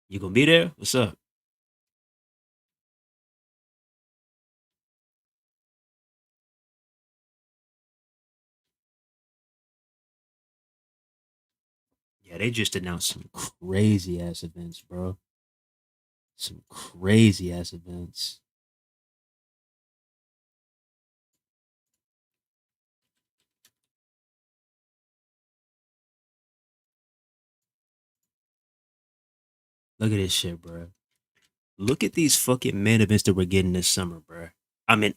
you gonna be there? What's up? Yeah, they just announced some crazy ass events, bro. Some crazy ass events. Look at this shit, bro. Look at these fucking main events that we're getting this summer, bro. I mean,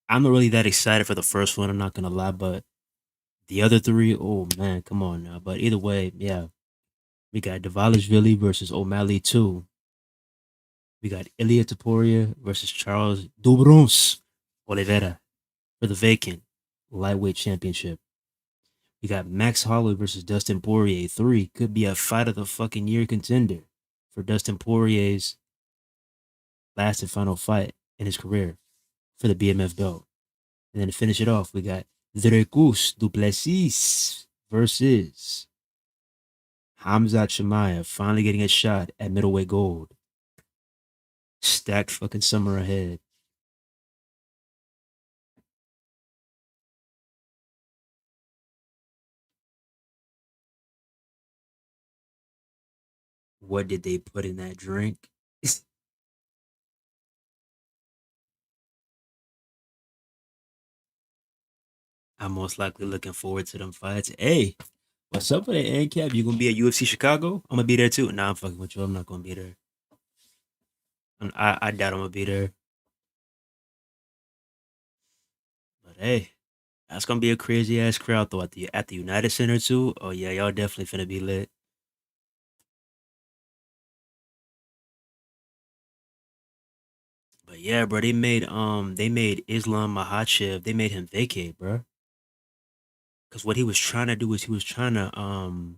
I'm not really that excited for the first one. I'm not gonna lie, but the other three, oh man, come on now. But either way, yeah, we got Davalishvili versus O'Malley 2. We got Ilya Taporia versus Charles Dubruns Oliveira for the vacant lightweight championship. We got Max Holloway versus Dustin Poirier 3. Could be a fight of the fucking year contender for Dustin Poirier's last and final fight in his career for the BMF belt. And then to finish it off, we got Dricus Duplessis versus Hamzat Chimaev finally getting a shot at middleweight gold. Stacked fucking summer ahead. What did they put in that drink? I'm most likely looking forward to them fights. Hey, what's up with that ANCAP? You gonna be at UFC Chicago? I'm gonna be there too. Nah, I'm fucking with you. I'm not gonna be there. I doubt I'm gonna be there. But hey, that's gonna be a crazy ass crowd though at the United Center too. Oh yeah, y'all definitely finna be lit. But yeah, bro, they made Islam Makhachev, they made him vacate, bro. Cause what he was trying to do is he was trying to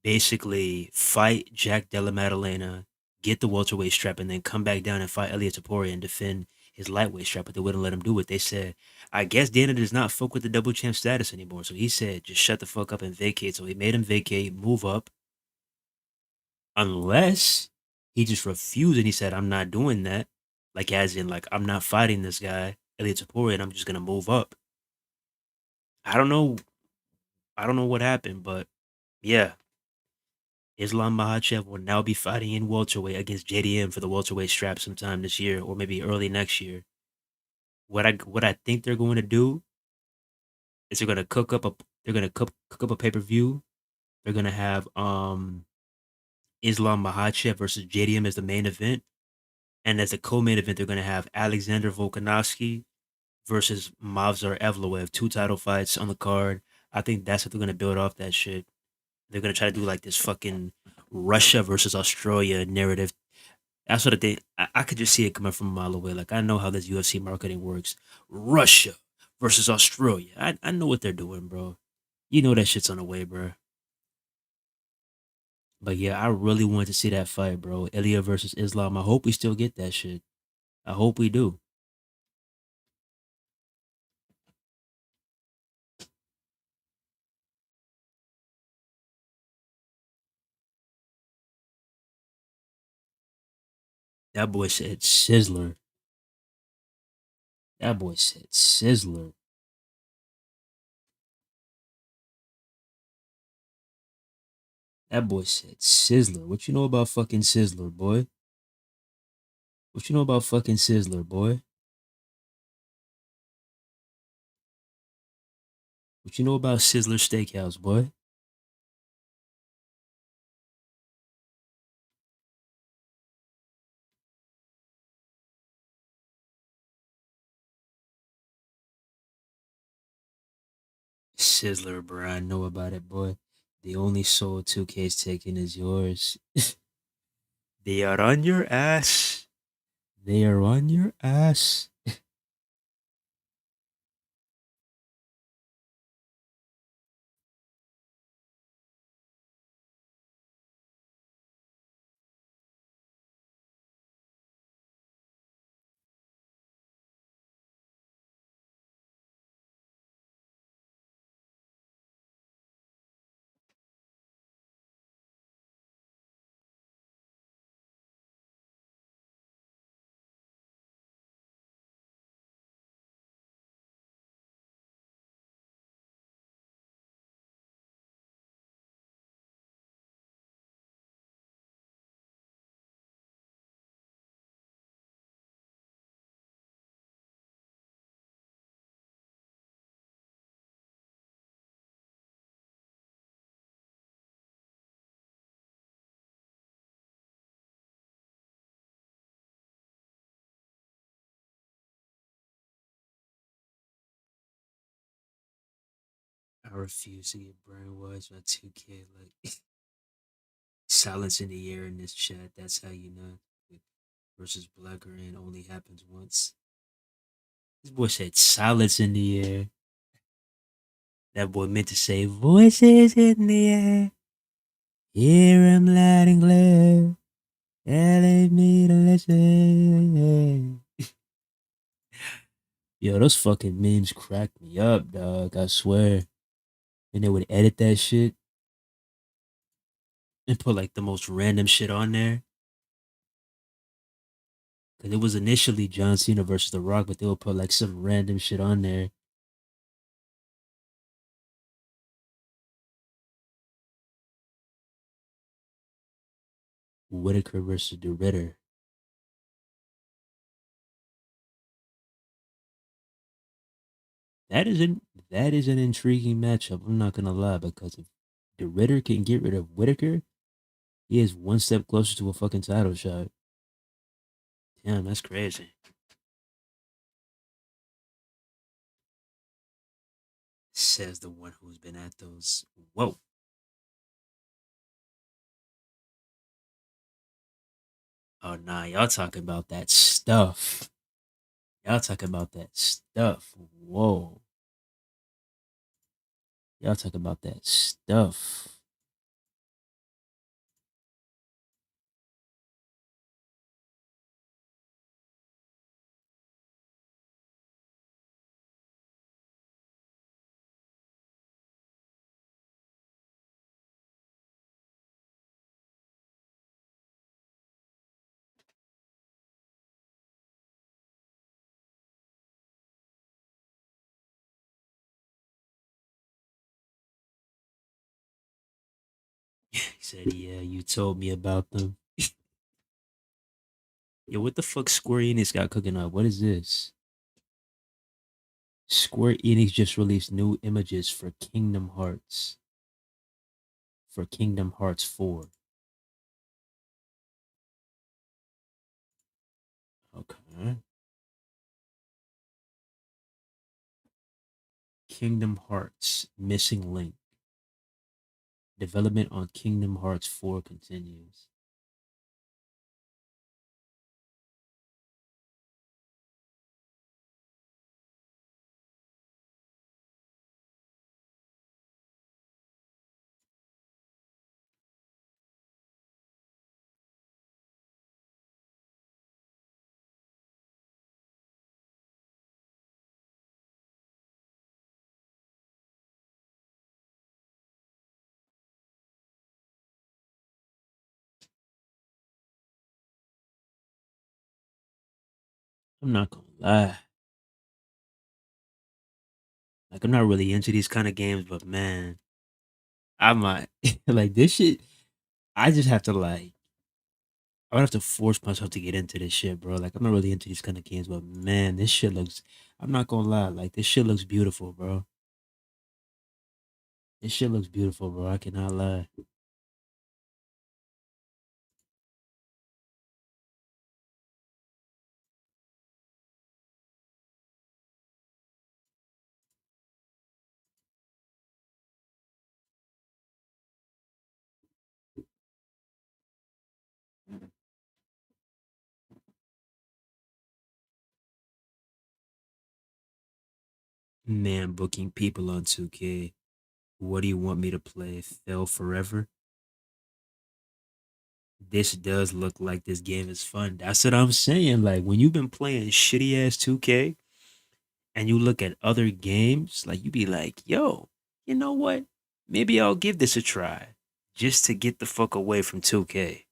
basically fight Jack Della Maddalena, get the welterweight strap, and then come back down and fight Elliot Tapori and defend his lightweight strap, but they wouldn't let him do it. They said, I guess Dana does not fuck with the double champ status anymore. So he said, just shut the fuck up and vacate. So he made him vacate, move up, unless he just refused and he said, I'm not doing that. Like as in like I'm not fighting this guy, Ilya Taporia, I'm just gonna move up. I don't know. I don't know what happened, but yeah, Islam Makhachev will now be fighting in welterweight against JDM for the welterweight strap sometime this year or maybe early next year. What I think they're going to do is they're gonna cook up a pay per view. They're gonna have Islam Makhachev versus JDM as the main event, and as the co-main event, they're gonna have Alexander Volkanovski versus Mavzar Evloev, two title fights on the card. I think that's what they're gonna build off that shit. They're gonna try to do like this fucking Russia versus Australia narrative. That's what I think. I could just see it coming from a mile away. Like I know how this UFC marketing works. Russia versus Australia. I know what they're doing, bro. You know that shit's on the way, bro. But yeah, I really want to see that fight, bro. Ilya versus Islam. I hope we still get that shit. I hope we do. That boy said Sizzler. That boy said Sizzler. That boy said Sizzler. What you know about fucking Sizzler, boy? What you know about fucking Sizzler, boy? What you know about Sizzler Steakhouse, boy? Sizzler, bro. I know about it, boy. The only soul 2K's taking is yours. They are on your ass. They are on your ass. I refuse to get brainwashed by 2K. Like, silence in the air in this chat. That's how you know. Versus Black Rain only happens once. This boy said silence in the air. That boy meant to say voices in the air. Hear him loud and clear. Telling me to listen. Yo, those fucking memes cracked me up, dog. I swear. And they would edit that shit and put like the most random shit on there. Cause it was initially John Cena versus The Rock, but they would put like some random shit on there. Whitaker versus the Ritter. That is an that is an intriguing matchup. I'm not gonna lie, because if the Ritter can get rid of Whitaker, he is one step closer to a fucking title shot. Damn, that's crazy. Says the one who's been at those. Whoa. Oh nah, y'all talking about that stuff. Y'all talking about that stuff. Whoa. Y'all talking about that stuff. said, "Yeah, you told me about them." Yo, what the fuck Square Enix got cooking up? What is this? Square Enix just released new images for Kingdom Hearts. For Kingdom Hearts 4. Okay. Kingdom Hearts Missing Link. Development on Kingdom Hearts 4 continues. I'm not gonna lie. Like, I'm not really into these kind of games, but man, I might like this shit. I just have to like I would have to force myself to get into this shit, bro. Like, I'm not really into these kind of games, but man, this shit looks. I'm not gonna lie, like this shit looks beautiful, bro. This shit looks beautiful, bro. I cannot lie. Man, booking people on 2K. What do you want me to play? Fail forever? This does look like this game is fun. That's what I'm saying. Like when you've been playing shitty ass 2K and you look at other games, like you be like, yo, you know what? Maybe I'll give this a try just to get the fuck away from 2K.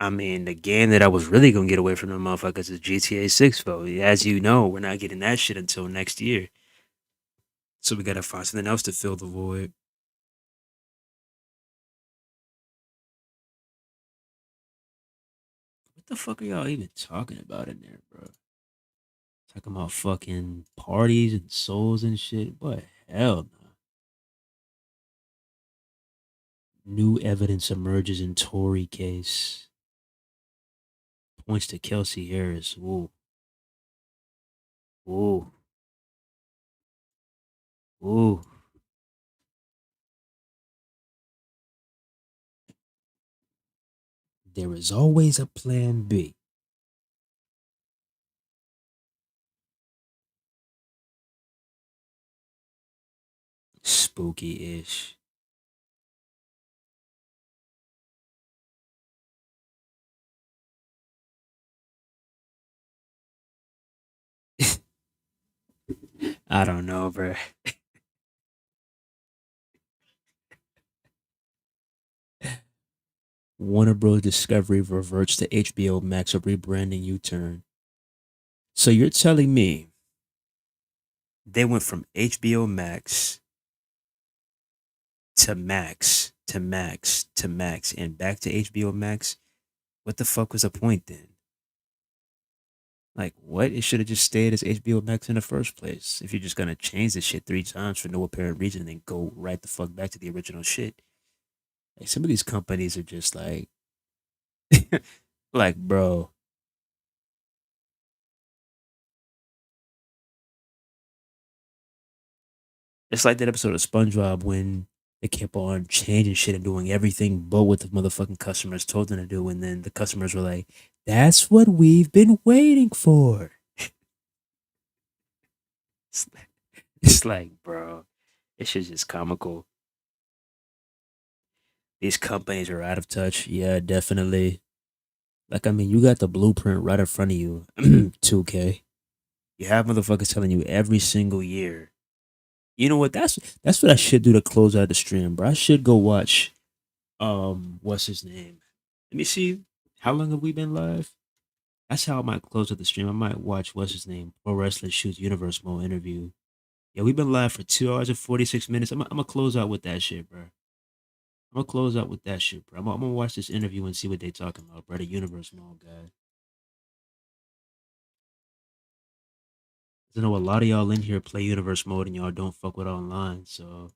I mean, the game that I was really gonna get away from the motherfuckers is GTA 6, though. As you know, we're not getting that shit until next year. So we gotta find something else to fill the void. What the fuck are y'all even talking about in there, bro? Talking about fucking parties and souls and shit. But hell no. New evidence emerges in Tory case. Points to Kelsey Harris. Ooh. Ooh. Ooh. There is always a plan B. Spooky ish. I don't know, bro. Warner Bros. Discovery reverts to HBO Max, a rebranding U turn. So you're telling me they went from HBO Max to Max to Max to Max and back to HBO Max? What the fuck was the point then? Like, what? It should have just stayed as HBO Max in the first place. If you're just gonna change this shit 3 times for no apparent reason and then go right the fuck back to the original shit. Like, some of these companies are just like, like, bro, it's like that episode of SpongeBob when they kept on changing shit and doing everything but what the motherfucking customers told them to do. And then the customers were like, that's what we've been waiting for. It's, it's like, bro, it's just comical. These companies are out of touch. Yeah, definitely. Like, I mean, you got the blueprint right in front of you, 2K. You have motherfuckers telling you every single year. You know what? That's what I should do to close out the stream, bro. I should go watch what's his name? Let me see. How long have we been live? That's how I might close out the stream. I might watch what's his name? Pro Wrestling Shoots Universe Mode interview. Yeah, we've been live for 2 hours and 46 minutes. I'm gonna close out with that shit, bro. I'm gonna close out with that shit, bro. I'm gonna watch this interview and see what they talking about, bro. The universe mode, guy. I know a lot of y'all in here play universe mode and y'all don't fuck with online, so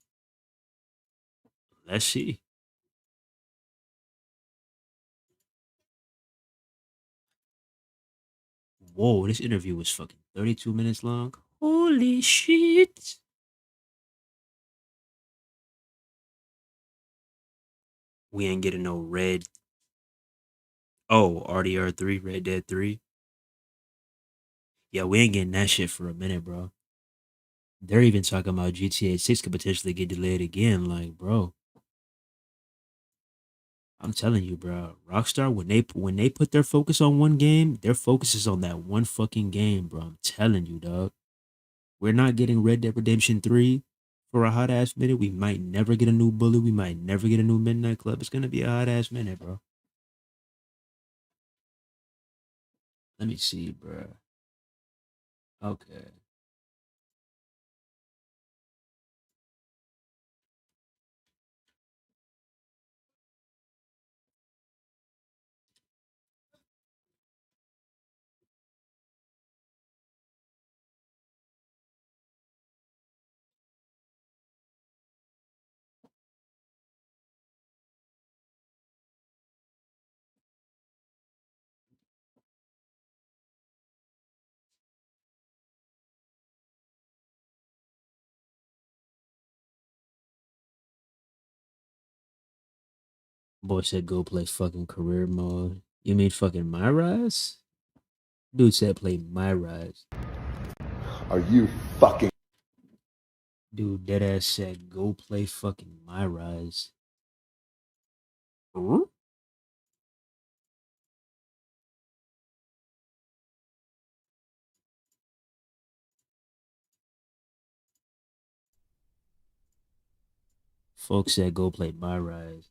let's see. Whoa, this interview was fucking 32 minutes long. Holy shit. We ain't getting no red. Oh, RDR3, Red Dead 3. Yeah, we ain't getting that shit for a minute, bro. They're even talking about GTA 6 could potentially get delayed again. Like, bro, I'm telling you, bro. Rockstar, when they put their focus on one game, their focus is on that one fucking game, bro. I'm telling you, dog. We're not getting Red Dead Redemption 3 for a hot ass minute. We might never get a new Bully. We might never get a new Midnight Club. It's gonna be a hot ass minute, bro. Let me see, bro. Okay. Boy said go play fucking career mode. You mean fucking My Rise? Dude said play My Rise. Are you fucking Dude deadass said go play fucking My Rise. Huh? Folks said go play My Rise.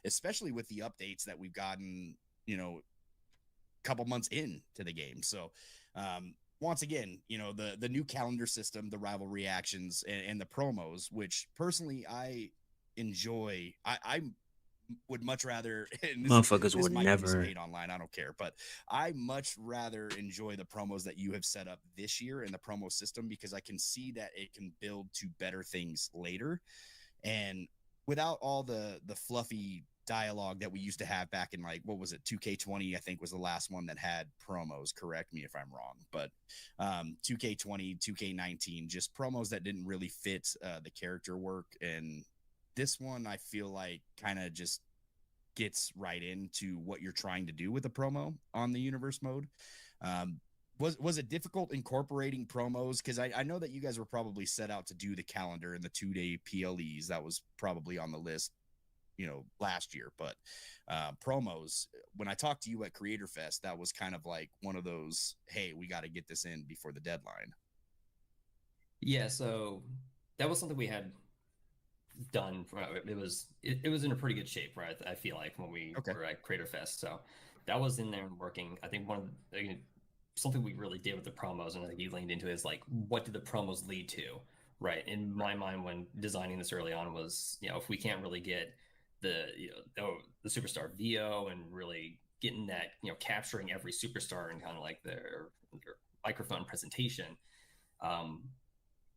especially with the updates that we've gotten, a couple months into the game. So, once again, the new calendar system, the rivalry actions, and the promos, which personally I enjoy. I would much rather, and Motherfuckers this would might get me some never. hate online. I don't care, but I much rather enjoy the promos that you have set up this year in the promo system because I can see that it can build to better things later, and without all the fluffy dialogue that we used to have back in, like, what was it, 2K20, I think was the last one that had promos. Correct me if I'm wrong, but 2K20, 2K19, just promos that didn't really fit the character work. And this one I feel like kind of just gets right into what you're trying to do with a promo on the universe mode. Um, was it difficult incorporating promos? Because I know that you guys were probably set out to do the calendar and the 2 day PLEs. That was probably on the list, last year. But promos, when I talked to you at Creator Fest, that was kind of like one of those, hey, we got to get this in before the deadline. Yeah, so that was something we had done. It was in a pretty good shape, right? I feel like when we Okay. were at Creator Fest, so that was in there and working. I think something we really did with the promos, and I think you leaned into, is like, what did the promos lead to, right? In my mind, when designing this early on, was, if we can't really get the superstar VO and really getting that, capturing every superstar and kind of like their microphone presentation. um,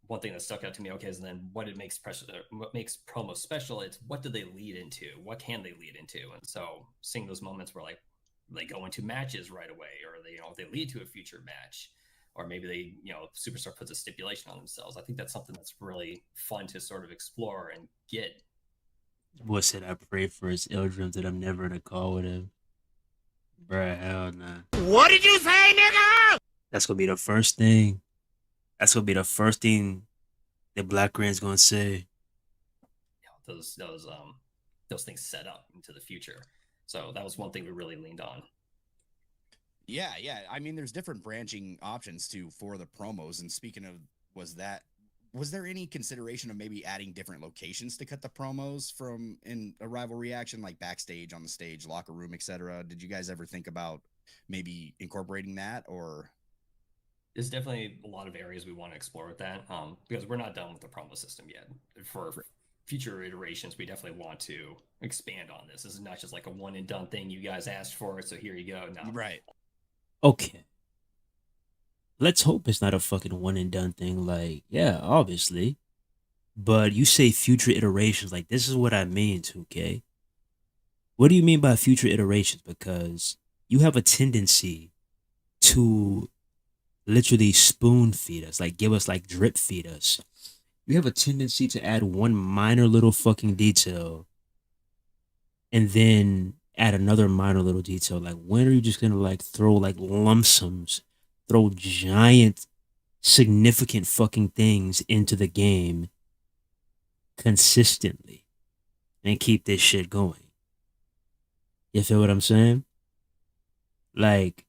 One thing that stuck out to me, okay, is then what makes promo special, it's what do they lead into, what can they lead into. And so seeing those moments where, like, they go into matches right away, or they lead to a future match, or maybe they, superstar puts a stipulation on themselves. I think that's something that's really fun to sort of explore and get. Boy said I pray for his eardrums that I'm never in a call with him. Bruh, hell nah. What did you say, nigga? That's gonna be the first thing. That's gonna be the first thing that Black Rain's gonna say. Those things set up into the future. So that was one thing we really leaned on. Yeah. I mean, there's different branching options too for the promos. And speaking of, was that was there any consideration of maybe adding different locations to cut the promos from in a rival reaction, like backstage, on the stage, locker room, etc.? Did you guys ever think about maybe incorporating that, or? There's definitely a lot of areas we want to explore with that, because we're not done with the promo system yet. For future iterations, we definitely want to expand on this. This is not just like a one and done thing. You guys asked for it, so here you go. No, Right. Okay. Let's hope it's not a fucking one and done thing. Like, yeah, obviously. But you say future iterations. Like, this is what I mean, 2K. What do you mean by future iterations? Because you have a tendency to literally spoon feed us, like give us like drip feed us. You have a tendency to add one minor little fucking detail and then add another minor little detail. Like, when are you just gonna like throw like lump sums, throw giant, significant fucking things into the game consistently and keep this shit going? You feel what I'm saying? Like,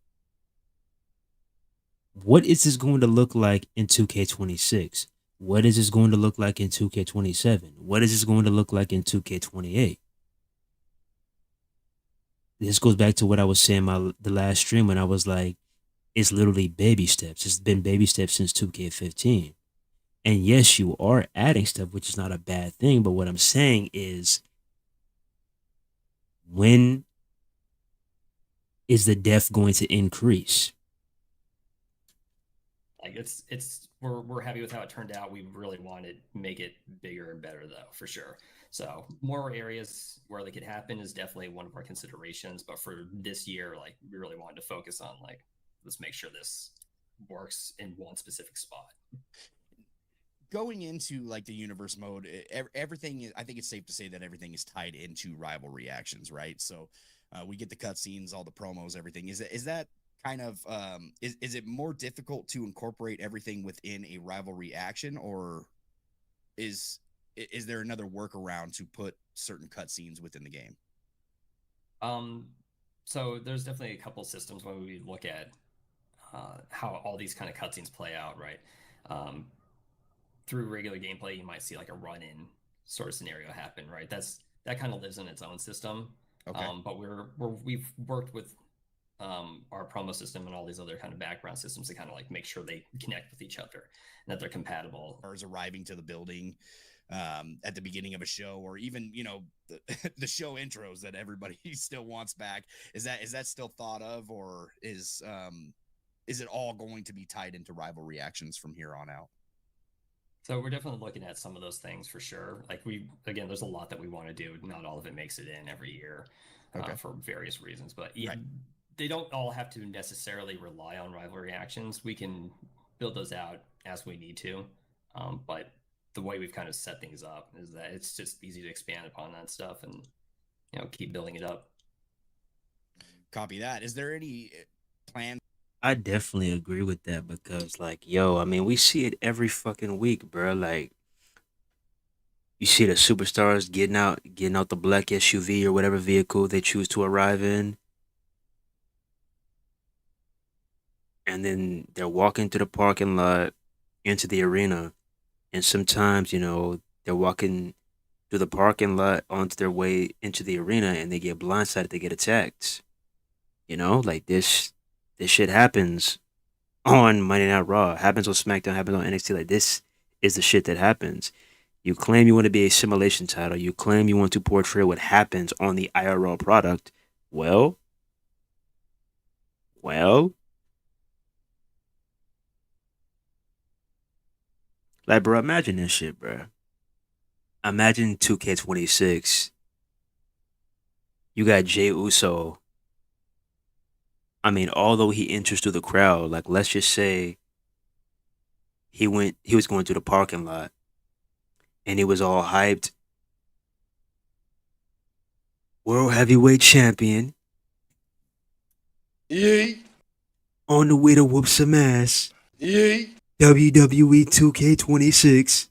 what is this going to look like in 2K26? What is this going to look like in 2K27? What is this going to look like in 2K28? This goes back to what I was saying the last stream when I was like, it's literally baby steps. It's been baby steps since 2K15. And yes, you are adding stuff, which is not a bad thing. But what I'm saying is, when is the depth going to increase? like we're happy with how it turned out. We really want to make it bigger and better, though, for sure. So more areas where they could happen is definitely one of our considerations. But for this year, like, we really wanted to focus on, like, let's make sure this works in one specific spot. Going into like the universe mode, everything is, I think it's safe to say that everything is tied into rival reactions, right? So we get the cutscenes, all the promos, everything. Is that kind of is it more difficult to incorporate everything within a rival reaction, or is there another workaround to put certain cutscenes within the game? So there's definitely a couple systems when we look at how all these kind of cutscenes play out, right? Um, Through regular gameplay, you might see like a run-in sort of scenario happen, right? That kind of lives in its own system. Okay. But we've worked with our promo system and all these other kind of background systems to kind of like make sure they connect with each other and that they're compatible. Or is arriving to the building at the beginning of a show, or even the show intros that everybody still wants back. Is that still thought of, or is it all going to be tied into rival reactions from here on out? So we're definitely looking at some of those things for sure. Like, again, there's a lot that we want to do. Not all of it makes it in every year, Okay. for various reasons. But yeah, Right. they don't all have to necessarily rely on rival reactions. We can build those out as we need to. But the way we've kind of set things up is that it's just easy to expand upon that stuff and keep building it up. Copy that. Is there any plan? I definitely agree with that because, like, yo, I mean, we see it every fucking week, bro. Like, you see the superstars getting out the black SUV or whatever vehicle they choose to arrive in, and then they're walking to the parking lot, into the arena, and sometimes, they're walking through the parking lot onto their way into the arena, and they get blindsided, they get attacked. Like this shit happens on Monday Night Raw, happens on SmackDown, happens on NXT. Like, this is the shit that happens. You claim you want to be a simulation title. You claim you want to portray what happens on the IRL product. Well, like, bro, imagine this shit, bro. Imagine 2K26. You got Jey Uso. I mean, although he enters through the crowd, like, let's just say he was going through the parking lot and he was all hyped. World Heavyweight Champion. Yee, On the way to whoop some ass. yee, WWE 2K26.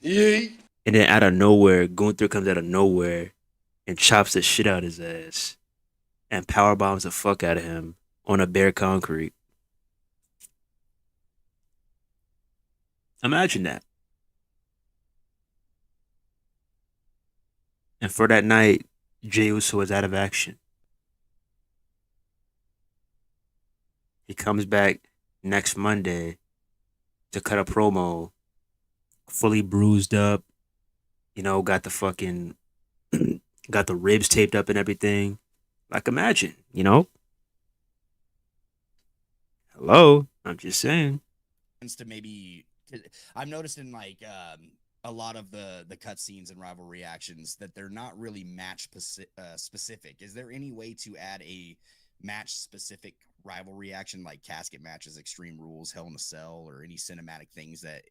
yee. And then out of nowhere, Gunther comes out of nowhere and chops the shit out of his ass and power bombs the fuck out of him on a bare concrete. Imagine that. And for that night, Jey Uso is out of action. He comes back next Monday to cut a promo, fully bruised up. Got the fucking got the ribs taped up and everything. Like, imagine, Hello, I'm just saying. To maybe I've noticed in like a lot of the cutscenes and rival reactions that they're not really match specific. Is there any way to add a match specific rival reaction like casket matches, extreme rules, hell in a cell, or any cinematic things that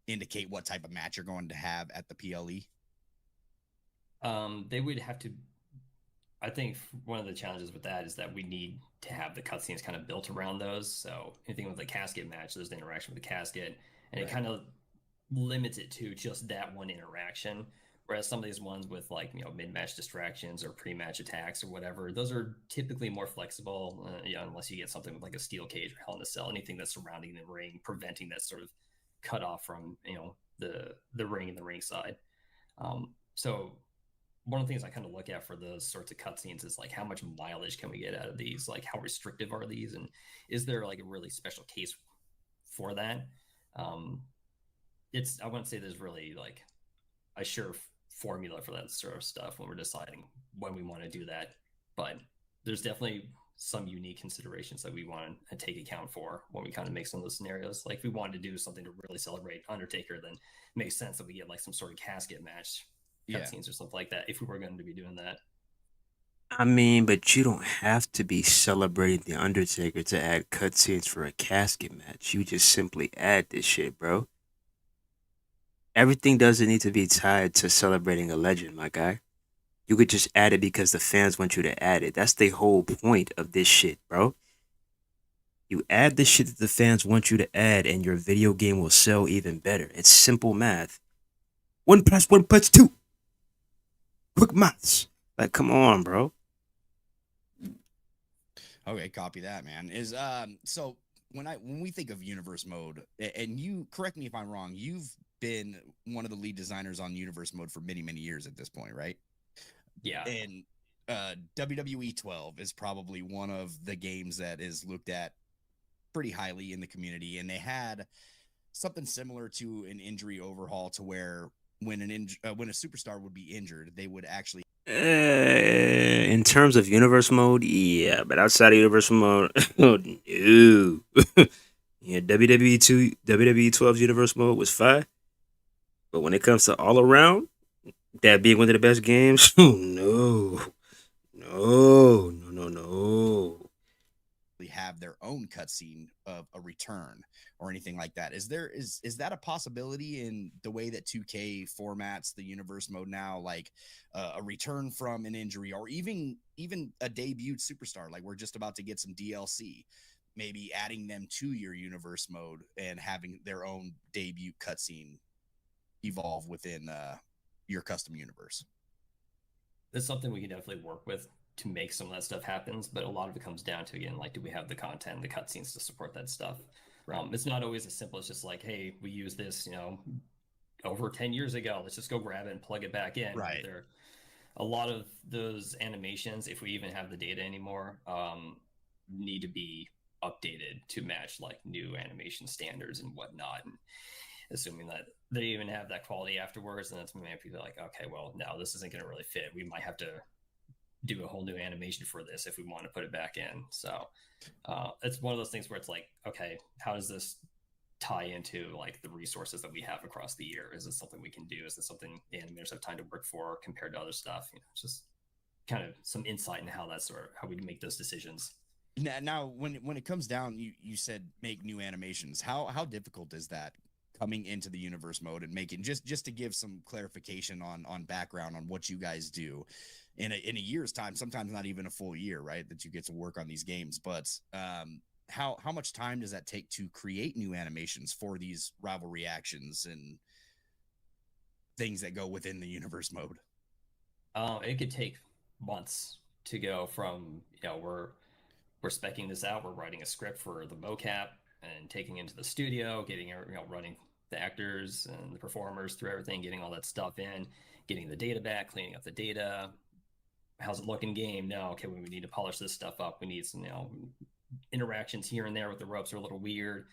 indicate what type of match you're going to have at the PLE? They would have to. I think one of the challenges with that is that we need to have the cutscenes kind of built around those. So anything with the casket match, there's the interaction with the casket, and it kind of limits it to just that one interaction. Whereas some of these ones with like mid-match distractions or pre-match attacks or whatever, those are typically more flexible. Unless you get something with like a steel cage or Hell in a Cell, anything that's surrounding the ring, preventing that sort of cut off from the ring and the ringside. So one of the things I kind of look at for those sorts of cutscenes is like how much mileage can we get out of these? Like how restrictive are these, and is there like a really special case for that? Um, I wouldn't say there's really like a sure formula for that sort of stuff when we're deciding when we want to do that, but there's definitely some unique considerations that we want to take account for when we kind of make some of those scenarios. Like if we wanted to do something to really celebrate Undertaker, then it makes sense that we get like some sort of casket match cutscenes or something like that if we were going to be doing that. I mean, but you don't have to be celebrating the Undertaker to add cutscenes for a casket match. You just simply add this shit, bro. Everything doesn't need to be tied to celebrating a legend, my guy. You could just add it because the fans want you to add it. That's the whole point of this shit, bro. You add the shit that the fans want you to add, and your video game will sell even better. It's simple math. 1 plus 1 plus 2. Quick maths. Like, come on, bro. Okay, copy that, man. Is so when we think of universe mode, and you correct me if I'm wrong, you've been one of the lead designers on universe mode for many years at this point, right? Yeah. And WWE 12 is probably one of the games that is looked at pretty highly in the community, and they had something similar to an injury overhaul to where when when a superstar would be injured, they would actually In terms of universe mode, yeah, but outside of universe mode, oh no. Yeah, WWE 12's universe mode was fine, but when it comes to all around, that being one of the best games, oh no, no. have their own cutscene of a return or anything like that. Is that a possibility in the way that 2K formats the universe mode now, like a return from an injury or even a debuted superstar? Like we're just about to get some DLC, maybe adding them to your universe mode and having their own debut cutscene evolve within your custom universe. That's something we can definitely work with to make some of that stuff happens, but a lot of it comes down to, again, like, do we have the content, the cutscenes to support that stuff? Right. It's not always as simple as just like, hey, we use this, over 10 years ago, let's just go grab it and plug it back in. Right. There, a lot of those animations, if we even have the data anymore, need to be updated to match like new animation standards and whatnot. And assuming that they even have that quality afterwards, and that's when people are like, okay, well, no, this isn't going to really fit. We might have to do a whole new animation for this if we want to put it back in. So it's one of those things where it's like, okay, how does this tie into like the resources that we have across the year? Is this something we can do? Is this something the animators have time to work for compared to other stuff? Just kind of some insight into how that's sort of how we make those decisions. Now when it comes down, you said make new animations. How difficult is that coming into the universe mode and making just to give some clarification on background on what you guys do in a year's time, sometimes not even a full year, right? That you get to work on these games, but how much time does that take to create new animations for these rival reactions and things that go within the universe mode? It could take months to go from we're specking this out, we're writing a script for the mocap and taking into the studio, getting running the actors and the performers through everything, getting all that stuff in, getting the data back, cleaning up the data. How's it look in game? No, okay, we need to polish this stuff up. We need some, interactions here and there with the ropes are a little weird.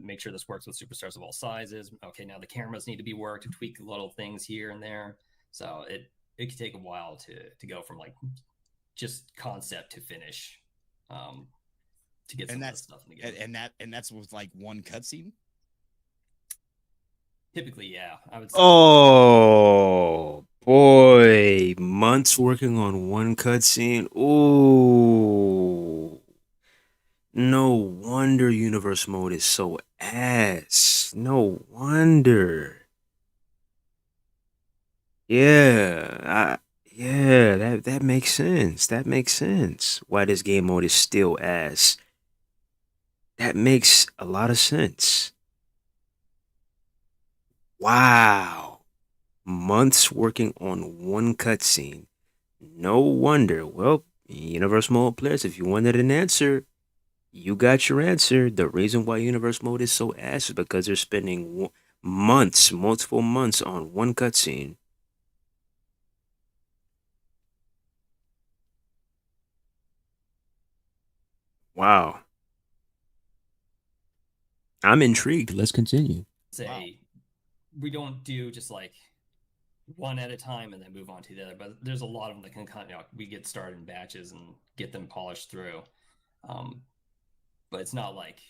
Make sure this works with superstars of all sizes. Okay, now the cameras need to be worked to tweak little things here and there. So it could take a while to go from like just concept to finish, to get some of that stuff in the game. And that's with like one cutscene. Typically, yeah, I would say. Oh boy, months working on one cutscene. Ooh, no wonder universe mode is so ass. No wonder. Yeah, that makes sense. That makes sense. Why this game mode is still ass. That makes a lot of sense. Wow. Months working on one cutscene. No wonder. Well, Universe Mode players, if you wanted an answer, you got your answer. The reason why Universe Mode is so ass is because they're spending months, multiple months on one cutscene. Wow. I'm intrigued. Let's continue. Say we don't do just like one at a time and then move on to the other, but there's a lot of them that can kind of, we get started in batches and get them polished through. But it's not like,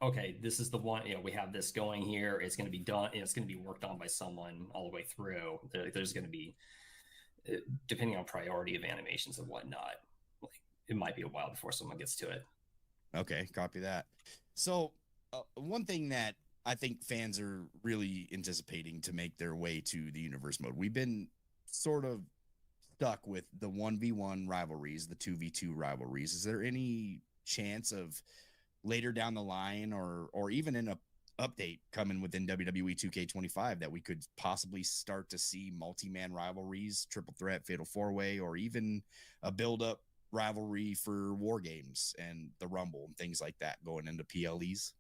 okay, this is the one, we have this going here, it's going to be done, it's going to be worked on by someone all the way through. There's going to be, depending on priority of animations and whatnot, like it might be a while before someone gets to it. Okay, copy that. So one thing that I think fans are really anticipating to make their way to the universe mode, we've been sort of stuck with the 1v1 rivalries, the 2v2 rivalries. Is there any chance of later down the line or even in a update coming within WWE 2K25 that we could possibly start to see multi-man rivalries, triple threat, fatal four-way, or even a build-up rivalry for war games and the Rumble and things like that going into PLEs?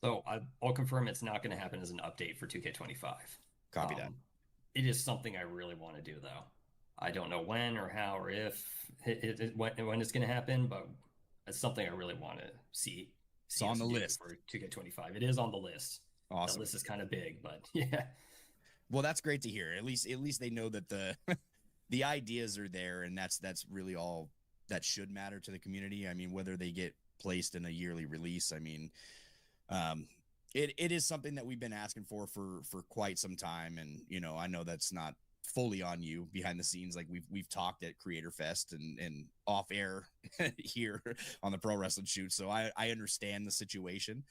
So I'll confirm it's not going to happen as an update for 2K25. Copy that. It is something I really want to do, though. I don't know when or how or if when it's going to happen, but it's something I really want to see. It's on the list for 2K25. It is on the list. Awesome. The list is kind of big, but yeah. Well, that's great to hear. At least they know that the ideas are there, and that's really all that should matter to the community. I mean, whether they get placed in a yearly release, I mean, it is something that we've been asking for quite some time, and I know that's not fully on you behind the scenes. Like we've talked at Creator Fest and off air here on the Pro Wrestling Shoot, so I understand the situation,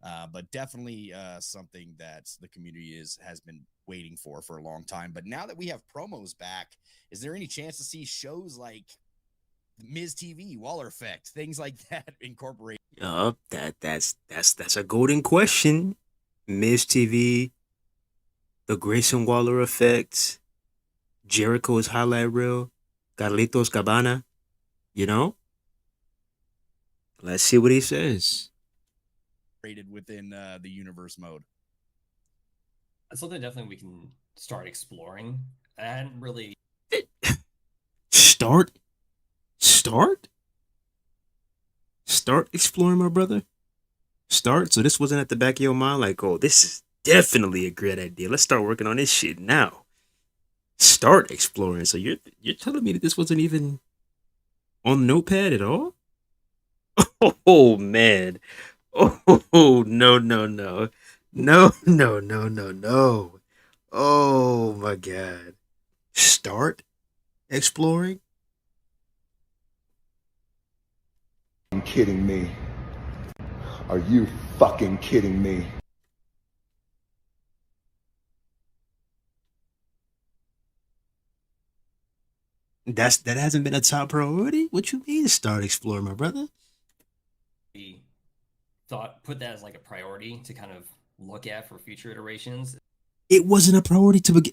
but definitely something that the community has been waiting for a long time. But now that we have promos back, is there any chance to see shows like Miz TV, Waller Effect, things like that incorporated? That's a golden question. Miz TV, the Grayson Waller Effect, Jericho's highlight reel, Carlitos Cabana. Let's see what he says. Within the universe mode. That's something definitely we can start exploring. I hadn't really start exploring, my brother. Start. So this wasn't at the back of your mind, like, oh, this is definitely a great idea. Let's start working on this shit now. Start exploring. So you're telling me that this wasn't even on the notepad at all? Oh man. Oh no. No. Oh my god. Start exploring? Kidding me? Are you fucking kidding me? That hasn't been a top priority? What you mean start exploring, my brother? Put that as like a priority to kind of look at for future iterations. It wasn't a priority to begin.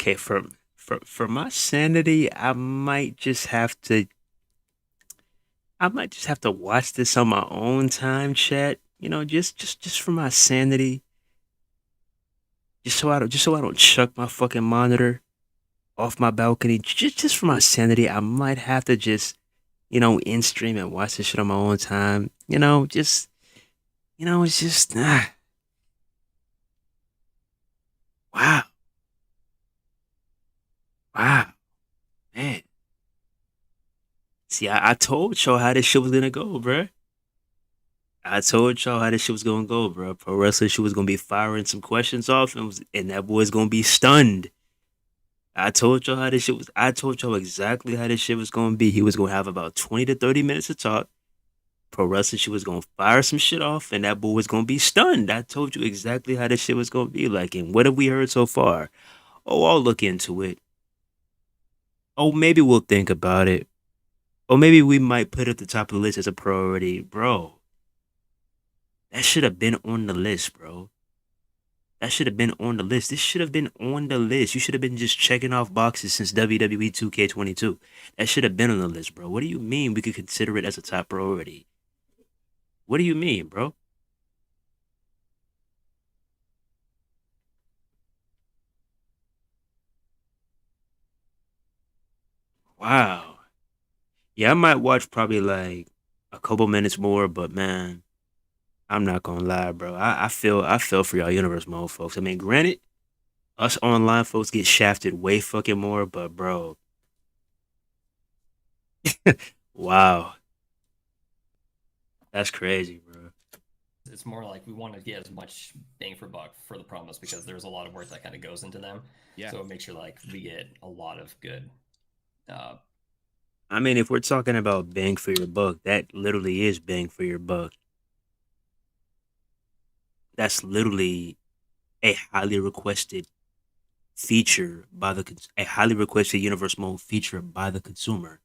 Okay, for my sanity, I might just have to watch this on my own time, chat. You know, just for my sanity, just so I don't chuck my fucking monitor off my balcony. Just for my sanity, I might have to just, in stream and watch this shit on my own time. It's just wow, wow, man. See, I told y'all how this shit was gonna go, bruh. I told y'all how this shit was gonna go, bro. Pro wrestling shit was gonna be firing some questions off, and that boy's gonna be stunned. I told y'all how this shit was. I told y'all exactly how this shit was gonna be. He was gonna have about 20 to 30 minutes to talk. Pro wrestling shit was gonna fire some shit off, and that boy was gonna be stunned. I told you exactly how this shit was gonna be like. And what have we heard so far? Oh, I'll look into it. Oh, maybe we'll think about it. Or maybe we might put it at the top of the list as a priority, bro. That should have been on the list, bro. That should have been on the list. This should have been on the list. You should have been just checking off boxes since WWE 2K22. That should have been on the list, bro. What do you mean we could consider it as a top priority? What do you mean, bro? Wow. Yeah, I might watch probably like a couple minutes more, but man, I'm not gonna lie, bro. I feel for y'all universe mode folks. I mean, granted, us online folks get shafted way fucking more, but bro, wow, that's crazy, bro. It's more like we want to get as much bang for buck for the promos because there's a lot of work that kind of goes into them. Yeah. So make sure like we get a lot of good. Uh, I mean, if we're talking about bang for your buck, that literally is bang for your buck. That's literally a highly requested feature by a highly requested universe mode feature by the consumer.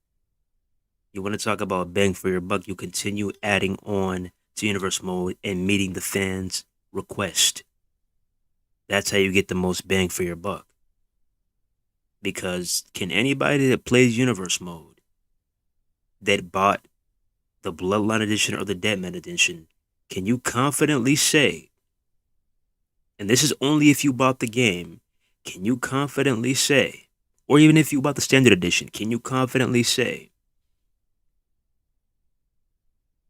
You want to talk about bang for your buck, you continue adding on to universe mode and meeting the fans' request. That's how you get the most bang for your buck. Because can anybody that plays universe mode that bought the Bloodline edition or the Deadman edition, can you confidently say, and this is only if you bought the game, can you confidently say, or even if you bought the standard edition, can you confidently say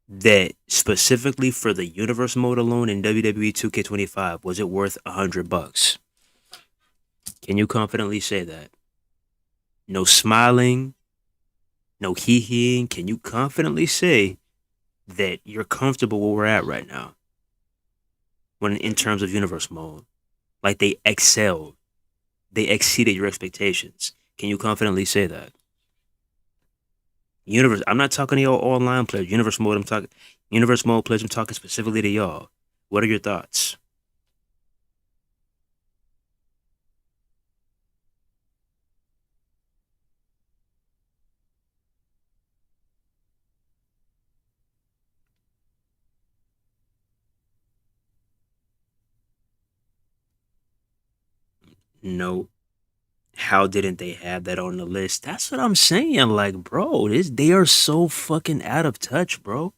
that specifically for the universe mode alone in WWE 2K25 was it worth $100? Can you confidently say that? No smiling, no hee-heeing. Can you confidently say that you're comfortable where we're at right now? When in terms of universe mode, like they excelled, they exceeded your expectations. Can you confidently say that? Universe. I'm not talking to y'all online players. Universe mode. I'm talking. Universe mode players. I'm talking specifically to y'all. What are your thoughts? No. How didn't they have that on the list? That's what I'm saying. Like, bro, they are so fucking out of touch, bro.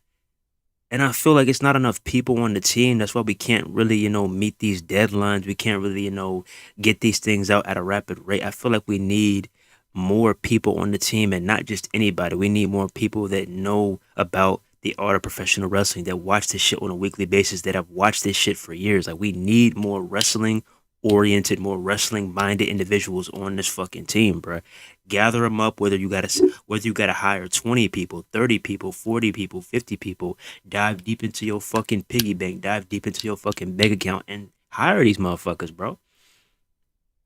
And I feel like it's not enough people on the team. That's why we can't really, meet these deadlines. We can't really, get these things out at a rapid rate. I feel like we need more people on the team and not just anybody. We need more people that know about the art of professional wrestling, that watch this shit on a weekly basis, that have watched this shit for years. Like, we need more wrestling oriented, more wrestling minded individuals on this fucking team, bro. Gather them up, whether you gotta hire 20 people, 30 people, 40 people, 50 people. Dive deep into your fucking piggy bank, dive deep into your fucking bank account, and hire these motherfuckers, bro.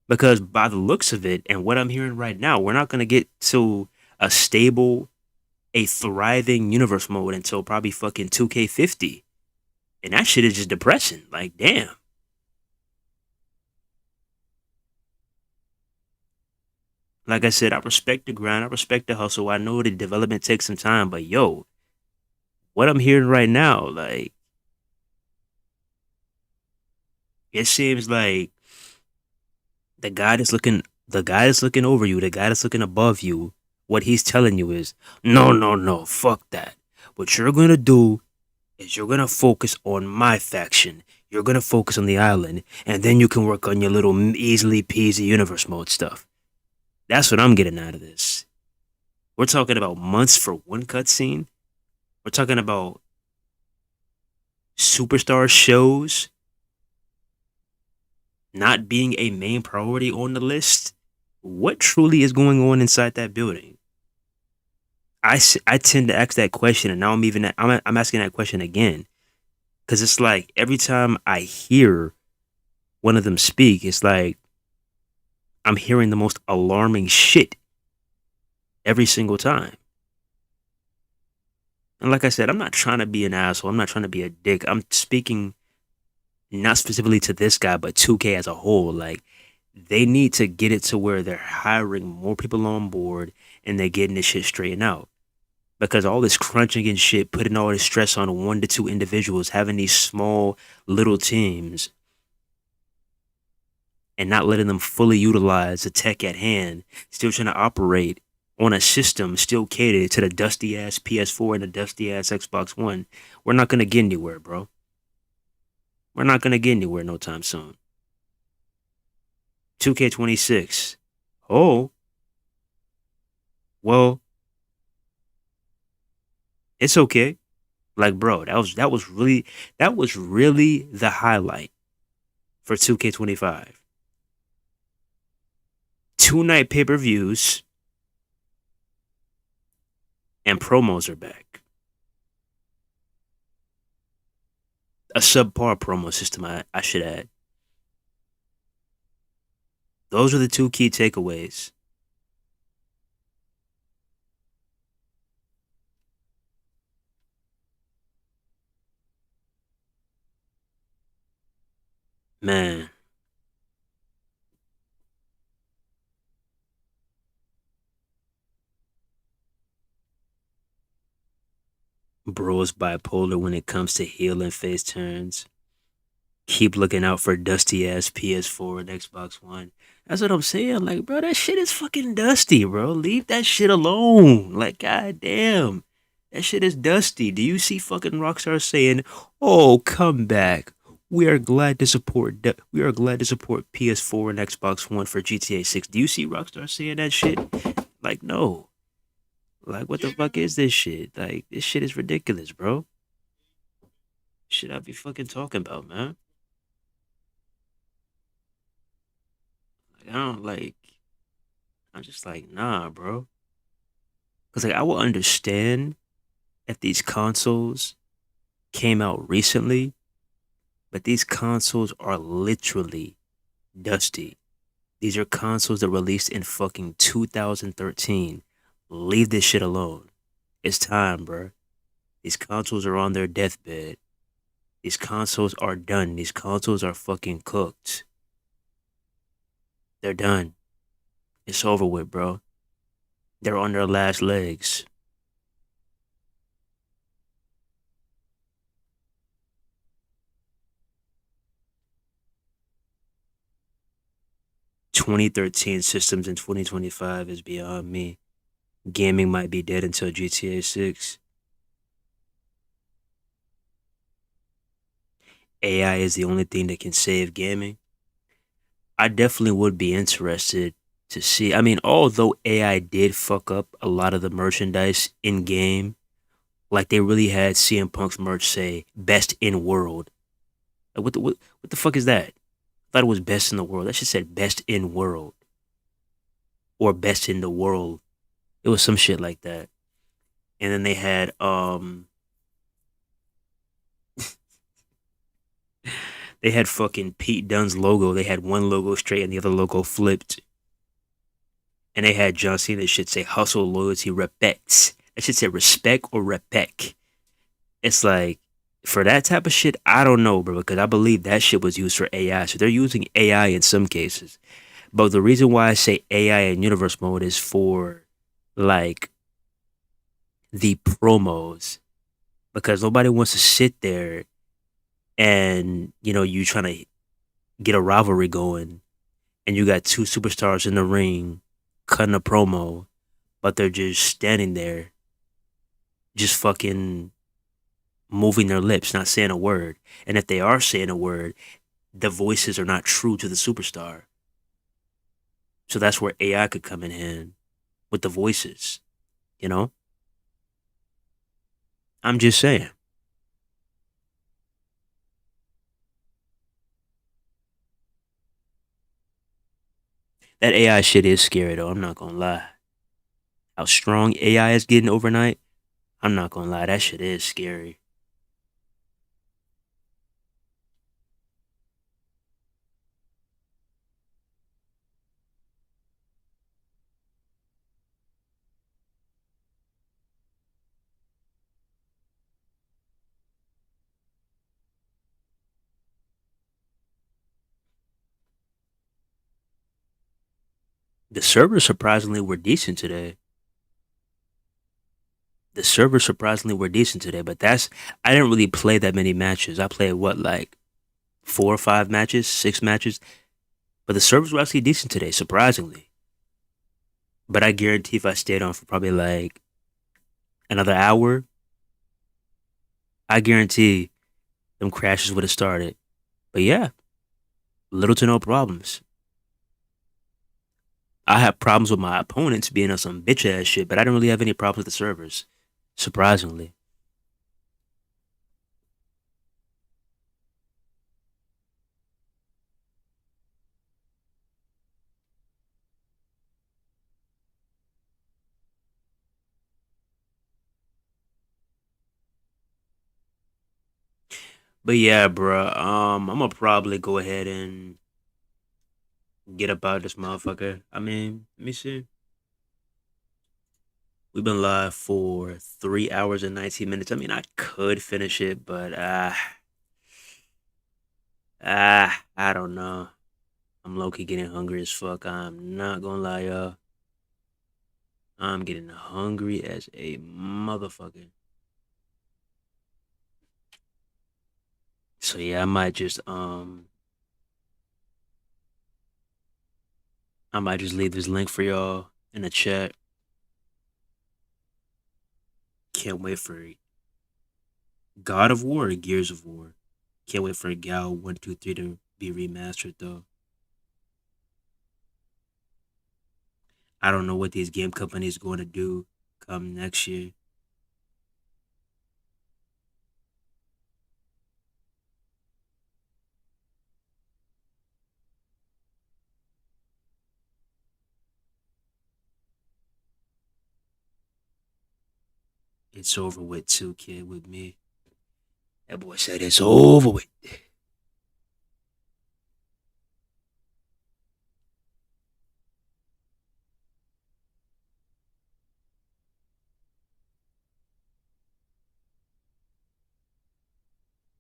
Because by the looks of it and what I'm hearing right now, we're not gonna get to a stable, a thriving universe mode until probably fucking 2K50. And that shit is just depressing. Like, damn. Like I said, I respect the grind, I respect the hustle. I know the development takes some time, but yo, what I'm hearing right now, like, it seems like the guy that's looking The guy that's looking over you, the guy that's looking above you, what he's telling you is, no, no, no, fuck that. What you're gonna do is you're gonna focus on my faction. You're gonna focus on the island, and then you can work on your little easily peasy universe mode stuff. That's what I'm getting out of this. We're talking about months for one cutscene. We're talking about superstar shows not being a main priority on the list. What truly is going on inside that building? I tend to ask that question, and now I'm asking that question again because it's like every time I hear one of them speak, it's like I'm hearing the most alarming shit every single time. And like I said, I'm not trying to be an asshole. I'm not trying to be a dick. I'm speaking not specifically to this guy, but 2K as a whole. Like, they need to get it to where they're hiring more people on board and they're getting this shit straightened out. Because all this crunching and shit, putting all this stress on 1 to 2 individuals, having these small little teams, and not letting them fully utilize the tech at hand, still trying to operate on a system still catered to the dusty ass PS4 and the dusty ass Xbox One, we're not gonna get anywhere, bro. We're not gonna get anywhere no time soon. 2K26. Oh, well, it's okay. Like, bro, that was really the highlight for 2K25. 2 night pay-per-views and promos are back. A subpar promo system, I should add. Those are the 2 key takeaways. Man, bro is bipolar when it comes to heel and face turns. Keep looking out for dusty ass PS4 and Xbox One. That's what I'm saying. Like, bro, that shit is fucking dusty, bro. Leave that shit alone. Like, goddamn. That shit is dusty. Do you see fucking Rockstar saying, "Oh, come back. We are glad to support PS4 and Xbox One for GTA 6." Do you see Rockstar saying that shit? Like, no. Like, what the fuck is this shit? Like, this shit is ridiculous, bro. Shit I be fucking talking about, man. Like, I don't like. I'm just like, nah, bro. Cause like I will understand if these consoles came out recently, but these consoles are literally dusty. These are consoles that released in fucking 2013. Leave this shit alone. It's time, bro. These consoles are on their deathbed. These consoles are done. These consoles are fucking cooked. They're done. It's over with, bro. They're on their last legs. 2013 systems in 2025 is beyond me. Gaming might be dead until GTA 6. AI is the only thing that can save gaming. I definitely would be interested to see. I mean, although AI did fuck up a lot of the merchandise in game, like they really had CM Punk's merch say "best in world." Like, what the fuck is that? I thought it was best in the world. That shit said best in world or best in the world. It was some shit like that. And then they had they had fucking Pete Dunne's logo. They had one logo straight and the other logo flipped. And they had John Cena shit say hustle, loyalty, respect. That shit said respect or respect. It's like, for that type of shit, I don't know, bro, because I believe that shit was used for AI. So they're using AI in some cases. But the reason why I say AI in universe mode is for like the promos. Because nobody wants to sit there and, you know, you trying to get a rivalry going and you got two superstars in the ring cutting a promo, but they're just standing there, just fucking moving their lips, not saying a word. And if they are saying a word, the voices are not true to the superstar. So that's where AI could come in hand with the voices, you know? I'm just saying. That AI shit is scary though, I'm not gonna lie. How strong AI is getting overnight, I'm not gonna lie, that shit is scary. The servers surprisingly were decent today. The servers surprisingly were decent today, but I didn't really play that many matches. I played what, like 4 or 5 matches, 6 matches, but the servers were actually decent today, surprisingly. But I guarantee if I stayed on for probably like another hour, I guarantee them crashes would have started. But yeah, little to no problems. I have problems with my opponents being on some bitch ass shit, but I don't really have any problems with the servers, surprisingly. But yeah, bruh, I'm gonna probably go ahead and get about this motherfucker. I mean, let me see. We've been live for 3 hours and 19 minutes. I mean, I could finish it, but I don't know. I'm low key getting hungry as fuck. I'm not gonna lie, y'all. I'm getting hungry as a motherfucker. So yeah, I might just leave this link for y'all in the chat. Can't wait for God of War or Gears of War. Can't wait for Gal 1, 2, 3 to be remastered though. I don't know what these game companies going to do come next year. It's over with too, kid, with me. That boy said it's over with.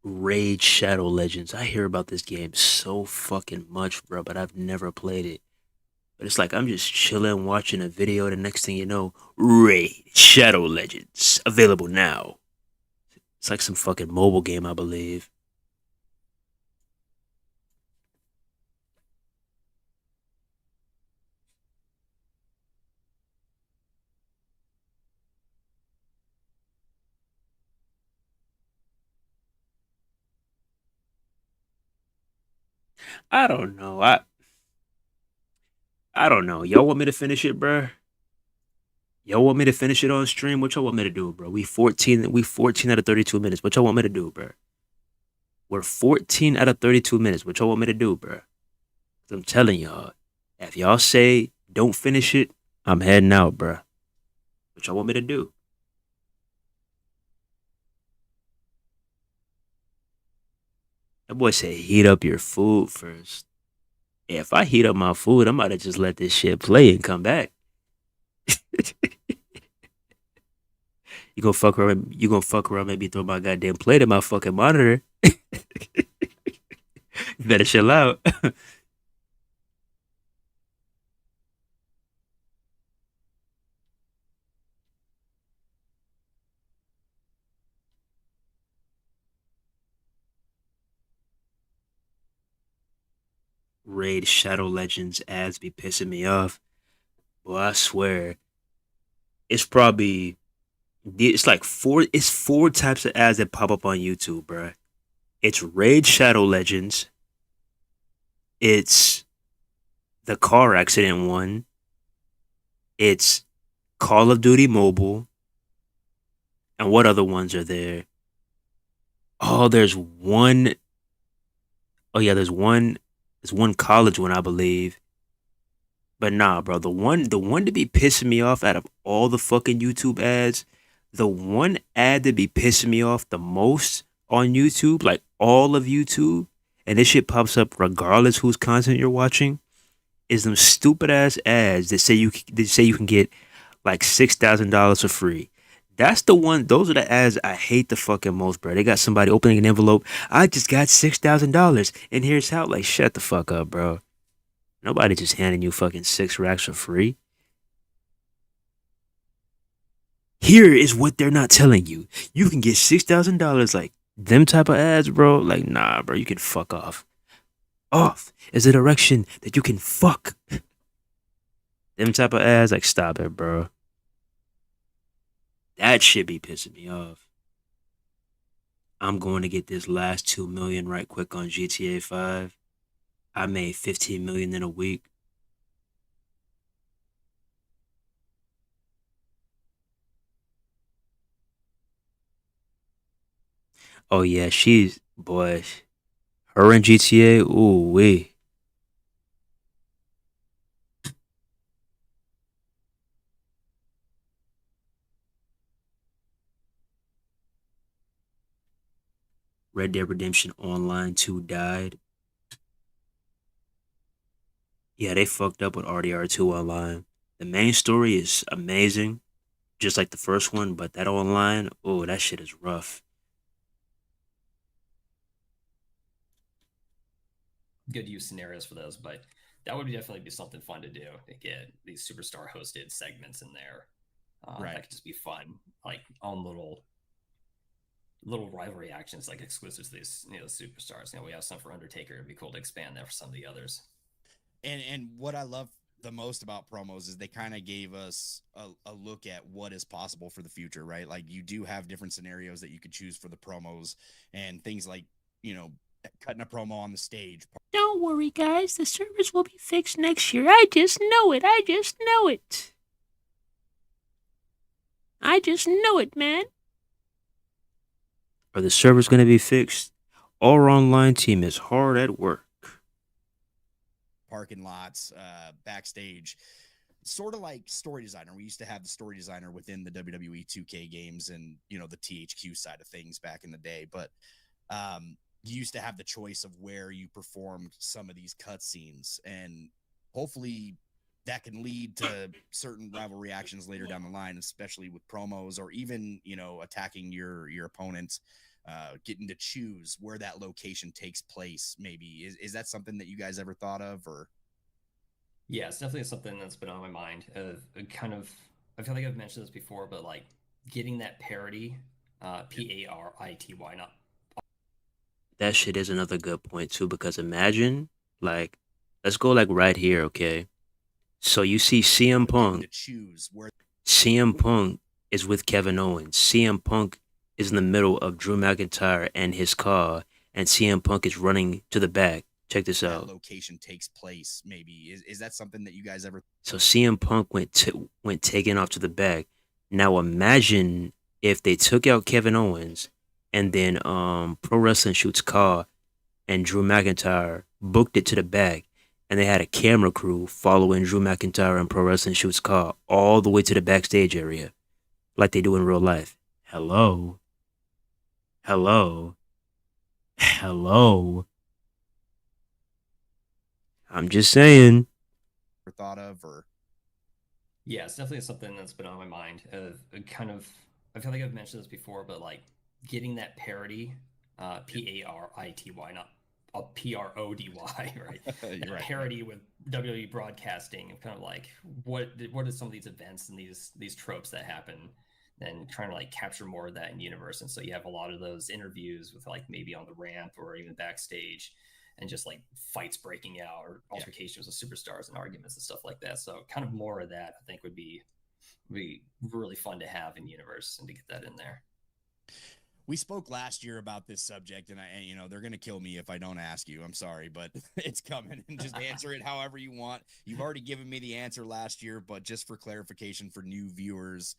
Raid Shadow Legends. I hear about this game so fucking much, bro, but I've never played it. But it's like I'm just chilling, watching a video. The next thing you know, Raid Shadow Legends available now. It's like some fucking mobile game, I believe. I don't know. I don't know. Y'all want me to finish it, bro? Y'all want me to finish it on stream? What y'all want me to do, bro? We 14 out of 32 minutes. What y'all want me to do, bro? We're 14 out of 32 minutes. What y'all want me to do, bro? I'm telling y'all, if y'all say don't finish it, I'm heading out, bro. What y'all want me to do? That boy said heat up your food first. Yeah, if I heat up my food, I'm about to just let this shit play and come back. You gonna fuck around? You gonna fuck around? Maybe throw my goddamn plate in my fucking monitor. You better chill out. Raid Shadow Legends ads be pissing me off. Well, I swear, it's probably it's like four types of ads that pop up on YouTube, bruh. It's Raid Shadow Legends. It's the car accident one. It's Call of Duty Mobile. And what other ones are there? Oh, there's one. Oh yeah, there's one. There's one college one, I believe. But nah, bro, the one to be pissing me off out of all the fucking YouTube ads, the one ad that be pissing me off the most on YouTube, like all of YouTube, and this shit pops up regardless whose content you're watching, is them stupid ass ads that say you can get like $6,000 for free. That's the one. Those are the ads I hate the fucking most, bro. They got somebody opening an envelope. I just got $6,000, and here's how. Like, shut the fuck up, bro. Nobody just handing you fucking 6 racks for free. Here is what they're not telling you. You can get $6,000 like them type of ads, bro. Like, nah, bro. You can fuck off. Off is a direction that you can fuck. Them type of ads, like, stop it, bro. That shit be pissing me off. I'm going to get this last 2 million right quick on GTA 5. I made 15 million in a week. Oh yeah, she's boy. Her in GTA, ooh wee. Red Dead Redemption Online 2 died. Yeah, they fucked up with RDR2 Online. The main story is amazing, just like the first one, but that online, oh, that shit is rough. Good use scenarios for those, but that would definitely be something fun to do to get these superstar hosted segments in there. Right. That could just be fun, like on little rivalry actions, like exclusive to these superstars. We have some for Undertaker. It'd be cool to expand that for some of the others. And what I love the most about promos is they kind of gave us a look at what is possible for the future, right? Like you do have different scenarios that you could choose for the promos and things like, cutting a promo on the stage. Don't worry, guys. The servers will be fixed next year. I just know it. I just know it. I just know it, man. Are the servers going to be fixed? Our online team is hard at work. Parking lots, backstage, sort of like story designer. We used to have the story designer within the WWE 2K games and, the THQ side of things back in the day. But you used to have the choice of where you performed some of these cutscenes, and hopefully that can lead to certain rivalry actions later down the line, especially with promos or even, attacking your opponent, getting to choose where that location takes place. Maybe is that something that you guys ever thought of? Or Yeah, it's definitely something that's been on my mind. I feel like I've mentioned this before, but like getting that parity, parity, not. That shit is another good point too, because imagine, like, let's go like right here, okay? So you see CM getting to Punk. choose where CM Punk is with Kevin Owens. CM Punk is in the middle of Drew McIntyre and his car, and CM Punk is running to the back. Check this that out. location takes place. Maybe is that something that you guys ever? So CM Punk went taking off to the back. Now imagine if they took out Kevin Owens, and then Pro Wrestling Shoots car and Drew McIntyre booked it to the back, and they had a camera crew following Drew McIntyre and Pro Wrestling Shoots car all the way to the backstage area, like they do in real life. Hello, hello, hello. I'm just saying. Thought of? Or Yeah, it's definitely something that's been on my mind. I feel like I've mentioned this before, but like getting that parity, parity, not prody, right? That right. parity with WWE broadcasting, and kind of like what are some of these events and these tropes that happen, and trying to like capture more of that in universe. And so you have a lot of those interviews with like maybe on the ramp or even backstage, and just like fights breaking out or altercations with superstars and arguments and stuff like that. So kind of more of that I think would be really fun to have in universe and to get that in there. We spoke last year about this subject, and they're gonna kill me if I don't ask you. I'm sorry, but it's coming, and just answer it however you want. You've already given me the answer last year, but just for clarification for new viewers,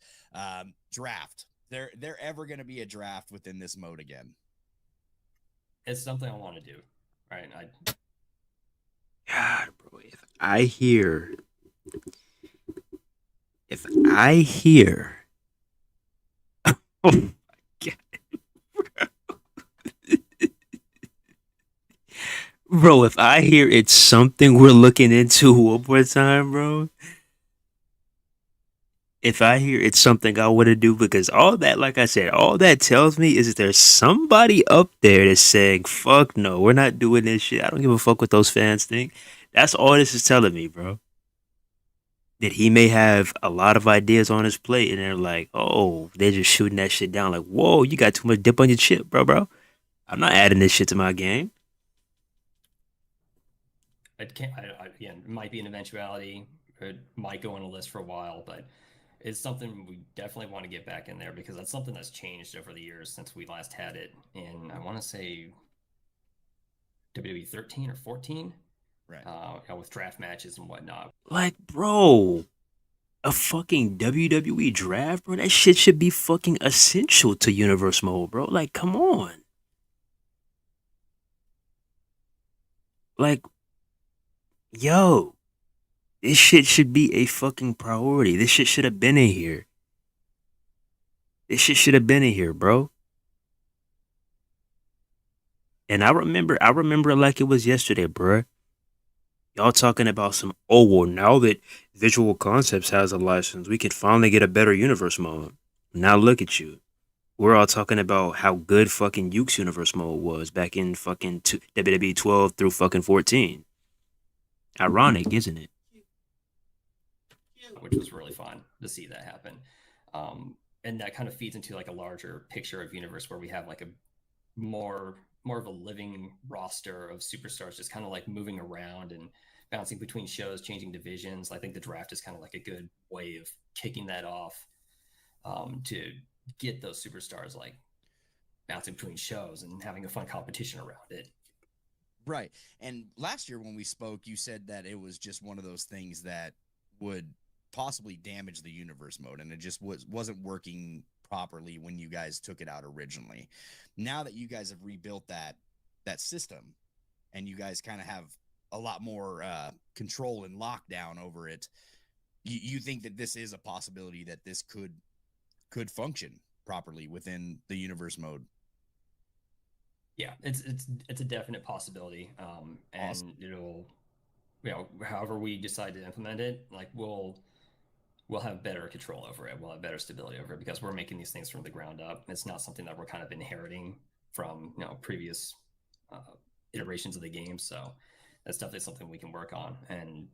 draft. There ever gonna be a draft within this mode again? It's something I want to do. Right. God, bro, if I hear, oh my God. Bro, if I hear it's something we're looking into one more time, bro. If I hear it's something I want to do, because all that, like I said, all that tells me is that there's somebody up there that's saying, fuck no, we're not doing this shit. I don't give a fuck what those fans think. That's all this is telling me, bro. That he may have a lot of ideas on his plate, and they're like, oh, they're just shooting that shit down. Like, whoa, you got too much dip on your chip, bro. I'm not adding this shit to my game. Again, it might be an eventuality. It might go on a list for a while, but it's something we definitely want to get back in there because that's something that's changed over the years since we last had it in, I want to say, WWE 13 or 14, right? with draft matches and whatnot. Like, bro, a fucking WWE draft, bro. That shit should be fucking essential to Universe Mode, bro. Like, come on. Like, yo, this shit should be a fucking priority. This shit should have been in here. This shit should have been in here, bro. And I remember like it was yesterday, bro. Y'all talking about some, oh, well, now that Visual Concepts has a license, we could finally get a better universe mode. Now look at you. We're all talking about how good fucking Yuke's universe mode was back in fucking WWE 12 through fucking 14. Ironic, isn't it? Which was really fun to see that happen. And that kind of feeds into like a larger picture of universe where we have like a more of a living roster of superstars just kind of like moving around and bouncing between shows, changing divisions. I think the draft is kind of like a good way of kicking that off, to get those superstars like bouncing between shows and having a fun competition around it. Right. And last year when we spoke, you said that it was just one of those things that would possibly damage the universe mode, and it just wasn't working properly when you guys took it out originally. Now that you guys have rebuilt that system and you guys kind of have a lot more control and lockdown over it, you think that this is a possibility that this could function properly within the universe mode? Yeah, it's a definite possibility. And awesome. It'll, however we decide to implement it, like we'll have better control over it. We'll have better stability over it because we're making these things from the ground up. It's not something that we're kind of inheriting from previous iterations of the game. So that's definitely something we can work on. And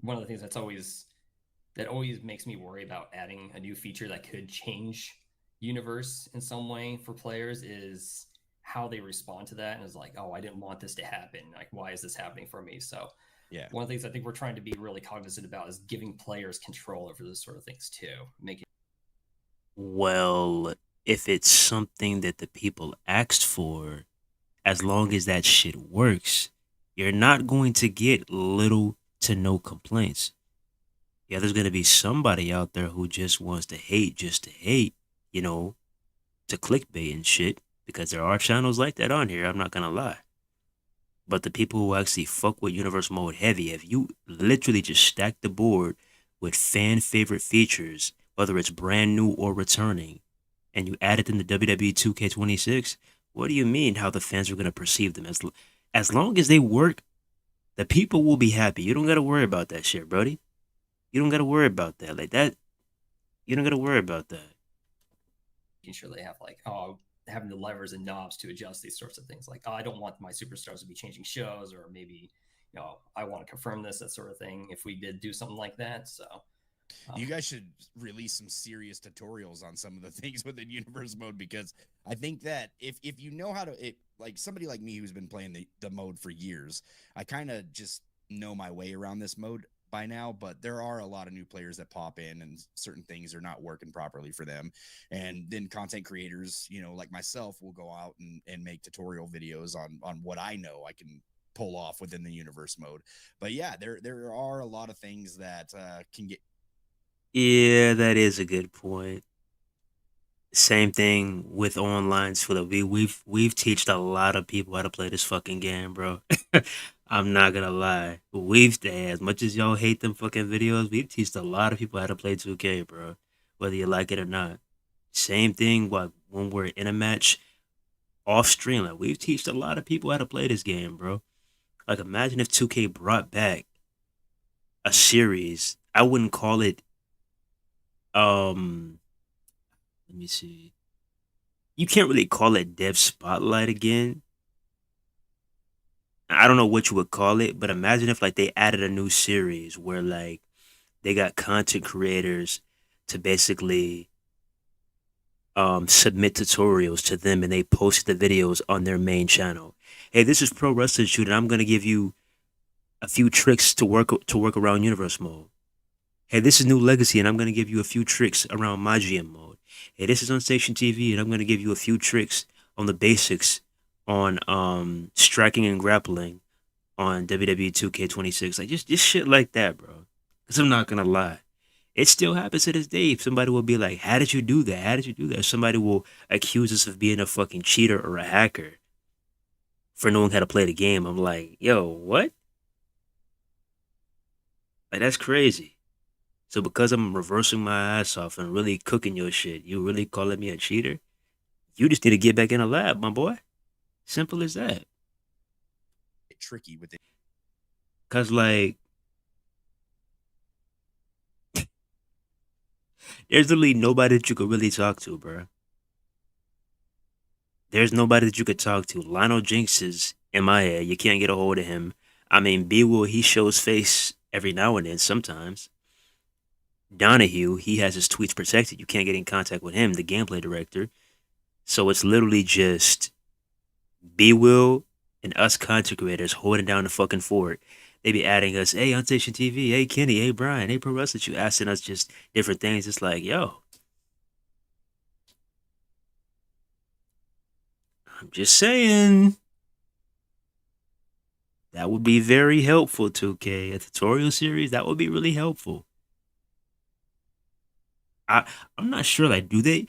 one of the things that always makes me worry about adding a new feature that could change universe in some way for players is how they respond to that. And it's like, oh, I didn't want this to happen. Like, why is this happening for me? So yeah, one of the things I think we're trying to be really cognizant about is giving players control over those sort of things too. Well, if it's something that the people asked for, as long as that shit works, you're not going to get little to no complaints. Yeah, there's going to be somebody out there who just wants to hate just to hate, to clickbait and shit, because there are channels like that on here, I'm not going to lie. But the people who actually fuck with Universe Mode heavy, if you literally just stack the board with fan favorite features, whether it's brand new or returning, and you add it in the WWE 2K26, what do you mean how the fans are going to perceive them? As long as they work, the people will be happy. You don't got to worry about that shit, brody. You don't got to worry about that. Like that, you don't got to worry about that. Making sure they have having the levers and knobs to adjust these sorts of things. Like, oh, I don't want my superstars to be changing shows, or maybe, I want to confirm this, that sort of thing. If we did do something like that. So you guys should release some serious tutorials on some of the things within universe mode, because I think that if you know how to, like somebody like me who's been playing the mode for years, I kind of just know my way around this mode by now, but there are a lot of new players that pop in and certain things are not working properly for them. And then content creators, like myself, will go out and make tutorial videos on what I know I can pull off within the universe mode. But yeah, there are a lot of things that can get. Yeah, that is a good point. Same thing with onlines for the we've teached a lot of people how to play this fucking game, bro. I'm not gonna lie. As much as y'all hate them fucking videos, we've teached a lot of people how to play 2K, bro. Whether you like it or not. Same thing when we're in a match off stream. Like we've teached a lot of people how to play this game, bro. Like imagine if 2K brought back a series. I wouldn't call it um let me see. You can't really call it Dev Spotlight again. I don't know what you would call it, but imagine if like they added a new series where like they got content creators to basically submit tutorials to them and they post the videos on their main channel. Hey, this is Pro Wrestling Shoot and I'm gonna give you a few tricks to work around universe mode. Hey, this is New Legacy and I'm gonna give you a few tricks around my GM mode. Hey, this is on Station TV and I'm gonna give you a few tricks on the basics on striking and grappling on WWE 2K26. Like just shit like that, bro. Cause I'm not gonna lie. It still happens to this day. Somebody will be like, how did you do that? How did you do that? Somebody will accuse us of being a fucking cheater or a hacker for knowing how to play the game. I'm like, yo, what? Like that's crazy. So because I'm reversing my ass off and really cooking your shit, you really calling me a cheater? You just need to get back in the lab, my boy. Simple as that. Tricky with it. Cause like there's literally nobody that you could really talk to, bro. There's nobody that you could talk to. Lionel Jinx is in my head. You can't get a hold of him. I mean, B Will, he shows face every now and then sometimes. Donahue, he has his tweets protected. You can't get in contact with him, the gameplay director. So it's literally just B Will and us content creators holding down the fucking fort. They be adding us, hey, on Station TV, hey, Kenny, hey, Brian, hey, Pro Wrestling, you asking us just different things. It's like, yo, I'm just saying. That would be very helpful, 2K. A tutorial series, that would be really helpful. I I'm not sure, like, do they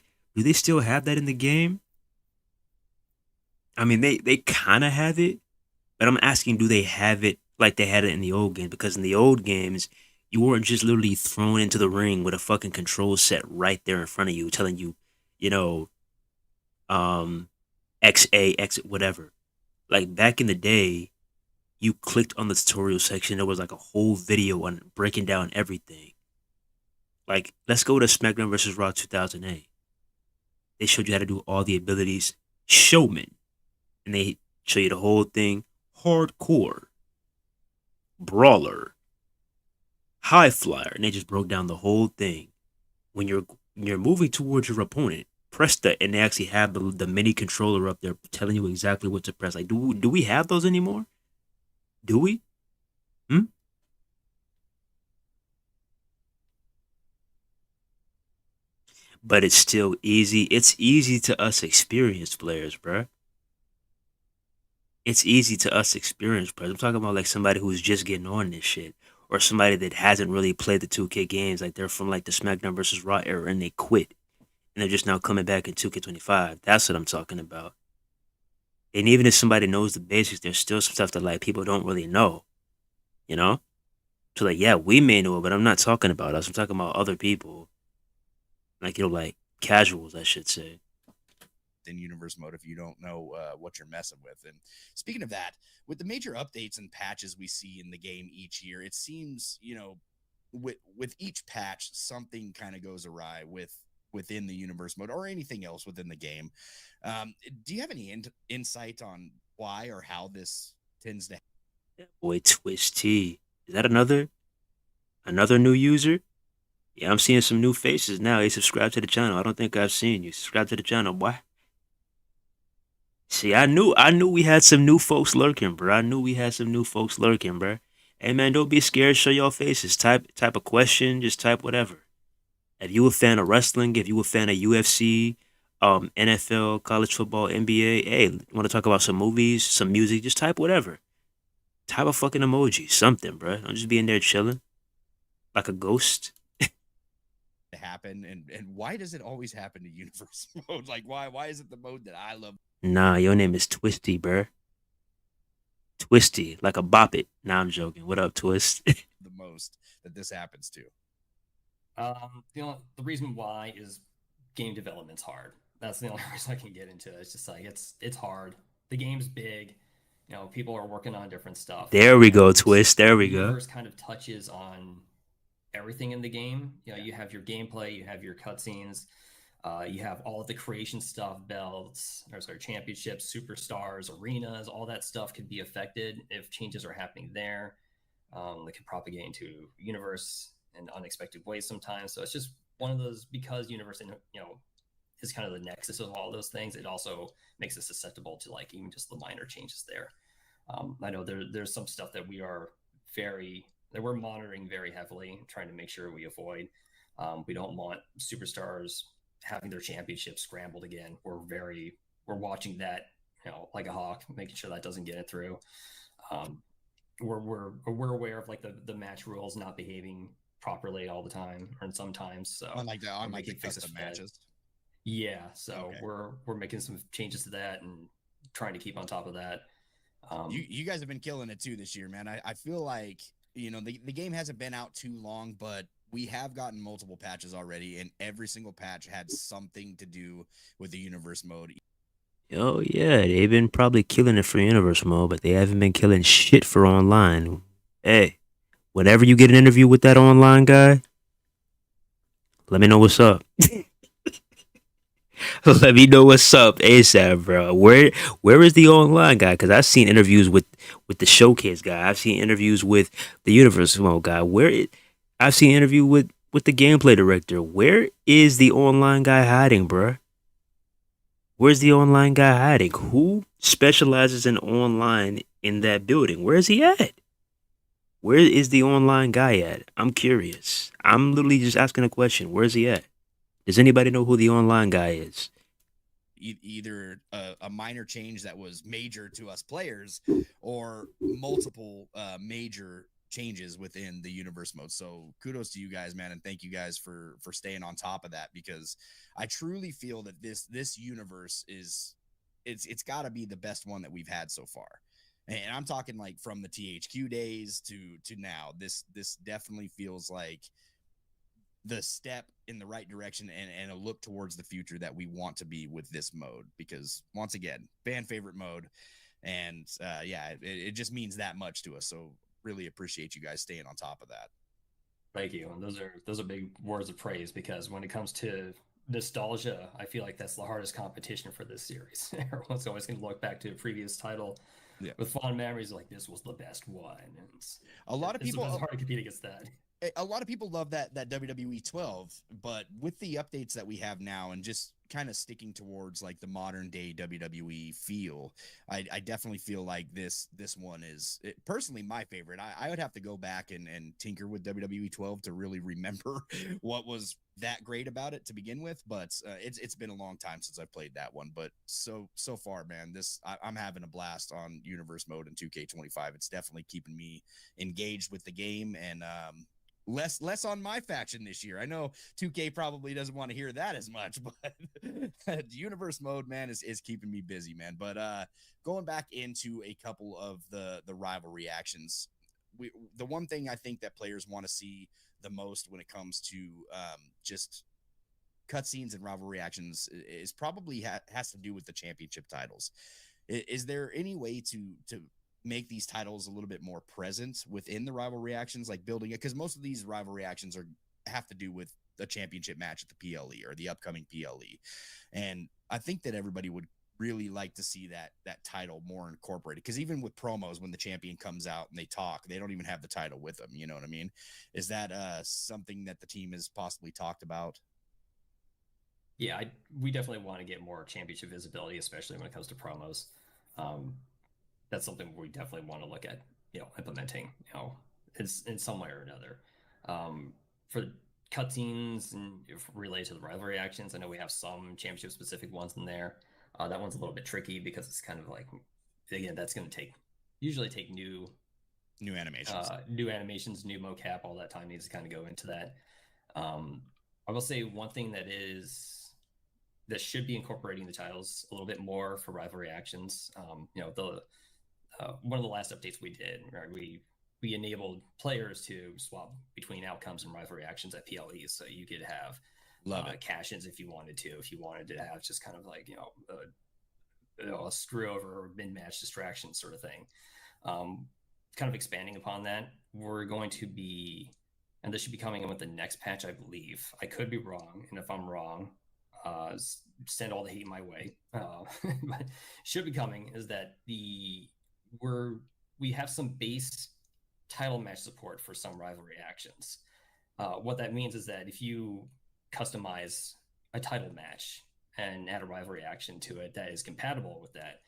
still have that in the game? I mean they kinda have it, but I'm asking do they have it like they had it in the old game? Because in the old games, you weren't just literally thrown into the ring with a fucking control set right there in front of you, telling you, you know, um XA, exit, whatever. Like back in the day, you clicked on the tutorial section, there was like a whole video on breaking down everything. Like, let's go to SmackDown versus Raw 2008. They showed you how to do all the abilities. Showman. And they show you the whole thing. Hardcore. Brawler. High flyer. And they just broke down the whole thing. When you're moving towards your opponent, press the and they actually have the mini controller up there telling you exactly what to press. Like, do we have those anymore? Do we? Hmm? But it's still easy. It's easy to us experienced players, bruh. It's easy to us experienced players. I'm talking about like somebody who's just getting on this shit, or somebody that hasn't really played the 2K games. Like they're from like the SmackDown versus Raw era and they quit, and they're just now coming back in 2K25. That's what I'm talking about. And even if somebody knows the basics, there's still some stuff that like people don't really know, you know. So like, yeah, we may know it, but I'm not talking about us. I'm talking about other people, like like casuals, I should say. In universe mode if you don't know what you're messing with. And speaking of that, with the major updates and patches we see in the game each year, it seems with each patch something kind of goes awry within the universe mode or anything else within the game. Do you have any insight on why or how this tends to? Boy, Twist T, is that another new user? Yeah, I'm seeing some new faces now. Hey, subscribe to the channel. I don't think I've seen you. Subscribe to the channel, boy. See, I knew we had some new folks lurking, bro. I knew we had some new folks lurking, bro. Hey man, don't be scared. Show your faces. Type a question. Just type whatever. If you a fan of wrestling, if you a fan of UFC, NFL, college football, NBA, hey, want to talk about some movies, some music? Just type whatever. Type a fucking emoji, something, bro. Don't just be in there chilling like a ghost. To happen, and why does it always happen to universe mode? Like why is it the mode that I love Nah, your name is Twisty, bro. Twisty, like a bop it. Nah, I'm joking. What up, Twist? the most that this happens to? The reason why is game development's hard. That's the only reason I can get into it. It's just like it's hard. The game's big. People are working on different stuff. There we go, And Twist. There the we go. universe kind of touches on everything in the game. You have your gameplay, you have your cutscenes, you have all of the creation stuff, belts, or sorry, championships, superstars, arenas, all that stuff could be affected if changes are happening there. They can propagate into universe in unexpected ways sometimes. So it's just one of those, because universe, is kind of the nexus of all those things. It also makes it susceptible to like even just the minor changes there. I know there's some stuff that we're monitoring very heavily, trying to make sure we avoid. We don't want superstars having their championship scrambled again. We're watching that, like a hawk, making sure that doesn't get it through. We're aware of like the match rules not behaving properly all the time, or sometimes. So On like the making custom matches. Yeah, so Okay. we're making some changes to that and trying to keep on top of that. You guys have been killing it too this year, man. I feel like the game hasn't been out too long, but we have gotten multiple patches already, and every single patch had something to do with the universe mode. Oh yeah, they've been probably killing it for universe mode, but they haven't been killing shit for online. Hey, whenever you get an interview with that online guy, let me know what's up. Let me know what's up ASAP, bro. Where is the online guy? Because I've seen interviews with the showcase guy. I've seen interviews with the universe mode guy. I've seen interview with the gameplay director. Where is the online guy hiding, bro? Where's the online guy hiding? Who specializes in online in that building? Where is he at? Where is the online guy at? I'm curious. I'm literally just asking a question. Where's he at? Does anybody know who the online guy is? Either a minor change that was major to us players, or multiple major changes within the universe mode. So kudos to you guys, man, and thank you guys for staying on top of that, because I truly feel that this universe is it's got to be the best one that we've had so far. And I'm talking like from the THQ days to now. This definitely feels like the step in the right direction, and a look towards the future that we want to be with this mode, because once again, fan favorite mode. And it just means that much to us. So really appreciate you guys staying on top of that. Thank you. And those are big words of praise, because when it comes to nostalgia, I feel like that's the hardest competition for this series. Everyone's always going to look back to a previous title Yeah, with fond memories, like this was the best one. And a lot of people it's hard to compete against that. a lot of people love that WWE 12, but with the updates that we have now, and just kind of sticking towards like the modern day WWE feel, I definitely feel like this one is personally my favorite. I would have to go back and tinker with WWE 12 to really remember what was that great about it to begin with, but it's been a long time since I played that one. But so far, man, I'm having a blast on universe mode in 2K25. It's definitely keeping me engaged with the game, and less on my faction this year. I know 2K probably doesn't want to hear that as much, but the universe mode, man, is keeping me busy, man. But going back into a couple of the rivalry actions, the one thing I think that players want to see the most when it comes to just cutscenes and rivalry actions is probably has to do with the championship titles. Is there any way to make these titles a little bit more present within the rival reactions, like building it? Because most of these rival reactions have to do with the championship match at the PLE or the upcoming PLE, and I think that everybody would really like to see that title more incorporated, because even with promos, when the champion comes out and they talk, they don't even have the title with them. You know what I mean? Is that something that the team has possibly talked about? Yeah, we definitely want to get more championship visibility, especially when it comes to promos. Um, that's something we definitely want to look at, implementing, in some way or another. For cutscenes and related to the rivalry actions, I know we have some championship specific ones in there. That one's a little bit tricky because it's kind of like, again, that's going to usually take New animations. new animations, new mocap. All that time needs to kind of go into that. I will say one thing that should be incorporating the titles a little bit more for rivalry actions. The one of the last updates we did, right? We enabled players to swap between outcomes and rivalry actions at PLEs, so you could have cash-ins if you wanted to. If you wanted to have just kind of like a screw over or mid-match distraction sort of thing. Kind of expanding upon that, we're going to be, and this should be coming in with the next patch, I believe. I could be wrong, and if I'm wrong, send all the hate my way. But should be coming is that we have some base title match support for some rivalry actions. What that means is that if you customize a title match and add a rivalry action to it that is compatible with that,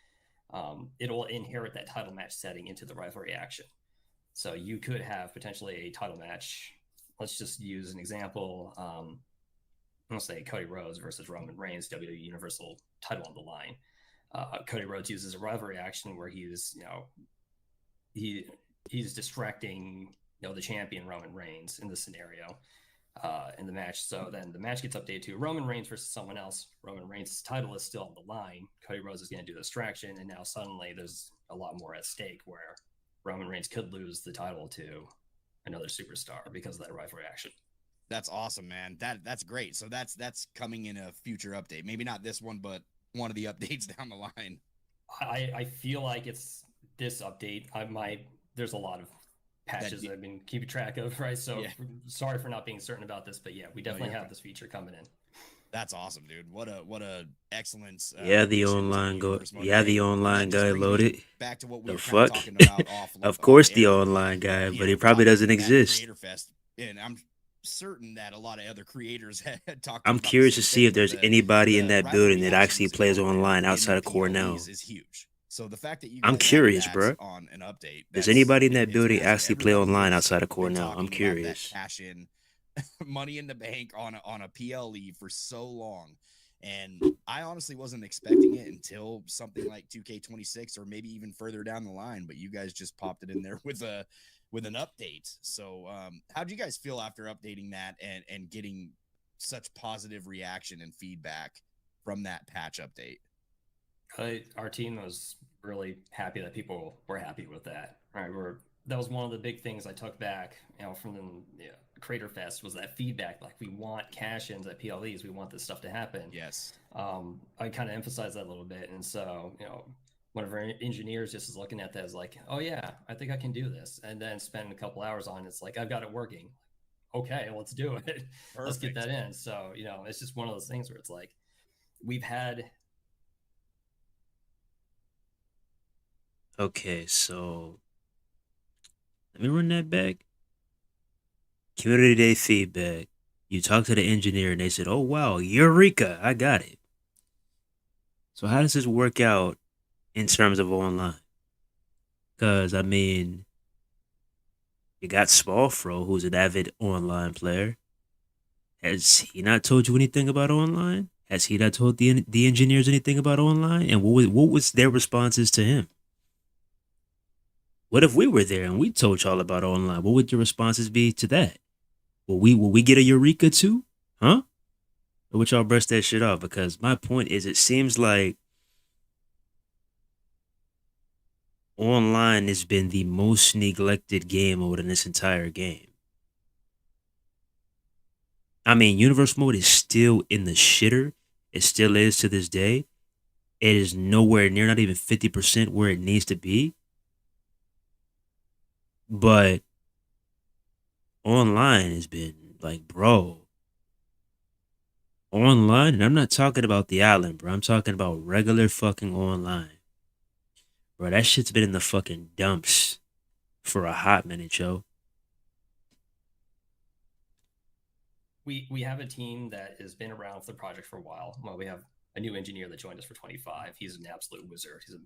it'll inherit that title match setting into the rivalry action. So you could have potentially a title match. Let's just use an example. Let's say Cody Rhodes versus Roman Reigns, WWE Universal title on the line. Cody Rhodes uses a rivalry action where he's distracting the champion Roman Reigns in this scenario in the match. So then the match gets updated to Roman Reigns versus someone else. Roman Reigns' title is still on the line. Cody Rhodes is going to do the distraction, and now suddenly there's a lot more at stake where Roman Reigns could lose the title to another superstar because of that rivalry action. That's awesome, man. That's great. So that's coming in a future update. Maybe not this one, but one of the updates down the line. I feel like it's this update. There's a lot of patches I've been keeping track of, right? So sorry for not being certain about this, but yeah, we definitely have this feature coming in. That's awesome, dude. What a excellence. The online guy loaded. Back to what we the were fuck? Talking about Of course, the online guy, but he probably doesn't exist. Creator Fest, and I'm certain that a lot of other creators had talked. I'm curious to see if there's anybody in that building that actually plays online outside of Cornell. Is huge. So the fact that I'm curious, bro. On an update, does anybody in that building actually play online outside of Cornell? I'm curious. Cash in money in the bank on a PLE for so long, and I honestly wasn't expecting it until something like 2K26 or maybe even further down the line. But you guys just popped it in there with an update. So how do you guys feel after updating that and getting such positive reaction and feedback from that patch update? Our team was really happy that people were happy with that. Right, that was one of the big things I took back, from the Creator Fest, was that feedback. Like, we want cash-ins at PLEs. We want this stuff to happen. Yes. I kind of emphasized that a little bit, and so one of our engineers just is looking at that as like, oh yeah, I think I can do this, and then spend a couple hours on it. It's like, I've got it working. Okay, let's do it. Perfect. Let's get that in. So it's just one of those things where it's like, we've had. Okay, so let me run that back. Community Day feedback. You talked to the engineer and they said, oh wow, Eureka, I got it. So how does this work out in terms of online? Because, I mean, you got Smallfro, who's an avid online player. Has he not told you anything about online? Has he not told the engineers anything about online? And what was their responses to him? What if we were there and we told y'all about online? What would your responses be to that? Will we get a Eureka too? Huh? Or would y'all brush that shit off? Because my point is, it seems like online has been the most neglected game mode in this entire game. I mean, Universe Mode is still in the shitter. It still is to this day. It is nowhere near, not even 50% where it needs to be. But online has been like, bro. Online, and I'm not talking about the island, bro. I'm talking about regular fucking online. Bro, that shit's been in the fucking dumps for a hot minute, yo. we have a team that has been around for the project for a while. Well, we have a new engineer that joined us for 25. He's an absolute wizard. He's a,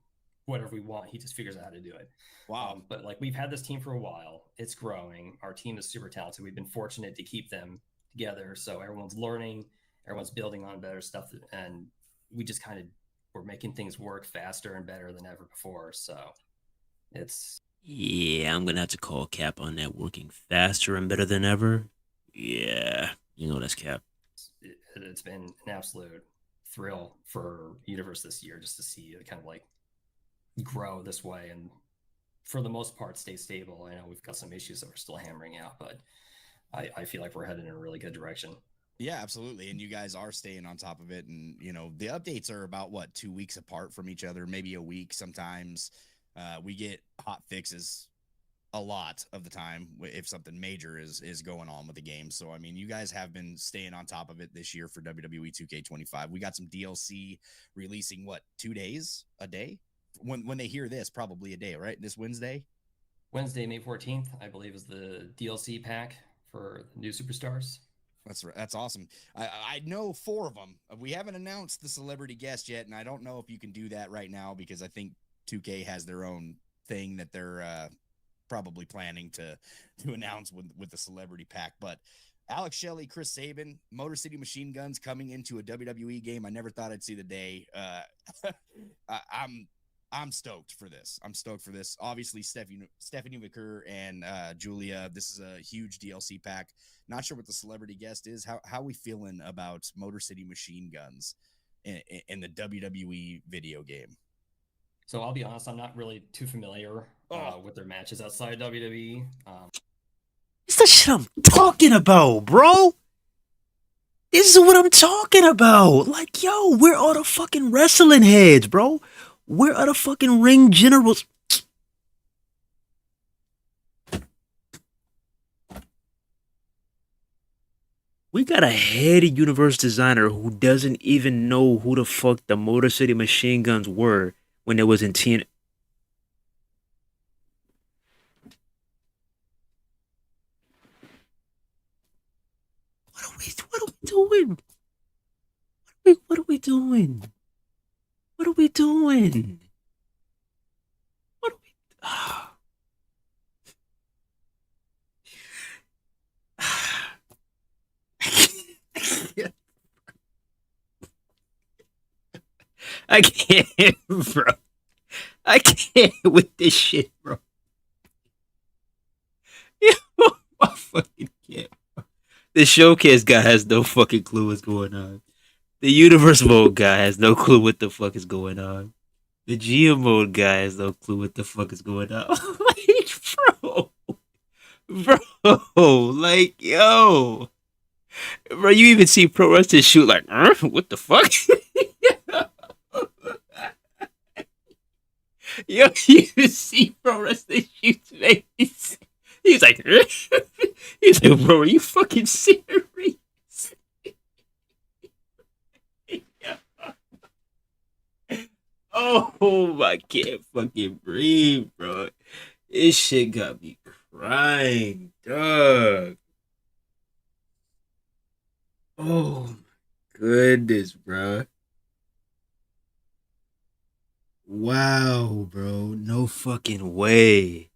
whatever we want, he just figures out how to do it. Wow. But like we've had this team for a while. It's growing. Our team is super talented. We've been fortunate to keep them together. So everyone's learning, everyone's building on better stuff, and we just kind of we're making things work faster and better than ever before. So it's Yeah, I'm gonna have to call Cap on that. Working faster and better than ever. Yeah, you know that's Cap. it's been an absolute thrill for Universe this year just to see it kind of like grow this way and for the most part stay stable. I know we've got some issues that we're still hammering out, but I feel like we're headed in a really good direction. Yeah, absolutely. And you guys are staying on top of it. And, you know, the updates are about what, 2 weeks apart from each other, maybe a week sometimes. We get hot fixes a lot of the time if something major is going on with the game. So, I mean, you guys have been staying on top of it this year for WWE 2K25. We got some DLC releasing, what, 2 days, a day? When they hear this, probably a day, right? This Wednesday? Wednesday, May 14th, I believe, is the DLC pack for the new superstars. That's right. That's awesome. I know 4 of them. We haven't announced the celebrity guest yet, and I don't know if you can do that right now because I think 2K has their own thing that they're probably planning to announce with the celebrity pack. But Alex Shelley, Chris Sabin, Motor City Machine Guns coming into a WWE game. I never thought I'd see the day. I'm stoked for this. I'm stoked for this. Obviously, Stephanie McCurr and Julia. This is a huge DLC pack. Not sure what the celebrity guest is. How are we feeling about Motor City Machine Guns in the WWE video game? So I'll be honest, I'm not really too familiar with their matches outside WWE. It's the shit I'm talking about, bro. This is what I'm talking about. Like, yo, where are the fucking wrestling heads, bro? Where are the fucking ring generals? We got a head universe designer who doesn't even know who the fuck the Motor City Machine Guns were when it was in TN. What are we doing? What are we doing? What are we doing? What are we? I can't, bro. I can't with this shit, bro. I fucking can't. The showcase guy has no fucking clue what's going on. The universe mode guy has no clue what the fuck is going on. The GM mode guy has no clue what the fuck is going on. Like, bro, like, yo, bro, you even see pro wrestlers shoot like, what the fuck? Yo, you even see pro wrestlers shoot face. He's like, he's like, bro, are you fucking serious? Oh, I can't fucking breathe, bro. This shit got me crying, dog. Oh my goodness, bro. Wow, bro. No fucking way.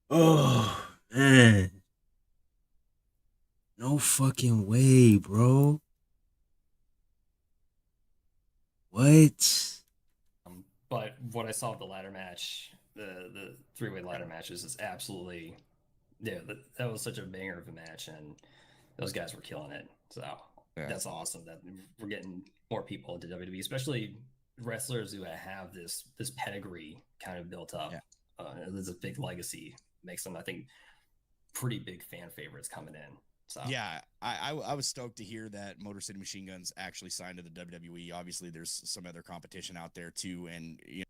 Oh, man. No fucking way, bro. What? But what I saw of the ladder match, the 3-way ladder matches, is absolutely that was such a banger of a match, and those guys were killing it. So that's awesome that we're getting more people into WWE, especially wrestlers who have this pedigree kind of built up. Yeah. There's a big legacy, makes them, I think, pretty big fan favorites coming in. So yeah, I was stoked to hear that Motor City Machine Guns actually signed to the WWE. Obviously, there's some other competition out there too, and you know,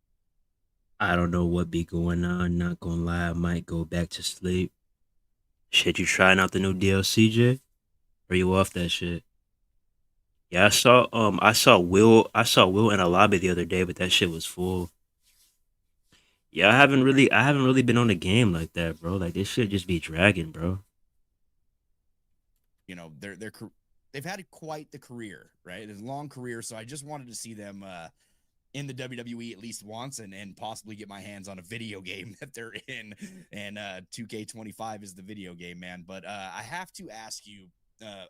I don't know what be going on. Not gonna lie, I might go back to sleep. Shit, you trying out the new DLC, Jay? Or you off that shit? Yeah, I saw Will in a lobby the other day, but that shit was full. Yeah, I haven't really been on the game like that, bro. Like this shit just be dragging, bro. they've had quite the career, right? It's a long career, so I just wanted to see them in the WWE at least once, and possibly get my hands on a video game that they're in. And 2K25 is the video game, man. But I have to ask you,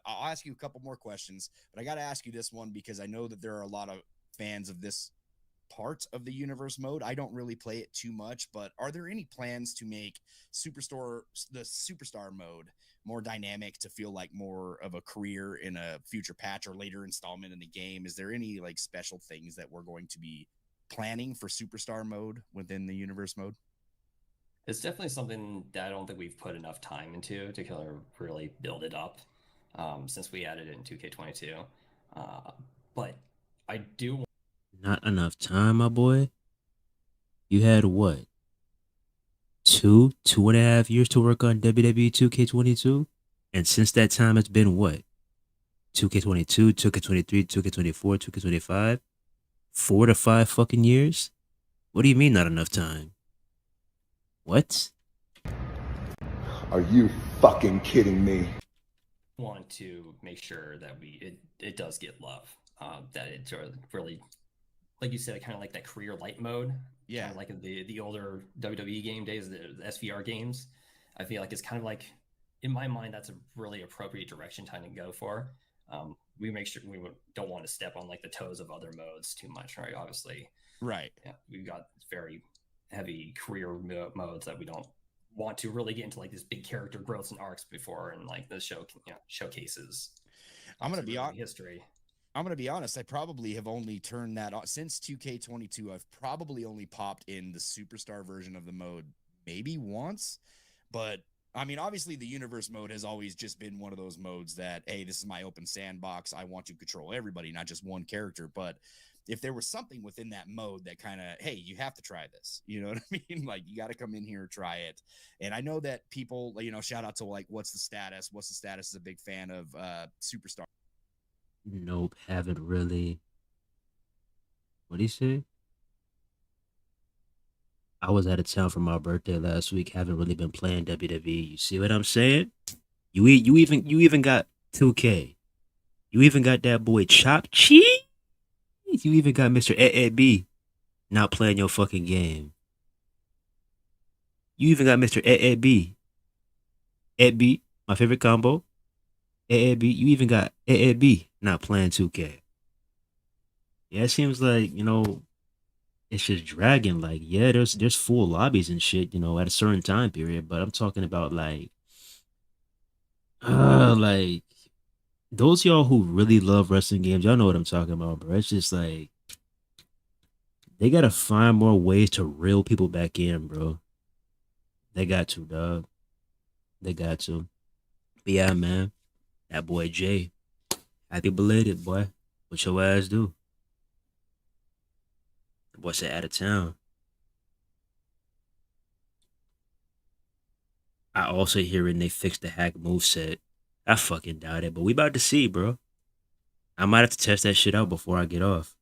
I'll ask you a couple more questions, but I got to ask you this one because I know that there are a lot of fans of this part of the universe mode. I don't really play it too much, but are there any plans to make the superstar mode more dynamic to feel like more of a career in a future patch or later installment in the game? Is there any like special things that we're going to be planning for superstar mode within the universe mode? It's definitely something that I don't think we've put enough time into to kind of really build it up since we added it in 2K22. But I do. Not enough time, my boy. You had what? 2.5 years to work on WWE 2K22? And since that time, it's been what? 2K22, 2K23, 2K24, 2K25? 4 to 5 fucking years? What do you mean not enough time? What? Are you fucking kidding me? Want to make sure that it does get love. That it sort of really, like you said, kind of like that career light mode. Yeah, kind of like the older WWE game days, the SVR games. I feel like it's kind of like, in my mind, that's a really appropriate direction time to go for. We make sure we don't want to step on like the toes of other modes too much, right? Obviously, right. yeah, we've got very heavy career modes that we don't want to really get into like this big character growths and arcs before, and like the showcases. I'm gonna be on history. I'm gonna be honest. I probably have only turned that on since 2K22. I've probably only popped in the superstar version of the mode maybe once, but I mean, obviously, the universe mode has always just been one of those modes that, hey, this is my open sandbox. I want to control everybody, not just one character. But if there was something within that mode that kind of, hey, you have to try this, you know what I mean? Like, you got to come in here and try it. And I know that people, shout out to like, what's the status? What's the status is a big fan of Superstar. Nope, haven't really. What do you say? I was out of town for my birthday last week. Haven't really been playing WWE. You see what I'm saying? You even got 2K. You even got that boy Chop Cheese. You even got Mr. Ed B not playing your fucking game. You even got Mr. Ed B. Ed B, my favorite combo. Ed B. You even got Ed B not playing 2K. Yeah, it seems like it's just dragging. Like, yeah, there's full lobbies and shit, at a certain time period. But I'm talking about like those y'all who really love wrestling games, y'all know what I'm talking about, bro. It's just like they gotta find more ways to reel people back in, bro. They got to, dog. They got to. But yeah, man, that boy Jay, happy belated, boy. What your ass do? The boy said out of town. I also hearing they fixed the hack moveset. I fucking doubt it, but we about to see, bro. I might have to test that shit out before I get off.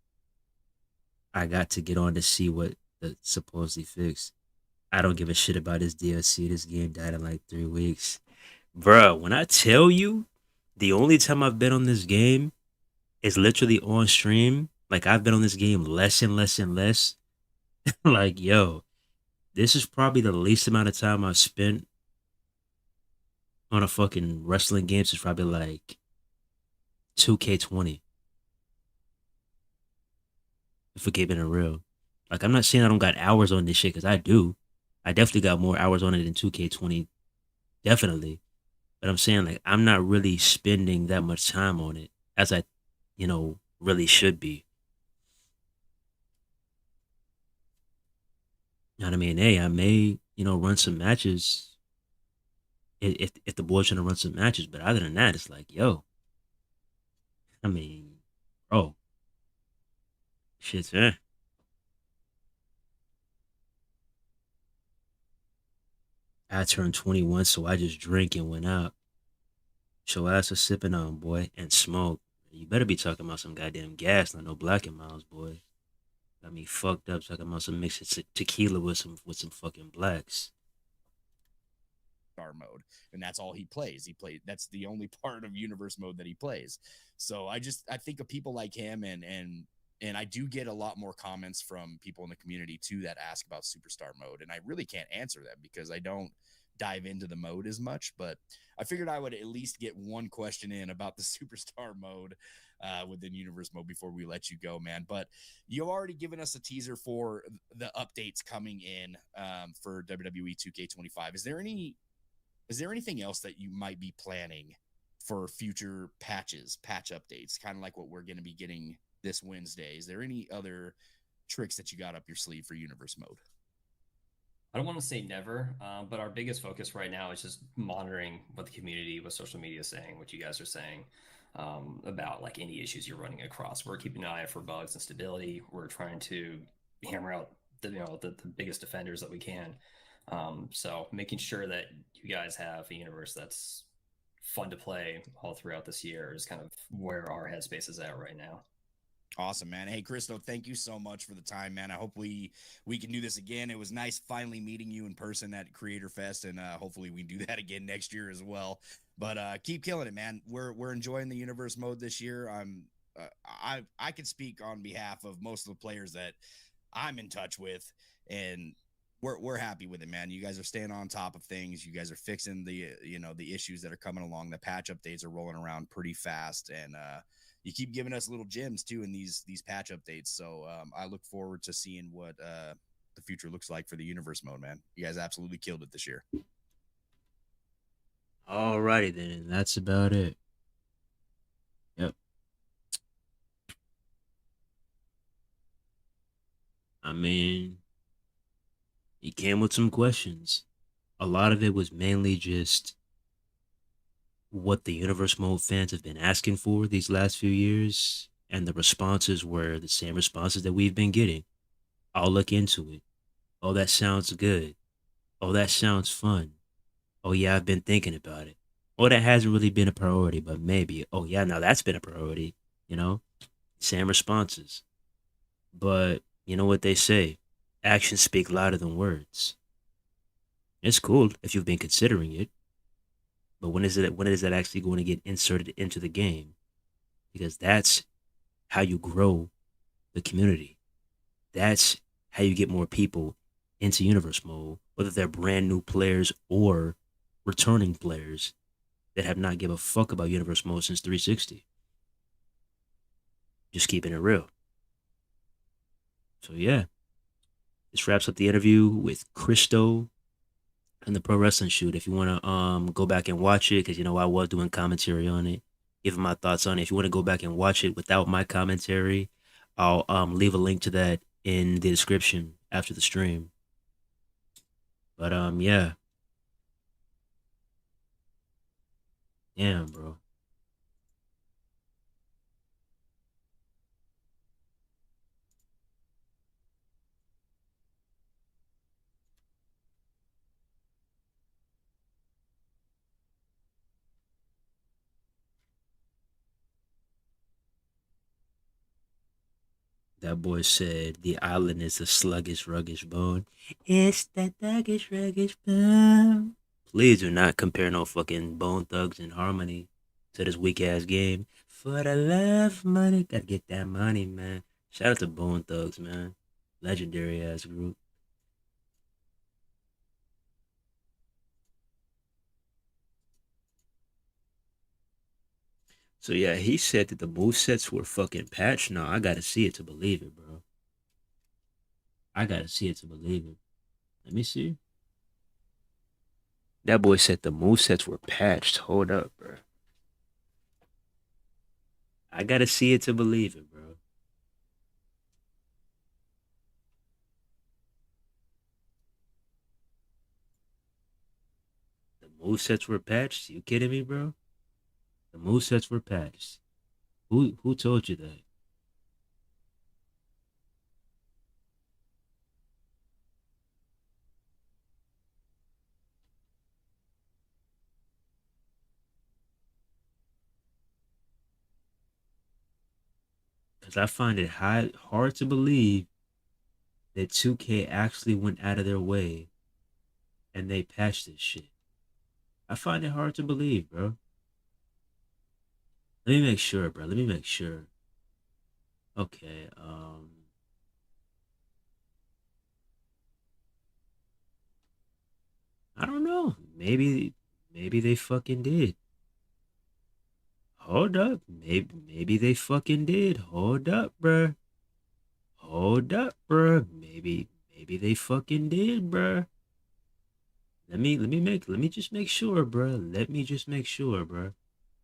I got to get on to see what the supposedly fixed. I don't give a shit about this DLC. This game died in like 3 weeks. Bruh, when I tell you, the only time I've been on this game is literally on stream. Like, I've been on this game less and less and less. Like, yo, this is probably the least amount of time I've spent on a fucking wrestling game since probably like 2K20. If we're keeping it real. Like, I'm not saying I don't got hours on this shit, because I do. I definitely got more hours on it than 2K20. Definitely. But I'm saying, like, I'm not really spending that much time on it as I, really should be. You know what I mean? Hey, I may, run some matches if the boys trying to run some matches. But other than that, it's like, yo, I mean, bro, shit's I turned 21, so I just drink and went out. Show ass was sipping on, boy, and smoke. You better be talking about some goddamn gas, not no Black and Miles, boy. Got me fucked up talking about some mixed tequila with some fucking blacks. superstar mode, and that's all he plays. That's the only part of universe mode that he plays. So I think of people like him, and I do get a lot more comments from people in the community too that ask about superstar mode, and I really can't answer them because I don't dive into the mode as much. But I figured I would at least get one question in about the superstar mode within universe mode before we let you go, man. But you've already given us a teaser for the updates coming in for WWE 2K25. Is there anything else that you might be planning for future patch updates, kind of like what we're going to be getting this Wednesday? Is there any other tricks that you got up your sleeve for universe mode? I don't want to say never, but our biggest focus right now is just monitoring what the community, what social media is saying, what you guys are saying about like any issues you're running across. We're keeping an eye out for bugs and stability. We're trying to hammer out the biggest offenders that we can. So making sure that you guys have a universe that's fun to play all throughout this year is kind of where our headspace is at right now. Awesome, man. Hey, Christo, thank you so much for the time, man. I hope we can do this again. It was nice finally meeting you in person at Creator Fest, and hopefully we can do that again next year as well. But keep killing it, man. We're enjoying the universe mode this year. I can speak on behalf of most of the players that I'm in touch with, and we're happy with it, man. You guys are staying on top of things. You guys are fixing the issues that are coming along. The patch updates are rolling around pretty fast, and you keep giving us little gems too in these patch updates. So I look forward to seeing what the future looks like for the universe mode, man. You guys absolutely killed it this year. Alrighty then, and that's about it. Yep. I mean, he came with some questions. A lot of it was mainly just what the universe mode fans have been asking for these last few years, and the responses were the same responses that we've been getting. I'll look into it. Oh, that sounds good. Oh, that sounds fun. Oh, yeah, I've been thinking about it. Oh, that hasn't really been a priority, but maybe. Oh, yeah, now that's been a priority. You know, same responses. But you know what they say, actions speak louder than words. It's cool if you've been considering it, but when is that actually going to get inserted into the game? Because that's how you grow the community. That's how you get more people into universe mode, whether they're brand new players or returning players that have not give a fuck about universe mode since 360. Just keeping it real. So yeah, this wraps up the interview with Christo and the Pro Wrestling Shoot. If you want to go back and watch it, because you know I was doing commentary on it, giving my thoughts on it. If you want to go back and watch it without my commentary, I'll leave a link to that in the description after the stream. But yeah, damn, bro. That boy said the island is a sluggish, ruggish bone. It's that thuggish, ruggish bone. Please do not compare no fucking Bone Thugs and Harmony to this weak ass game. For the love of money, gotta get that money, man. Shout out to Bone Thugs, man. Legendary ass group. So yeah, he said that the movesets were fucking patched. No, I gotta see it to believe it, bro. I gotta see it to believe it. Let me see. That boy said the movesets were patched. Hold up, bro. I gotta see it to believe it, bro. The movesets were patched? You kidding me, bro? The movesets were patched. Who told you that? Because I find it hard to believe that 2K actually went out of their way and they patched this shit. I find it hard to believe, bro. Let me make sure, bro. Let me make sure. Okay. I don't know. Maybe they fucking did. Hold up. Maybe they fucking did. Hold up, bruh. Hold up, bruh. Maybe they fucking did, bruh. Let me just make sure, bruh. Let me just make sure, bruh.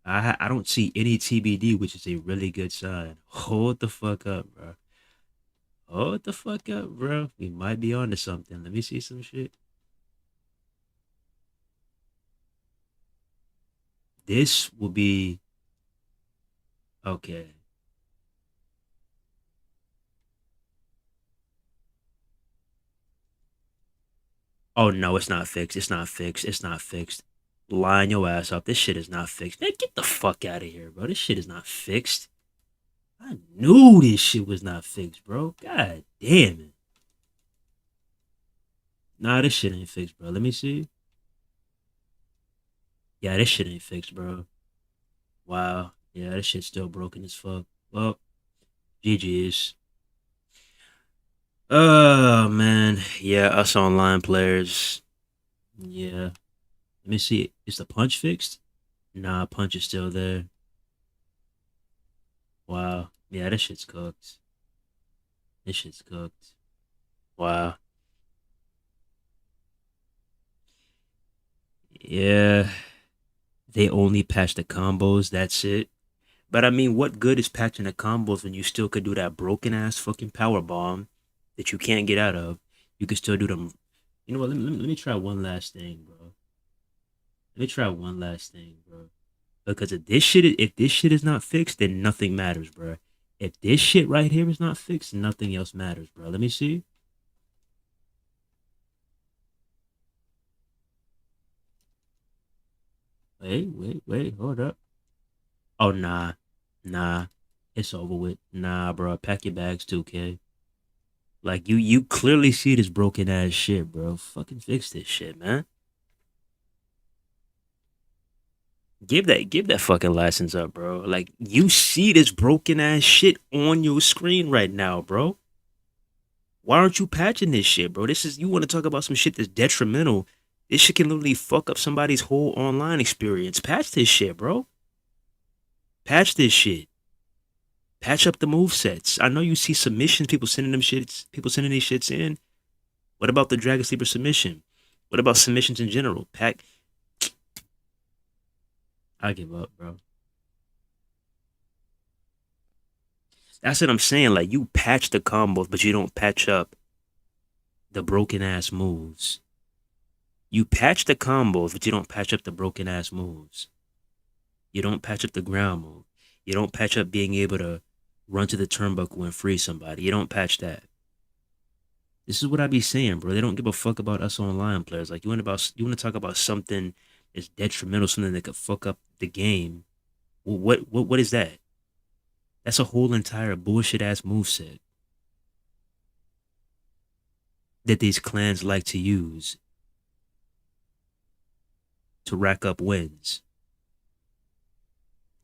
I don't see any TBD, which is a really good sign. Hold the fuck up, bruh. Hold the fuck up, bro. We might be onto something. Let me see some shit. This will be okay. Oh no, it's not fixed. It's not fixed. It's not fixed. Line your ass up. This shit is not fixed. Man, get the fuck out of here, bro. This shit is not fixed. I knew this shit was not fixed, bro. God damn it. Nah, this shit ain't fixed, bro. Let me see. Yeah, this shit ain't fixed, bro. Wow. Yeah, this shit's still broken as fuck. Well, GG's. Oh man. Yeah, us online players. Yeah. Let me see. Is the punch fixed? Nah, punch is still there. Wow. Yeah, this shit's cooked. This shit's cooked. Wow. Yeah. They only patch the combos. That's it. But I mean, what good is patching the combos when you still could do that broken ass fucking power bomb that you can't get out of? You could still do them. You know what? Let me try one last thing, bro. Let me try one last thing, bro. Because if this shit is not fixed, then nothing matters, bro. If this shit right here is not fixed, nothing else matters, bro. Let me see. Wait, hold up. Oh nah, it's over with. Nah, bro, pack your bags, 2K. Like you clearly see this broken ass shit, bro. Fucking fix this shit, man. Give that fucking license up, bro. Like you see this broken ass shit on your screen right now, bro. Why aren't you patching this shit, bro? This is you want to talk about some shit that's detrimental. This shit can literally fuck up somebody's whole online experience. Patch this shit, bro. Patch this shit. Patch up the move sets. I know you see submissions, people sending these shits in. What about the Dragon Sleeper submission? What about submissions in general? Pack. I give up, bro. That's what I'm saying. Like you patch the combos, but you don't patch up the broken ass moves. You patch the combos, but you don't patch up the broken ass moves. You don't patch up the ground move. You don't patch up being able to run to the turnbuckle and free somebody. You don't patch that. This is what I be saying, bro. They don't give a fuck about us online players. Like you want to talk about something that's detrimental, something that could fuck up the game. Well, what is that? That's a whole entire bullshit ass moveset that these clans like to use to rack up wins.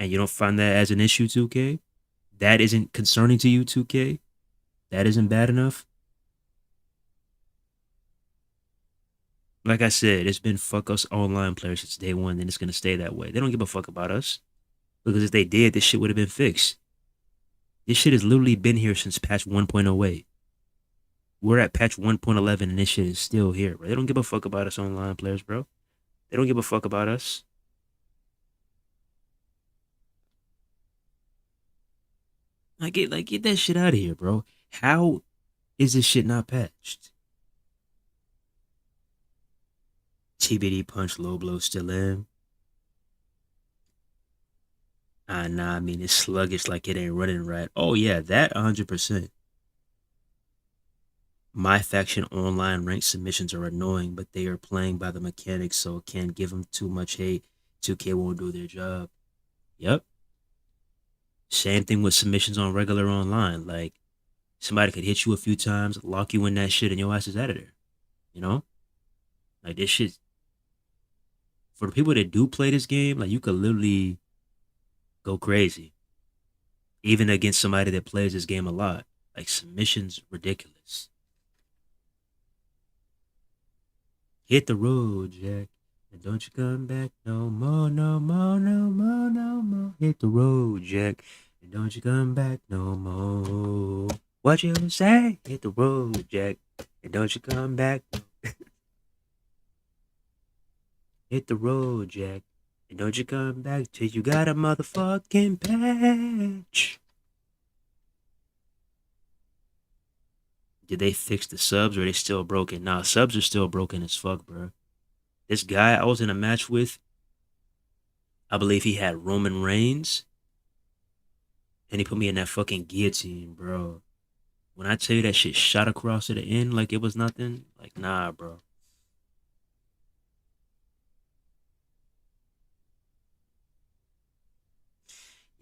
And you don't find that as an issue, 2K? That isn't concerning to you, 2K? That isn't bad enough? Like I said, it's been fuck us online players since day one, and it's gonna stay that way. They don't give a fuck about us. Because if they did, this shit would have been fixed. This shit has literally been here since patch 1.08. We're at patch 1.11 and this shit is still here, bro. They don't give a fuck about us online players, bro. They don't give a fuck about us. Get that shit out of here, bro. How is this shit not patched? TBD punch low blow still in. Nah, I mean it's sluggish like it ain't running right. Oh yeah, that 100%. My faction online ranked submissions are annoying, but they are playing by the mechanics, so can't give them too much hate. 2K won't do their job. Yep. Same thing with submissions on regular online. Like somebody could hit you a few times, lock you in that shit, and your ass is out of there. You know? Like this shit For the people that do play this game, like you could literally go crazy, even against somebody that plays this game a lot. Like submissions, ridiculous. Hit the road, Jack. And don't you come back no more, no more, no more, no more. Hit the road, Jack. And don't you come back no more. What you say? Hit the road, Jack. And don't you come back. Hit the road, Jack. And don't you come back till you got a motherfucking patch. Did they fix the subs or are they still broken? Nah, subs are still broken as fuck, bro. This guy I was in a match with, I believe he had Roman Reigns, and he put me in that fucking guillotine, bro. When I tell you that shit shot across to the end like it was nothing, like nah, bro.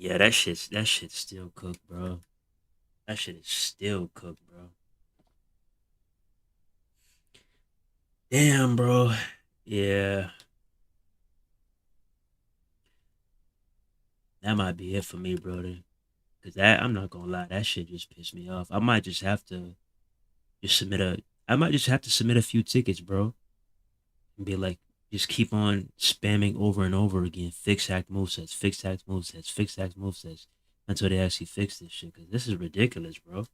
Yeah, that shit's still cooked, bro. That shit is still cooked, bro. Damn, bro. Yeah, that might be it for me, brother. Cause that I'm not gonna lie, that shit just pissed me off. I might just have to just submit a. I might just have to submit a few tickets, bro, and be like, just keep on spamming over and over again. Fix hack movesets, fix hack movesets, fix hack movesets until they actually fix this shit. Cause this is ridiculous, bro.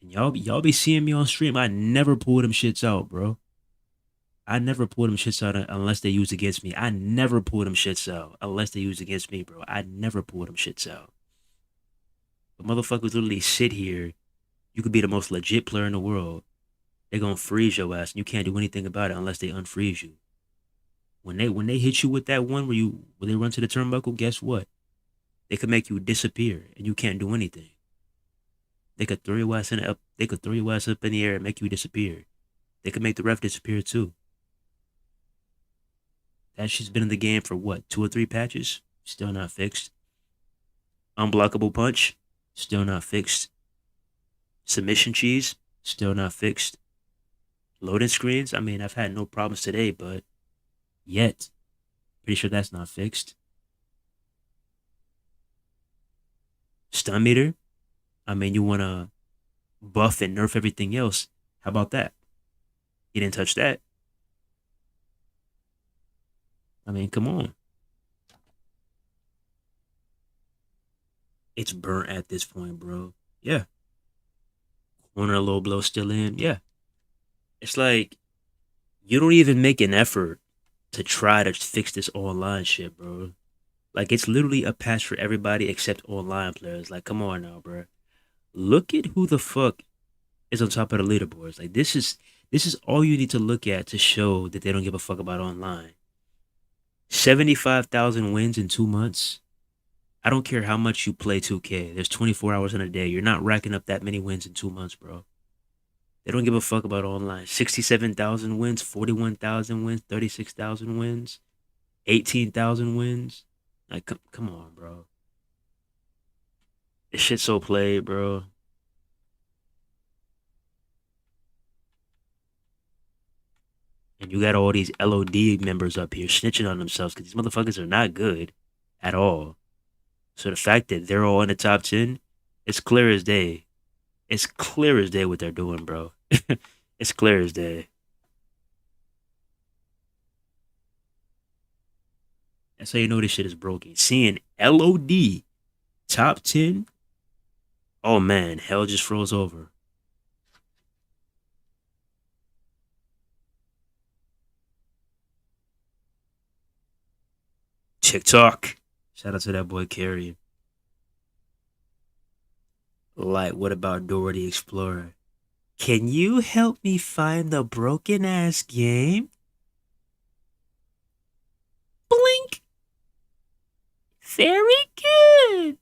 And y'all be seeing me on stream. I never pull them shits out, bro. I never pull them shits out unless they use against me. I never pull them shits out unless they use against me, bro. I never pull them shits out. But motherfuckers literally sit here. You could be the most legit player in the world. They're gonna freeze your ass, and you can't do anything about it unless they unfreeze you. When they hit you with that one where they run to the turnbuckle, guess what? They could make you disappear, and you can't do anything. They could throw your ass in up. They could throw your ass up in the air and make you disappear. They could make the ref disappear too. That shit's been in the game for what, 2 or 3 patches? Still not fixed. Unblockable punch, still not fixed. Submission cheese, still not fixed. Loading screens, I mean, I've had no problems today, but yet, pretty sure that's not fixed. Stun meter, I mean, you want to buff and nerf everything else. How about that? You didn't touch that. I mean, come on. It's burnt at this point, bro. Yeah. Corner low blow still in. Yeah. It's like you don't even make an effort to try to fix this online shit, bro. Like it's literally a patch for everybody except online players. Like, come on now, bro. Look at who the fuck is on top of the leaderboards. Like this is all you need to look at to show that they don't give a fuck about online. 75,000 wins in 2 months. I don't care how much you play 2K. There's 24 hours in a day. You're not racking up that many wins in 2 months, bro. They don't give a fuck about online. 67,000 wins, 41,000 wins, 36,000 wins, 18,000 wins. Like, come on, bro. This shit's so played, bro. And you got all these LOD members up here snitching on themselves because these motherfuckers are not good at all. So the fact that they're all in the top 10, it's clear as day. It's clear as day what they're doing, bro. It's clear as day. That's how you know this shit is broken. Seeing LOD top 10, oh man, hell just froze over. TikTok. Shout out to that boy Carrie. Like, what about Dora the Explorer? Can you help me find the broken ass game? Blink. Very good.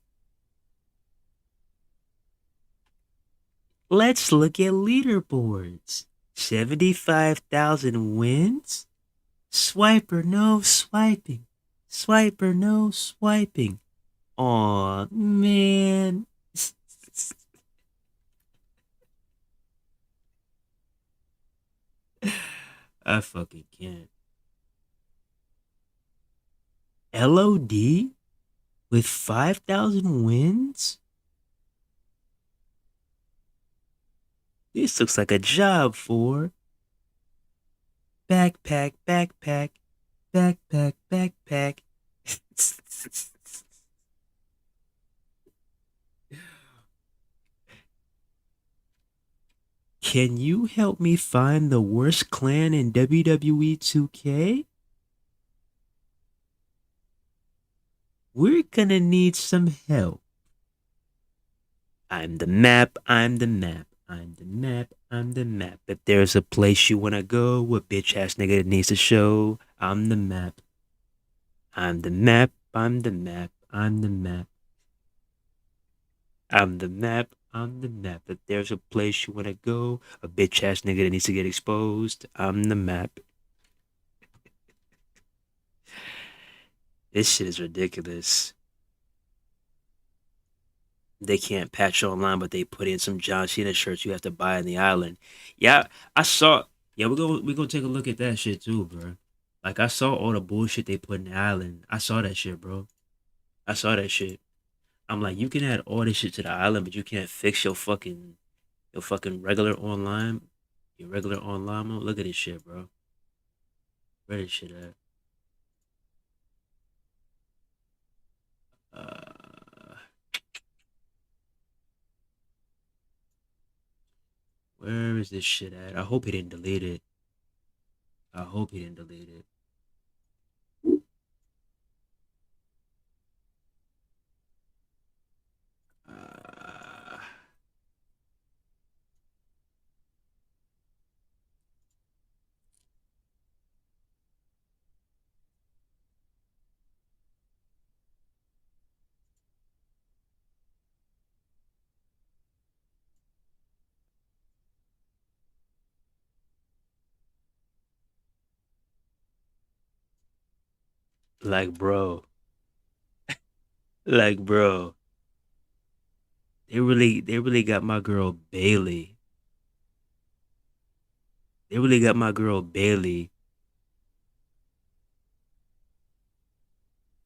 Let's look at leaderboards. 75,000 wins? Swiper, no swiping. Swiper, no swiping. Aw, man. I fucking can't. LOD with 5,000 wins? This looks like a job for backpack, backpack, backpack, backpack. Can you help me find the worst clan in WWE 2K? We're gonna need some help. I'm the map, I'm the map, I'm the map, I'm the map. If there's a place you wanna go, a bitch ass nigga needs to show, I'm the map. I'm the map, I'm the map, I'm the map. I'm the map, I'm the map. If there's a place you wanna go, a bitch ass nigga that needs to get exposed, I'm the map. This shit is ridiculous. They can't patch online, but they put in some John Cena shirts you have to buy on the island. Yeah, I saw. Yeah, we're gonna take a look at that shit too, bro. Like I saw all the bullshit they put in the island. I saw that shit, bro. I saw that shit. I'm like, you can add all this shit to the island, but you can't fix your fucking regular online, your regular online mode. Look at this shit, bro. Where this shit at? Uh, where is this shit at? I hope he didn't delete it. I hope he didn't delete it. Uh, like, bro, they really got my girl Bailey. They really got my girl Bailey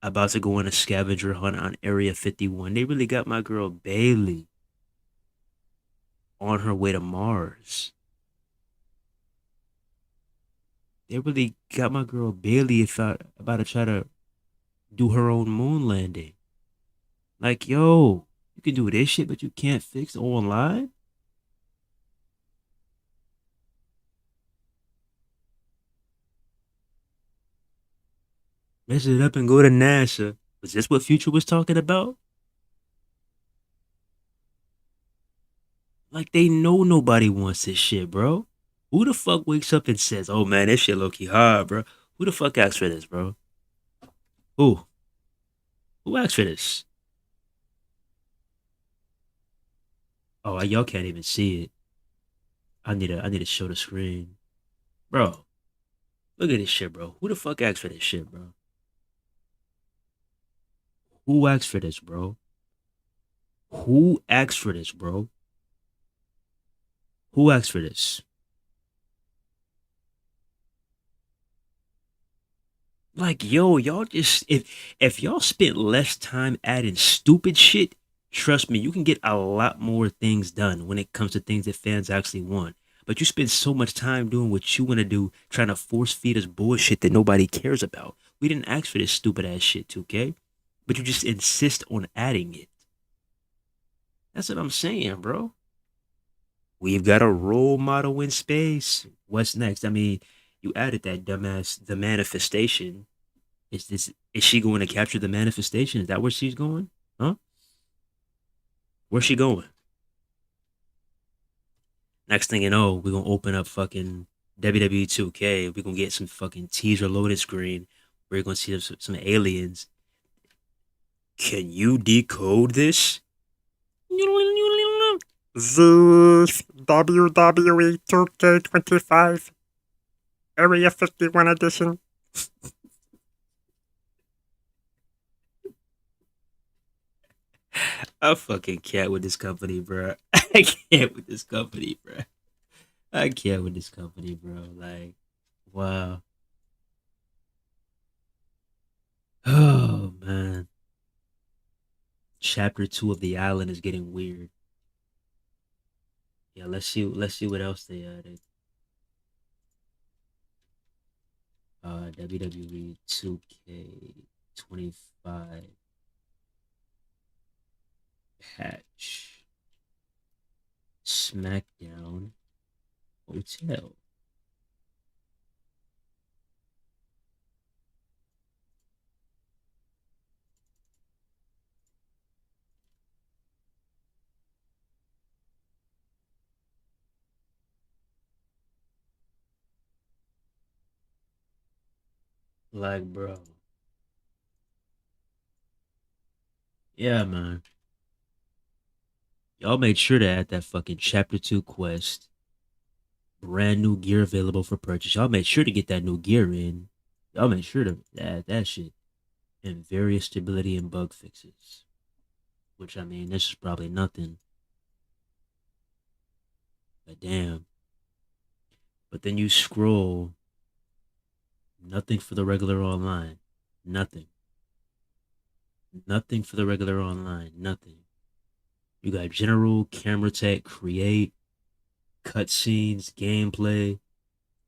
about to go on a scavenger hunt on Area 51. They really got my girl Bailey on her way to Mars. They really got my girl Bailey about to try to do her own moon landing. Like, yo, you can do this shit, but you can't fix online? Mess it up and go to NASA. Was this what Future was talking about? Like, they know nobody wants this shit, bro. Who the fuck wakes up and says, oh man, this shit low key hard, bro? Who the fuck asked for this, bro? Who? Who asked for this? Oh, y'all can't even see it. I need to show the screen. Bro, look at this shit, bro. Who the fuck asked for this shit, bro? Who asked for this, bro? Who asked for this, bro? Who asked for this? Like, yo, y'all just if y'all spent less time adding stupid shit, trust me, you can get a lot more things done when it comes to things that fans actually want. But you spend so much time doing what you want to do, trying to force feed us bullshit that nobody cares about. We didn't ask for this stupid ass shit, 2K. But you just insist on adding it. That's what I'm saying, bro. We've got a role model in space. What's next? I mean, you added that dumbass the manifestation. Is she going to capture the manifestation? Is that where she's going? Huh? Where's she going? Next thing you know, we're gonna open up fucking WWE 2K. We're gonna get some fucking teaser loaded screen. We're gonna see some aliens. Can you decode this? This WWE 2K25 Area 51 edition. I fucking can't with this company, bro. I can't with this company, bro. I can't with this company, bro. Like, wow. Oh man. Chapter 2 of the island is getting weird. Yeah, let's see what else they added. WWE 2K25 patch. SmackDown Hotel. Like, bro. Yeah, man. Y'all made sure to add that fucking Chapter 2 quest. Brand new gear available for purchase. Y'all made sure to get that new gear in. Y'all made sure to add that shit. And various stability and bug fixes. Which, I mean, this is probably nothing. But damn. But then you scroll. Nothing for the regular online. Nothing. Nothing for the regular online. Nothing. You got general, camera tech, create, cutscenes, gameplay.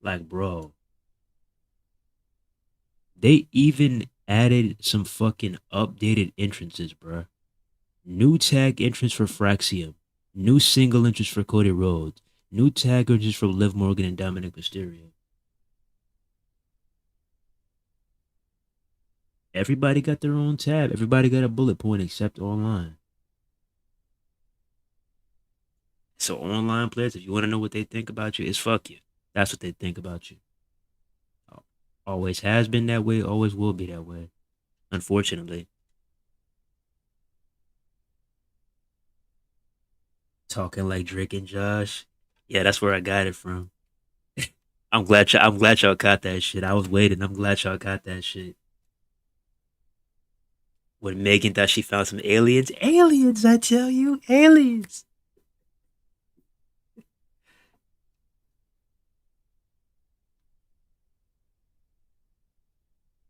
Like, bro. They even added some fucking updated entrances, bro. New tag entrance for Fraxium. New single entrance for Cody Rhodes. New tag entrance for Liv Morgan and Dominic Mysterio. Everybody got their own tab. Everybody got a bullet point except online. So online players, if you want to know what they think about you, it's fuck you. That's what they think about you. Always has been that way, always will be that way. Unfortunately. Talking like Drake and Josh. Yeah, that's where I got it from. I'm glad y'all caught that shit. I was waiting. I'm glad y'all caught that shit. When Megan thought she found some aliens. Aliens, I tell you, aliens.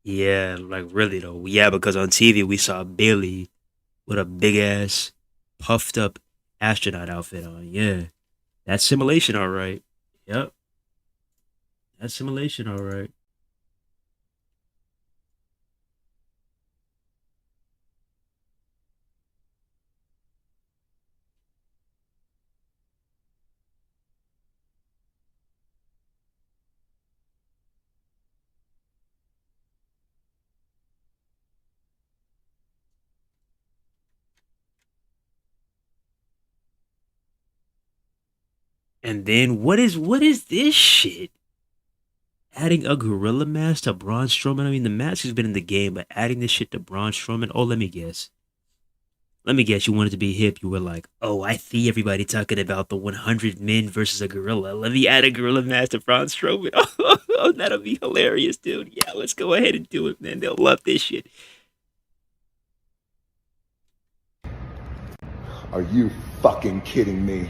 Yeah, like really though. Yeah, because on TV we saw Bailey with a big ass puffed up astronaut outfit on. Yeah. That's simulation, all right. Yep. That's simulation, all right. And then what is this shit? Adding a gorilla mask to Braun Strowman. I mean, the mask has been in the game, but adding this shit to Braun Strowman. Oh, let me guess. Let me guess. You wanted to be hip. You were like, oh, I see everybody talking about the 100 men versus a gorilla. Let me add a gorilla mask to Braun Strowman. Oh, that'll be hilarious, dude. Yeah, let's go ahead and do it, man. They'll love this shit. Are you fucking kidding me?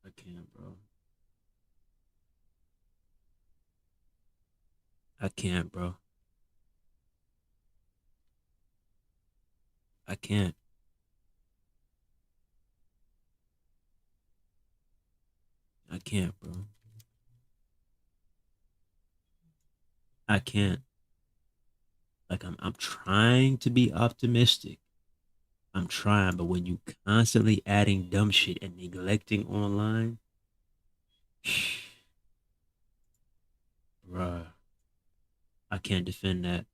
I can't, bro. I can't, bro. I can't. I can't, bro. I can't. Like I'm trying to be optimistic. I'm trying, but when you constantly adding dumb shit and neglecting online, bruh, I can't defend that.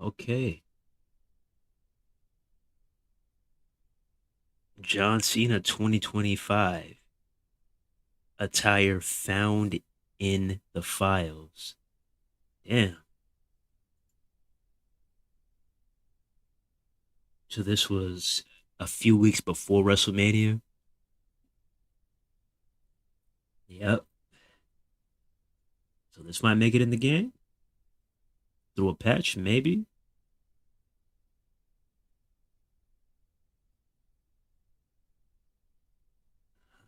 Okay. John Cena 2025 attire found in the files. Damn. So this was a few weeks before WrestleMania. Yep. So this might make it in the game through a patch, maybe.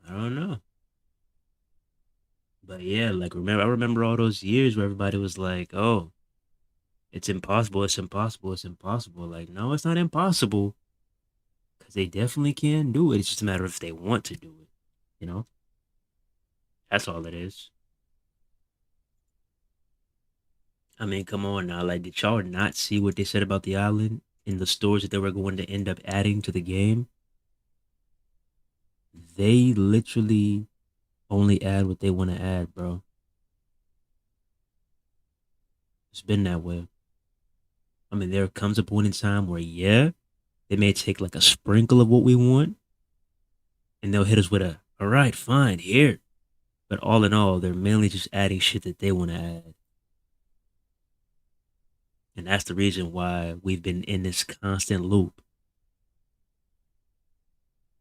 I don't know. But yeah, like I remember all those years where everybody was like, "Oh, it's impossible, it's impossible, it's impossible." Like, no, it's not impossible because they definitely can do it. It's just a matter of if they want to do it. You know, that's all it is. I mean, come on now. Like, did y'all not see what they said about the island in the stores that they were going to end up adding to the game? They literally only add what they want to add, bro. It's been that way. I mean, there comes a point in time where, yeah, they may take like a sprinkle of what we want and they'll hit us with all right, fine, here. But all in all, they're mainly just adding shit that they want to add. And that's the reason why we've been in this constant loop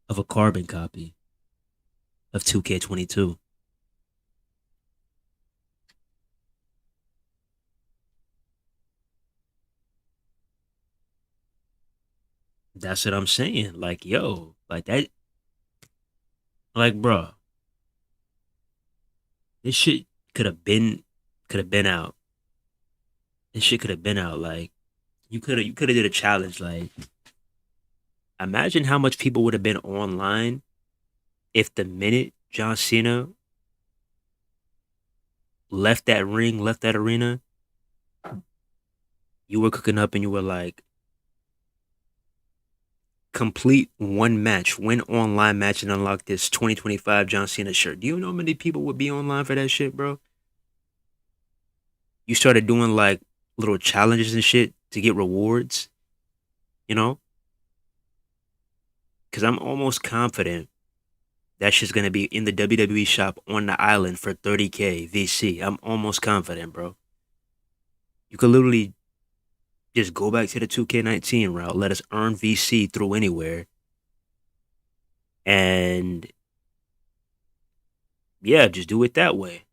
of a carbon copy of 2K22. That's what I'm saying. Like, yo, like that, like, bro, this shit could have been out. This shit could have been out. Like, you could have did a challenge. Like, imagine how much people would have been online if the minute John Cena left that ring, left that arena, you were cooking up and you were like, complete one match, win online match and unlock this 2025 John Cena shirt. Do you know how many people would be online for that shit, bro? You started doing like little challenges and shit to get rewards, you know? Because I'm almost confident that shit's gonna be in the WWE shop on the island for 30K VC. I'm almost confident, bro. You could literally just go back to the 2K19 route, let us earn VC through anywhere, and yeah, just do it that way.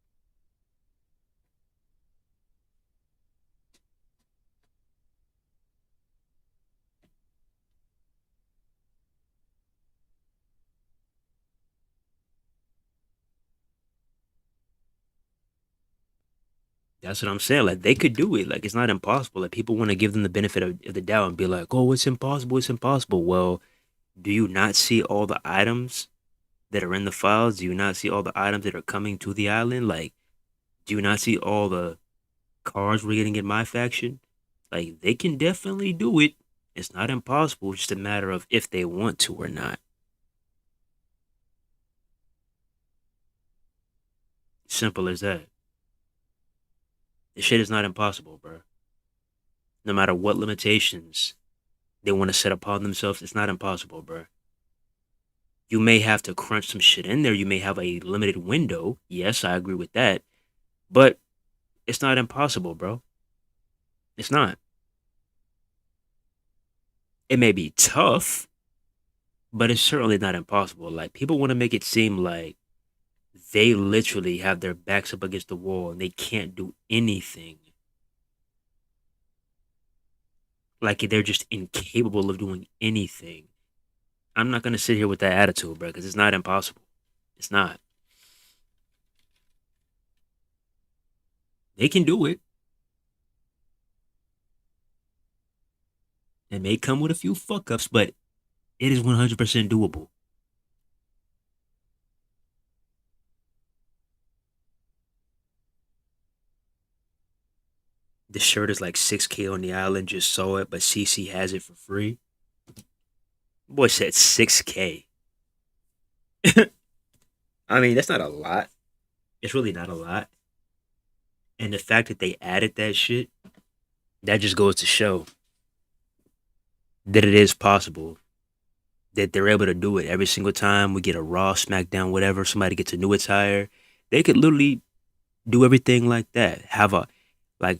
That's what I'm saying. Like they could do it. Like it's not impossible. Like people want to give them the benefit of the doubt and be like, "Oh, it's impossible. It's impossible." Well, do you not see all the items that are in the files? Do you not see all the items that are coming to the island? Like, do you not see all the cars we're getting in my faction? Like they can definitely do it. It's not impossible. It's just a matter of if they want to or not. Simple as that. This shit is not impossible, bro. No matter what limitations they want to set upon themselves, it's not impossible, bro. You may have to crunch some shit in there. You may have a limited window. Yes, I agree with that. But it's not impossible, bro. It's not. It may be tough, but it's certainly not impossible. Like people want to make it seem like they literally have their backs up against the wall and they can't do anything. Like they're just incapable of doing anything. I'm not gonna sit here with that attitude, bro, because it's not impossible. It's not. They can do it. It may come with a few fuck ups, but it is 100% doable. The shirt is like 6K on the island. Just saw it, but CC has it for free. Boy said 6K. I mean, that's not a lot. It's really not a lot. And the fact that they added that shit, that just goes to show that it is possible. That they're able to do it every single time we get a Raw, SmackDown, whatever. Somebody gets a new attire. They could literally Do everything like that. Have a like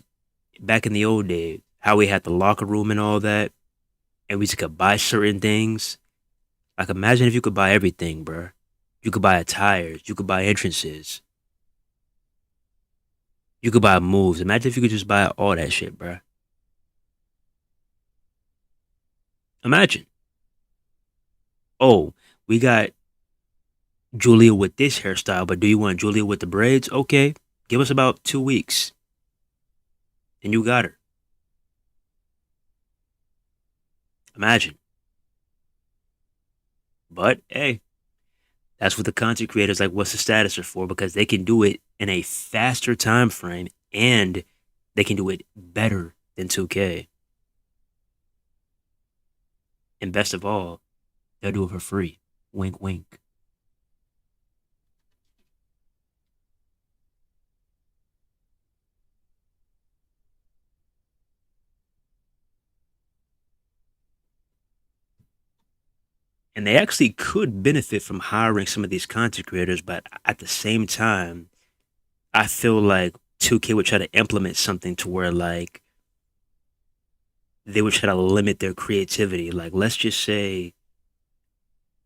back in the old days, how we had the locker room and all that, and we just could buy certain things. Like imagine if you could buy everything, bruh. You could buy attires, you could buy entrances, you could buy moves. Imagine if you could just buy all that shit, bruh. Imagine. Oh, we got Julia with this hairstyle, but do you want Julia with the braids? Okay, give us about 2 weeks, and you got her. Imagine. But hey, that's what the content creators like What's the Status are for because they can do it in a faster time frame and they can do it better than 2K. And best of all, they'll do it for free. Wink, wink. And they actually could benefit from hiring some of these content creators, but at the same time, I feel like 2K would try to implement something to where like they would try to limit their creativity. Like let's just say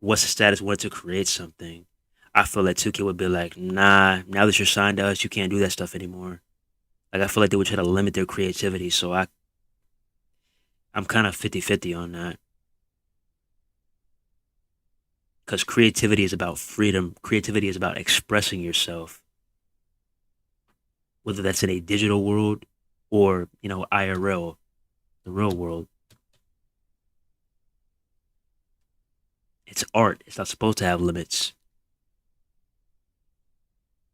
What's the Status wanted to create something. I feel like 2K would be like, nah, now that you're signed to us, you can't do that stuff anymore. Like I feel like they would try to limit their creativity, so I'm kind of 50-50 on that. Because creativity is about freedom. Creativity is about expressing yourself, whether that's in a digital world or, IRL, the real world. It's art. It's not supposed to have limits.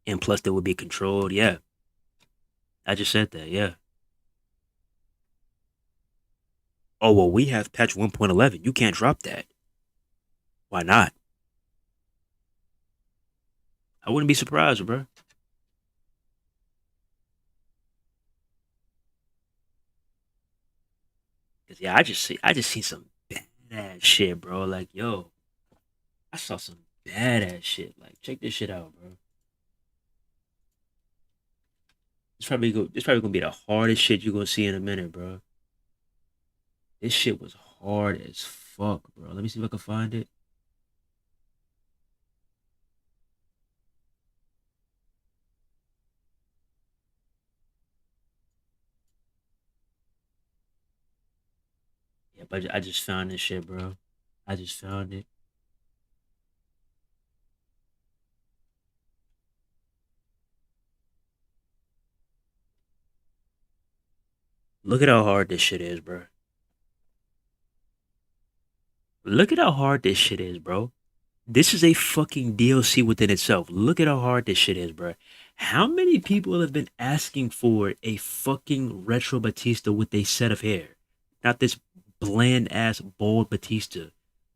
And plus, they would be controlled. Yeah, I just said that. Yeah. Oh, well, we have patch 1.11. You can't drop that. Why not? I wouldn't be surprised, bro. Cause yeah, I just see some badass shit, bro. Like, yo, I saw some badass shit. Like, check this shit out, bro. It's probably gonna be the hardest shit you're gonna see in a minute, bro. This shit was hard as fuck, bro. Let me see if I can find it. Yeah, but I just found this shit, bro. I just found it. Look at how hard this shit is, bro. Look at how hard this shit is, bro. This is a fucking DLC within itself. Look at how hard this shit is, bro. How many people have been asking for a fucking retro Batista with a set of hair? Not this bland ass bald Batista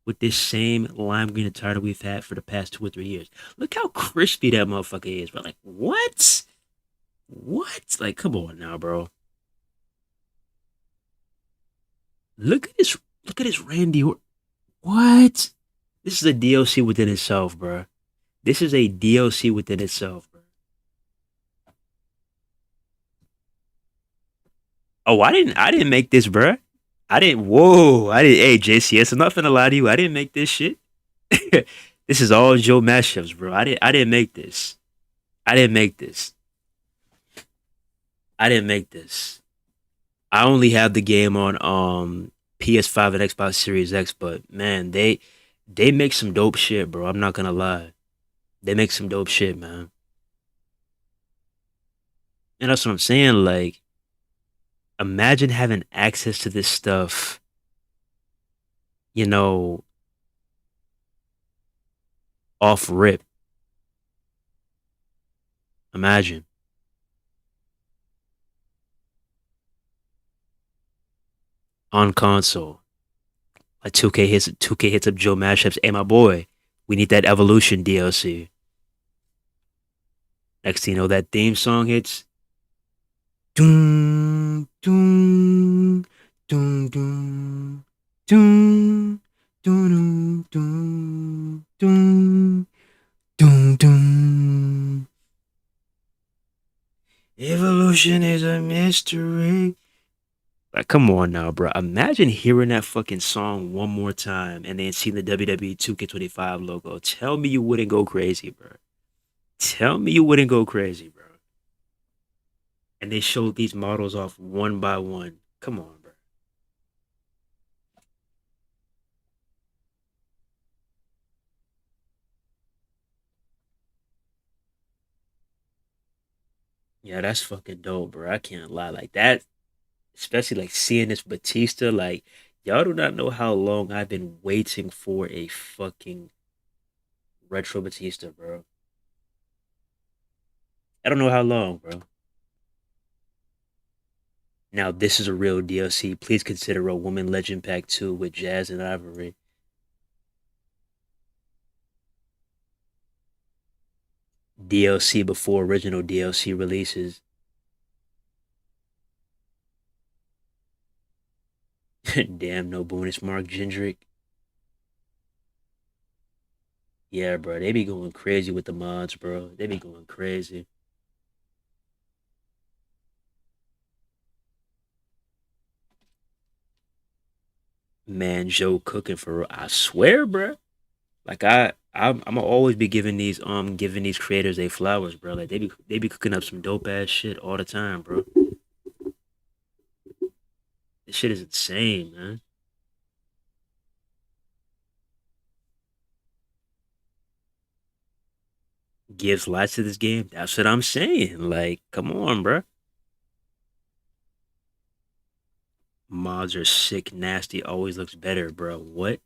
with this same lime green attire that we've had for the past 2 or 3 years. Look how crispy that motherfucker is, bro. Like, what? What? Like, come on now, bro. Look at this. Look at this Randy. What? This is a DLC within itself, bro. This is a DLC within itself, bro. Oh, I didn't make this, bro. I didn't. Whoa, I didn't. Hey, JCS, I'm not finna lie to you. I didn't make this shit. This is all Joe mashups, bro. I didn't make this. I didn't make this. I didn't make this. I only have the game on PS5 and Xbox Series X, but man, they make some dope shit, bro. I'm not gonna lie. They make some dope shit, man. And that's what I'm saying. Like, imagine having access to this stuff, you know, off rip. Imagine on console. Like 2K hits up Joe Mashups. Hey, my boy, we need that Evolution DLC. Next thing you know, that theme song hits. Doom, doom, doom, doom, doom, doom, doom, doom, doom, doom. Evolution is a mystery. Like, come on now, bro. Imagine hearing that fucking song one more time and then seeing the WWE 2K25 logo. Tell me you wouldn't go crazy, bro. Tell me you wouldn't go crazy, bro. And they showed these models off one by one. Come on, bro. Yeah, that's fucking dope, bro. I can't lie. Like that, especially like seeing this Batista, like y'all do not know how long I've been waiting for a fucking retro Batista, bro. I don't know how long, bro. Now this is a real DLC. Please consider a Woman Legend Pack 2 with Jazz and Ivory. DLC before original DLC releases. Damn, no bonus mark, Gendrick. Yeah, bro, they be going crazy with the mods, bro. They be going crazy. Man, Joe cooking for I swear, bro. Like I'm gonna always be giving these creators their flowers, bro. Like they be cooking up some dope ass shit all the time, bro. This shit is insane, man. Gives life to this game. That's what I'm saying. Like, come on, bro. Mods are sick, nasty. Always looks better, bro. What?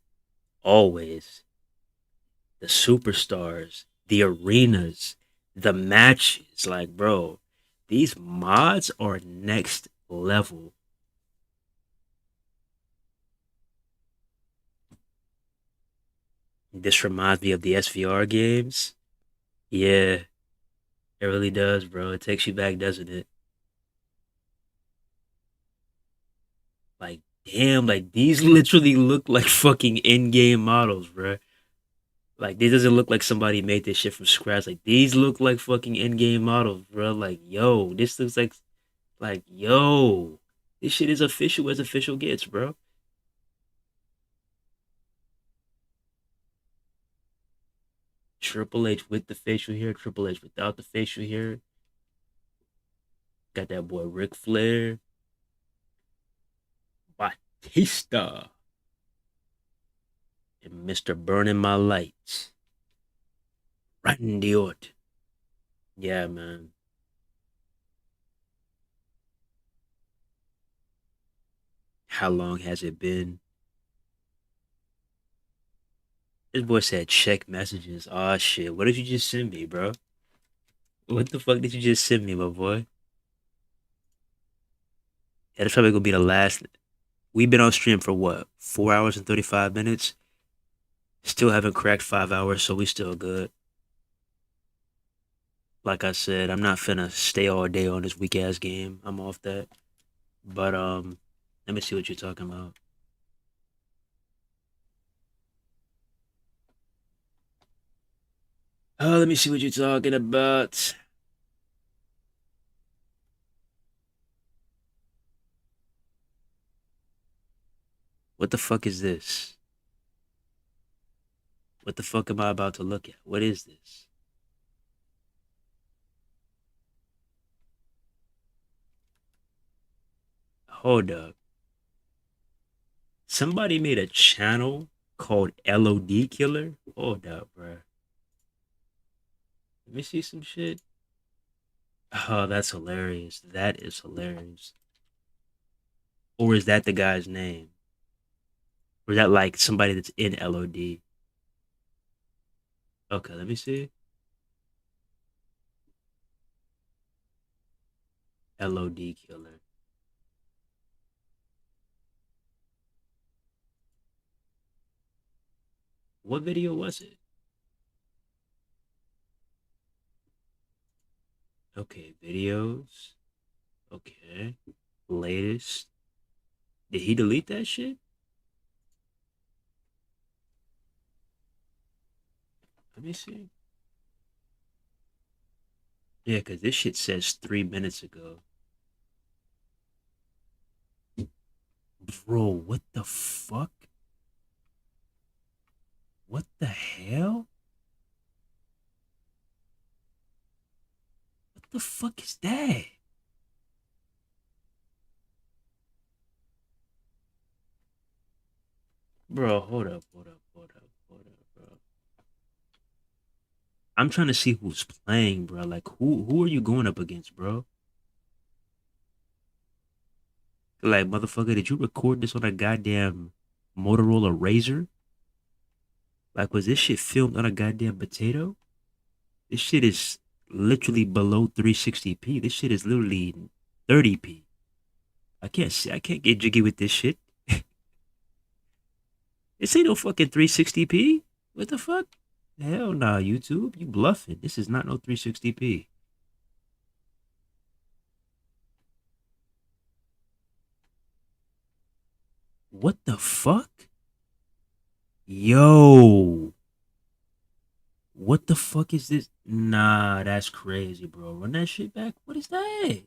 Always. The superstars, the arenas, the matches. Like, bro, these mods are next level. This reminds me of the SVR games. Yeah, it really does, bro. It takes you back, doesn't it? Like, damn, like these literally look like fucking in-game models, bro. Like, this doesn't look like somebody made this shit from scratch. Like, these look like fucking in-game models, bro. Like, yo, this looks like, yo, this shit is official as official gets, bro. Triple H with the facial hair, Triple H without the facial hair. Got that boy Ric Flair, Batista, and Mr. Burning My Lights, Randy Orton. Yeah, man. How long has it been? This boy said check messages. Oh shit. What did you just send me, bro? What the fuck did you just send me, my boy? Yeah, that's probably gonna be the last. We've been on stream for what? 4 hours and 35 minutes. Still haven't cracked 5 hours, so we still good. Like I said, I'm not finna stay all day on this weak ass game. I'm off that. But let me see what you're talking about. Oh, let me see what you're talking about. What the fuck is this? What the fuck am I about to look at? What is this? Hold up. Somebody made a channel called LOD Killer. Hold up, bro. Let me see some shit. Oh, that's hilarious. That is hilarious. Or is that the guy's name? Or is that like somebody that's in LOD? Okay, let me see. LOD Killer. What video was it? Okay, videos. Okay. Latest. Did he delete that shit? Let me see. Yeah, because this shit says 3 minutes ago. Bro, what the fuck? What the hell? What the fuck is that? Bro, hold up, hold up, hold up, hold up, bro. I'm trying to see who's playing, bro. Like who are you going up against, bro? Like motherfucker, did you record this on a goddamn Motorola Razor? Like was this shit filmed on a goddamn potato? This shit is literally below 360p. This shit is literally 30p. I can't get jiggy with this shit. This ain't no fucking 360p. What the fuck? Hell nah, YouTube. You bluffing. This is not no 360p. What the fuck? Yo. What the fuck is this? Nah, that's crazy, bro. Run that shit back. What is that?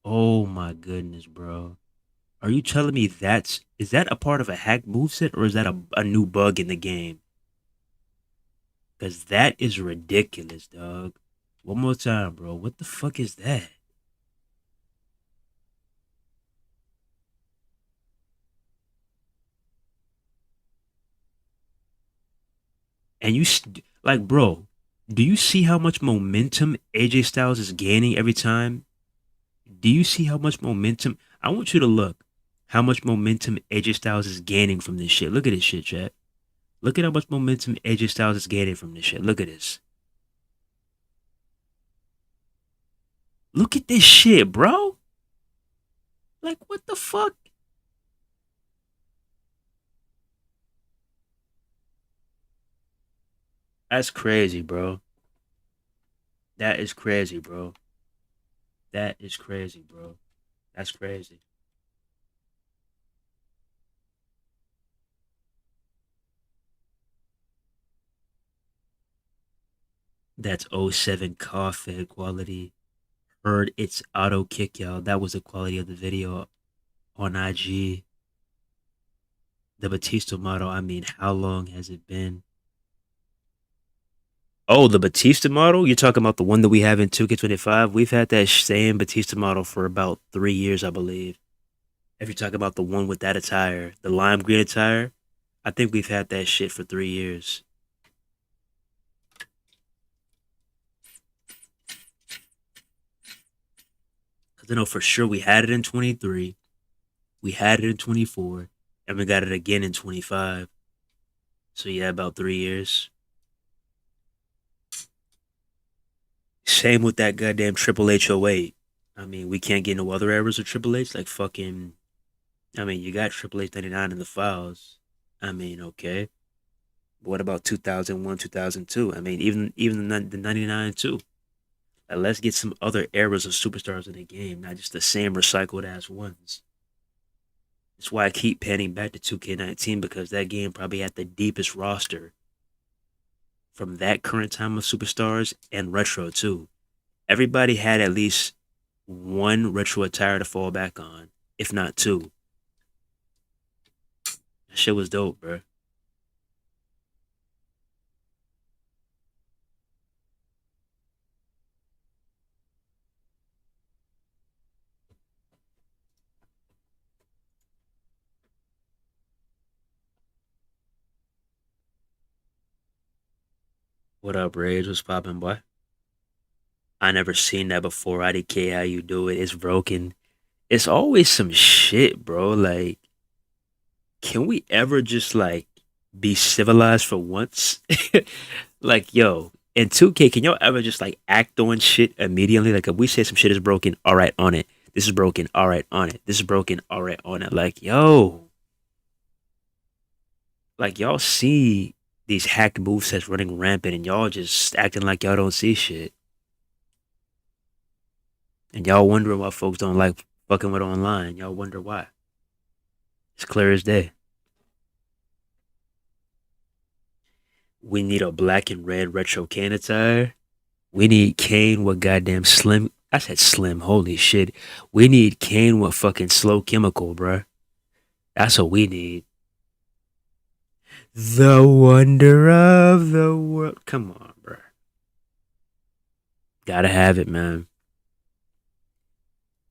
Oh my goodness, bro. Are you telling me is that a part of a hack moveset or is that a new bug in the game? Cause that is ridiculous, dog. One more time, bro. What the fuck is that? And like, bro, do you see how much momentum AJ Styles is gaining every time? Do you see how much momentum? I want you to look how much momentum AJ Styles is gaining from this shit. Look at this shit, chat. Look at how much momentum AJ Styles is gaining from this shit. Look at this. Look at this shit, bro. Like, what the fuck? That's crazy, bro. That is crazy, bro. That is crazy, bro. That's crazy. That's '07 car fed quality. Heard it's auto kick, y'all. That was the quality of the video on IG. The Batista model, I mean, how long has it been? Oh, the Batista model? You're talking about the one that we have in 2K25? We've had that same Batista model for about 3 years, I believe. If you're talking about the one with that attire, the lime green attire, I think we've had that shit for 3 years. Because I know for sure we had it in 23, we had it in 24, and we got it again in 25. So yeah, about 3 years. Same with that goddamn Triple H '08. I mean, we can't get no other errors of Triple H. Like fucking, I mean, you got Triple H '99 in the files. I mean, okay. But what about 2001, 2002? I mean, even the '99 too. Like, let's get some other eras of superstars in the game, not just the same recycled ass ones. That's why I keep panning back to 2K19 because that game probably had the deepest roster from that current time of superstars and retro too. Everybody had at least one retro attire to fall back on, if not two. That shit was dope, bro. What up, Rage? What's poppin', boy? I never seen that before. IDK, how you do it? It's broken. It's always some shit, bro. Like, can we ever just like be civilized for once? Like, yo, in 2K, can y'all ever just like act on shit immediately? Like, if we say some shit is broken, all right, on it. This is broken, all right, on it. This is broken, all right, on it. Like, yo, like y'all see these hack movesets running rampant, and y'all just acting like y'all don't see shit, and y'all wondering why folks don't like fucking with online. Y'all wonder why. It's clear as day. We need a black and red retro Kane attire. We need Kane with goddamn slim. I said slim. Holy shit. We need Kane with fucking slow chemical, bruh. That's what we need. The wonder of the world. Come on, bruh. Gotta have it, man.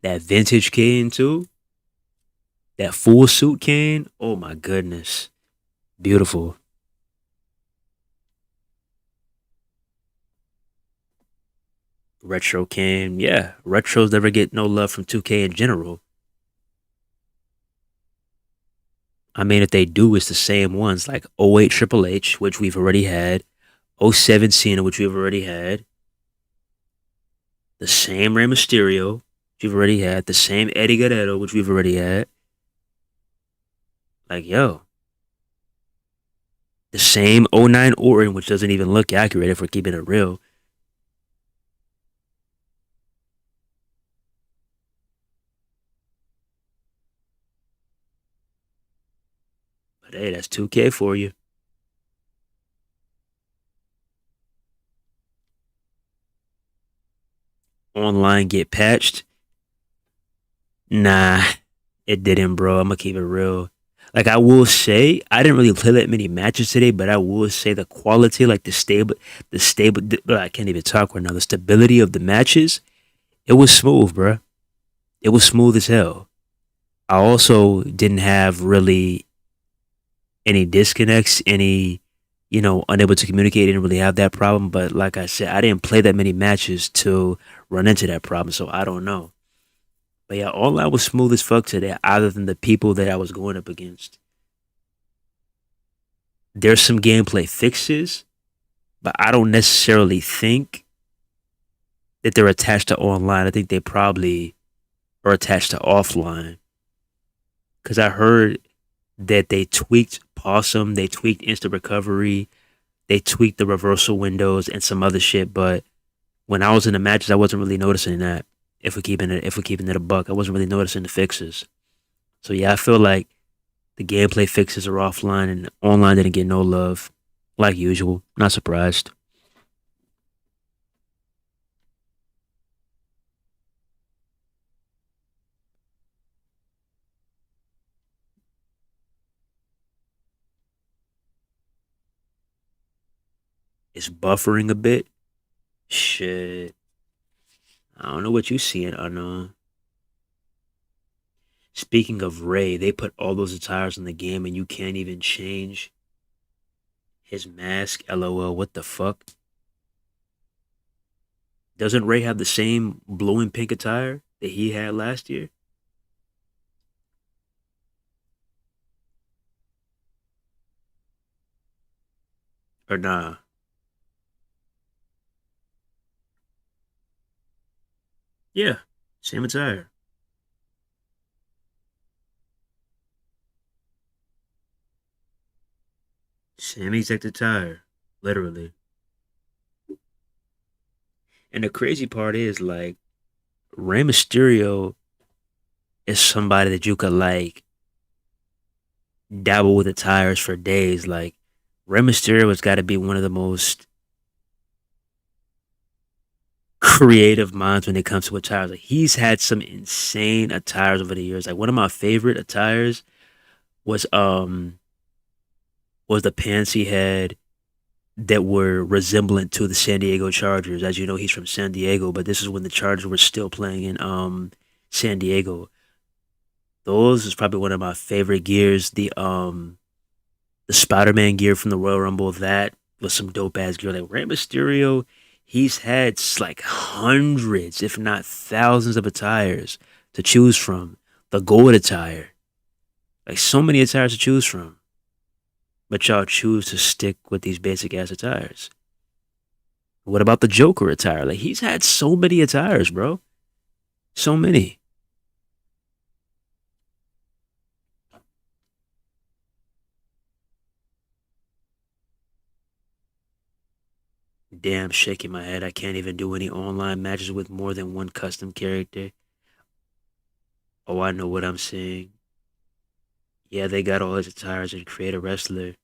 That vintage Kane too. That full suit Kane. Oh my goodness. Beautiful. Retro Kane. Yeah. Retros never get no love from 2K in general. I mean, if they do, it's the same ones like '08 Triple H, which we've already had, '07 Cena, which we've already had, the same Rey Mysterio, which we've already had, the same Eddie Guerrero, which we've already had. Like, yo, the same '09 Orton, which doesn't even look accurate if we're keeping it real. But hey, that's 2K for you. Online get patched. Nah, it didn't, bro. I'm gonna keep it real. Like I will say, I didn't really play that many matches today, but I will say the quality, like the stable. I can't even talk right now. The stability of the matches, it was smooth, bro. It was smooth as hell. I also didn't have really any disconnects, any unable to communicate. Didn't really have that problem. But like I said, I didn't play that many matches to run into that problem, so I don't know. But yeah, online was smooth as fuck today, other than the people that I was going up against. There's some gameplay fixes, but I don't necessarily think that they're attached to online. I think they probably are attached to offline. Because I heard that they tweaked Possum, they tweaked Instant Recovery, they tweaked the reversal windows and some other shit. But when I was in the matches, I wasn't really noticing that. If we're keeping it a buck, I wasn't really noticing the fixes. So yeah, I feel like the gameplay fixes are offline and online didn't get no love, like usual. Not surprised. It's buffering a bit. Shit. I don't know what you seeing, unknown. Speaking of Ray, they put all those attires in the game and you can't even change his mask. LOL, what the fuck? Doesn't Ray have the same blue and pink attire that he had last year? Or nah? Yeah, same attire. Same exact attire. Literally. And the crazy part is, like, Rey Mysterio is somebody that you could, like, dabble with attires for days. Like, Rey Mysterio has got to be one of the most creative minds when it comes to attires. Like, he's had some insane attires over the years. Like, one of my favorite attires was was the pants he had that were resemblant to the San Diego Chargers. As you know, he's from San Diego, but this is when the Chargers were still playing in San Diego. Those is probably one of my favorite gears. The Spider-Man gear from the Royal Rumble, that was some dope ass gear. Like Rey Mysterio, he's had like hundreds, if not thousands, of attires to choose from. The gold attire, like so many attires to choose from. But y'all choose to stick with these basic ass attires. What about the Joker attire? Like he's had so many attires, bro. So many. Damn, shaking my head. I can't even do any online matches with more than one custom character. Oh, I know what I'm saying. Yeah, they got all his attires and create a wrestler.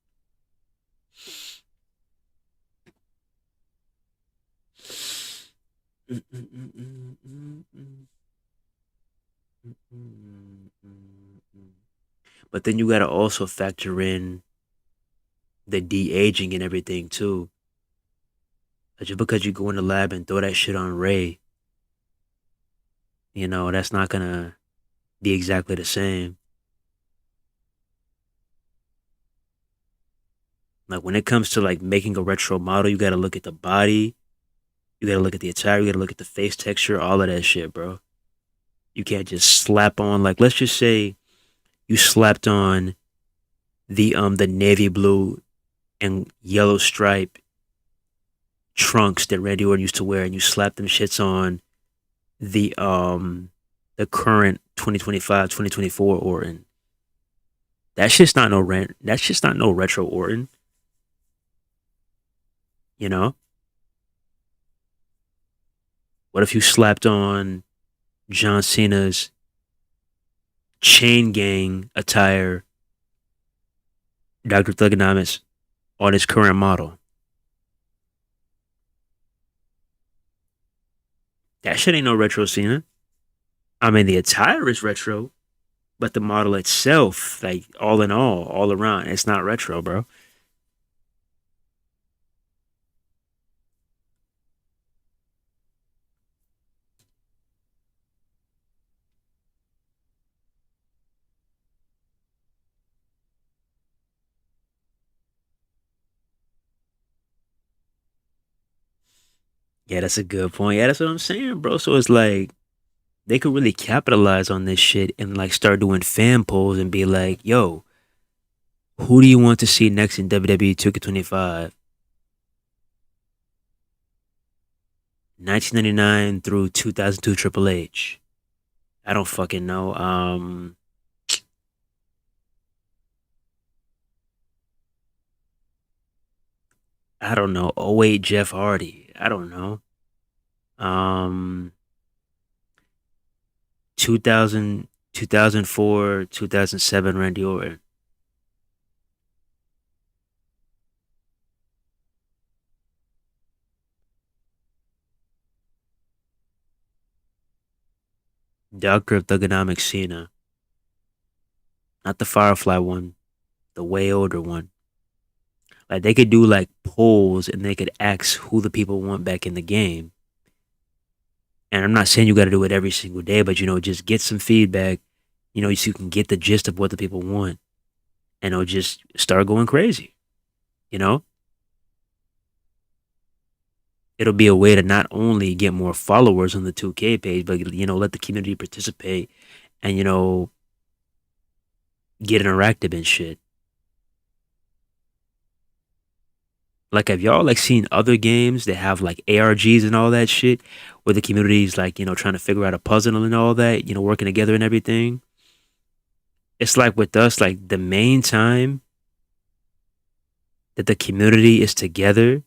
But then you gotta also factor in the de aging and everything too. Just because you go in the lab and throw that shit on Ray, that's not gonna be exactly the same. Like when it comes to like making a retro model, you gotta look at the body, you gotta look at the attire, you gotta look at the face texture, all of that shit, bro. You can't just slap on like let's just say you slapped on the navy blue and yellow stripe trunks that Randy Orton used to wear, and you slap them shits on the current 2025, 2024 Orton. That's just not no retro Orton, you know? What if you slapped on John Cena's chain gang attire, Dr. Thugonomics, on his current model? That shit ain't no retro Cena. I mean, the attire is retro, but the model itself, like all in all around, it's not retro, bro. Yeah, that's a good point. Yeah, that's what I'm saying, bro. So it's like they could really capitalize on this shit and like start doing fan polls and be like, yo, who do you want to see next in WWE 2K25? 1999 through 2002 Triple H. I don't fucking know. I don't know. Oh wait, Jeff Hardy. I don't know. Um, 2000, 2004, 2007 Randy Orton. Doctor of Thugonomics Cena. Not the Firefly one, the way older one. Like they could do like polls and they could ask who the people want back in the game. And I'm not saying you got to do it every single day, but just get some feedback. So you can get the gist of what the people want, and it'll just start going crazy. You know, it'll be a way to not only get more followers on the 2K page, but let the community participate and get interactive and shit. Like, have y'all like seen other games that have like ARGs and all that shit, where the community's like trying to figure out a puzzle and all that, working together and everything? It's like with us, like the main time that the community is together,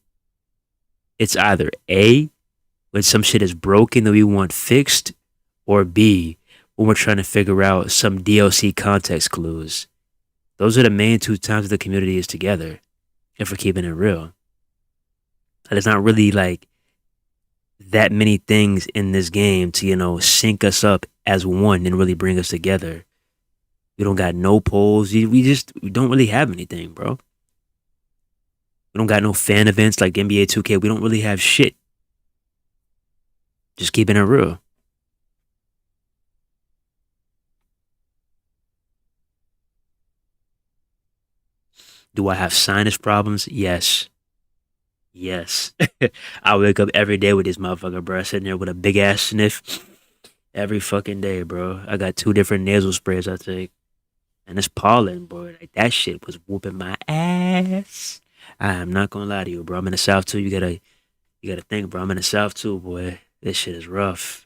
it's either A, when some shit is broken that we want fixed, or B, when we're trying to figure out some DLC context clues. Those are the main two times that the community is together, if we're keeping it real. And it's not really like that many things in this game to, sync us up as one and really bring us together. We don't got no polls. We don't really have anything, bro. We don't got no fan events like NBA 2K. We don't really have shit. Just keeping it real. Do I have sinus problems? Yes. Yes. I wake up every day with this motherfucker, bro. Sitting there with a big ass sniff every fucking day, bro. I got two different nasal sprays I take. And it's pollen, bro. Like that shit was whooping my ass. I am not gonna lie to you, bro. I'm in the South too. You gotta think, bro. I'm in the South too, boy. This shit is rough.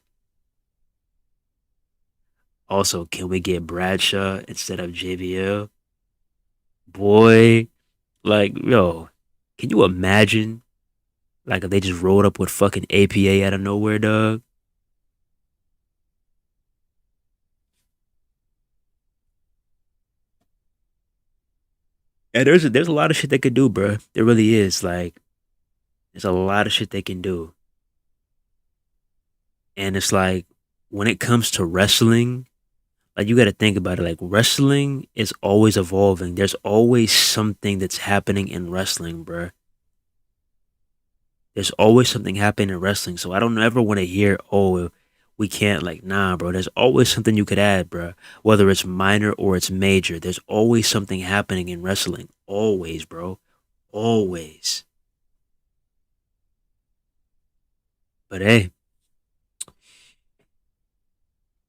Also, can we get Bradshaw instead of JBL? Boy, like, yo, can you imagine? Like, if they just rolled up with fucking APA out of nowhere, dog? Yeah, there's a lot of shit they could do, bro. There really is. Like, there's a lot of shit they can do. And it's like when it comes to wrestling, like you got to think about it. Like wrestling is always evolving. There's always something that's happening in wrestling, bruh. There's always something happening in wrestling. So I don't ever want to hear, oh, we can't, like, nah, bro. There's always something you could add, bro. Whether it's minor or it's major, there's always something happening in wrestling. Always, bro. Always. But hey,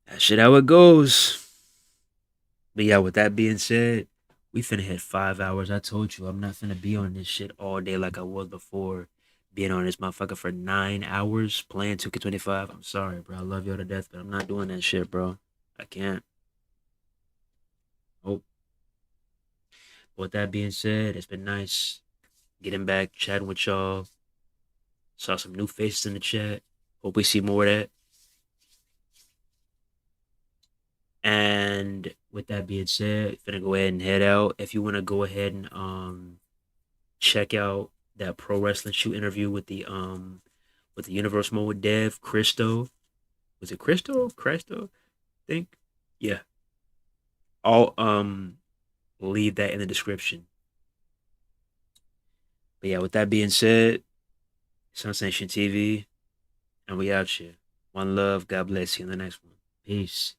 that shit how it goes. But yeah, with that being said, we finna hit 5 hours. I told you I'm not finna be on this shit all day like I was before. Being on this motherfucker for 9 hours playing 2K25. I'm sorry, bro. I love y'all to death, but I'm not doing that shit, bro. I can't. Oh. With that being said, it's been nice getting back, chatting with y'all. Saw some new faces in the chat. Hope we see more of that. And with that being said, finna go ahead and head out. If you wanna go ahead and check out that pro wrestling shoot interview with the Universe Mode dev, Christo. Was it Christo? Christo? I think. Yeah. I'll leave that in the description. But yeah, with that being said, Sensation TV, and we out here. One love. God bless you in the next one. Peace.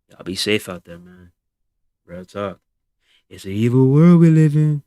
Y'all be safe out there, man. Real talk. It's an evil world we live in.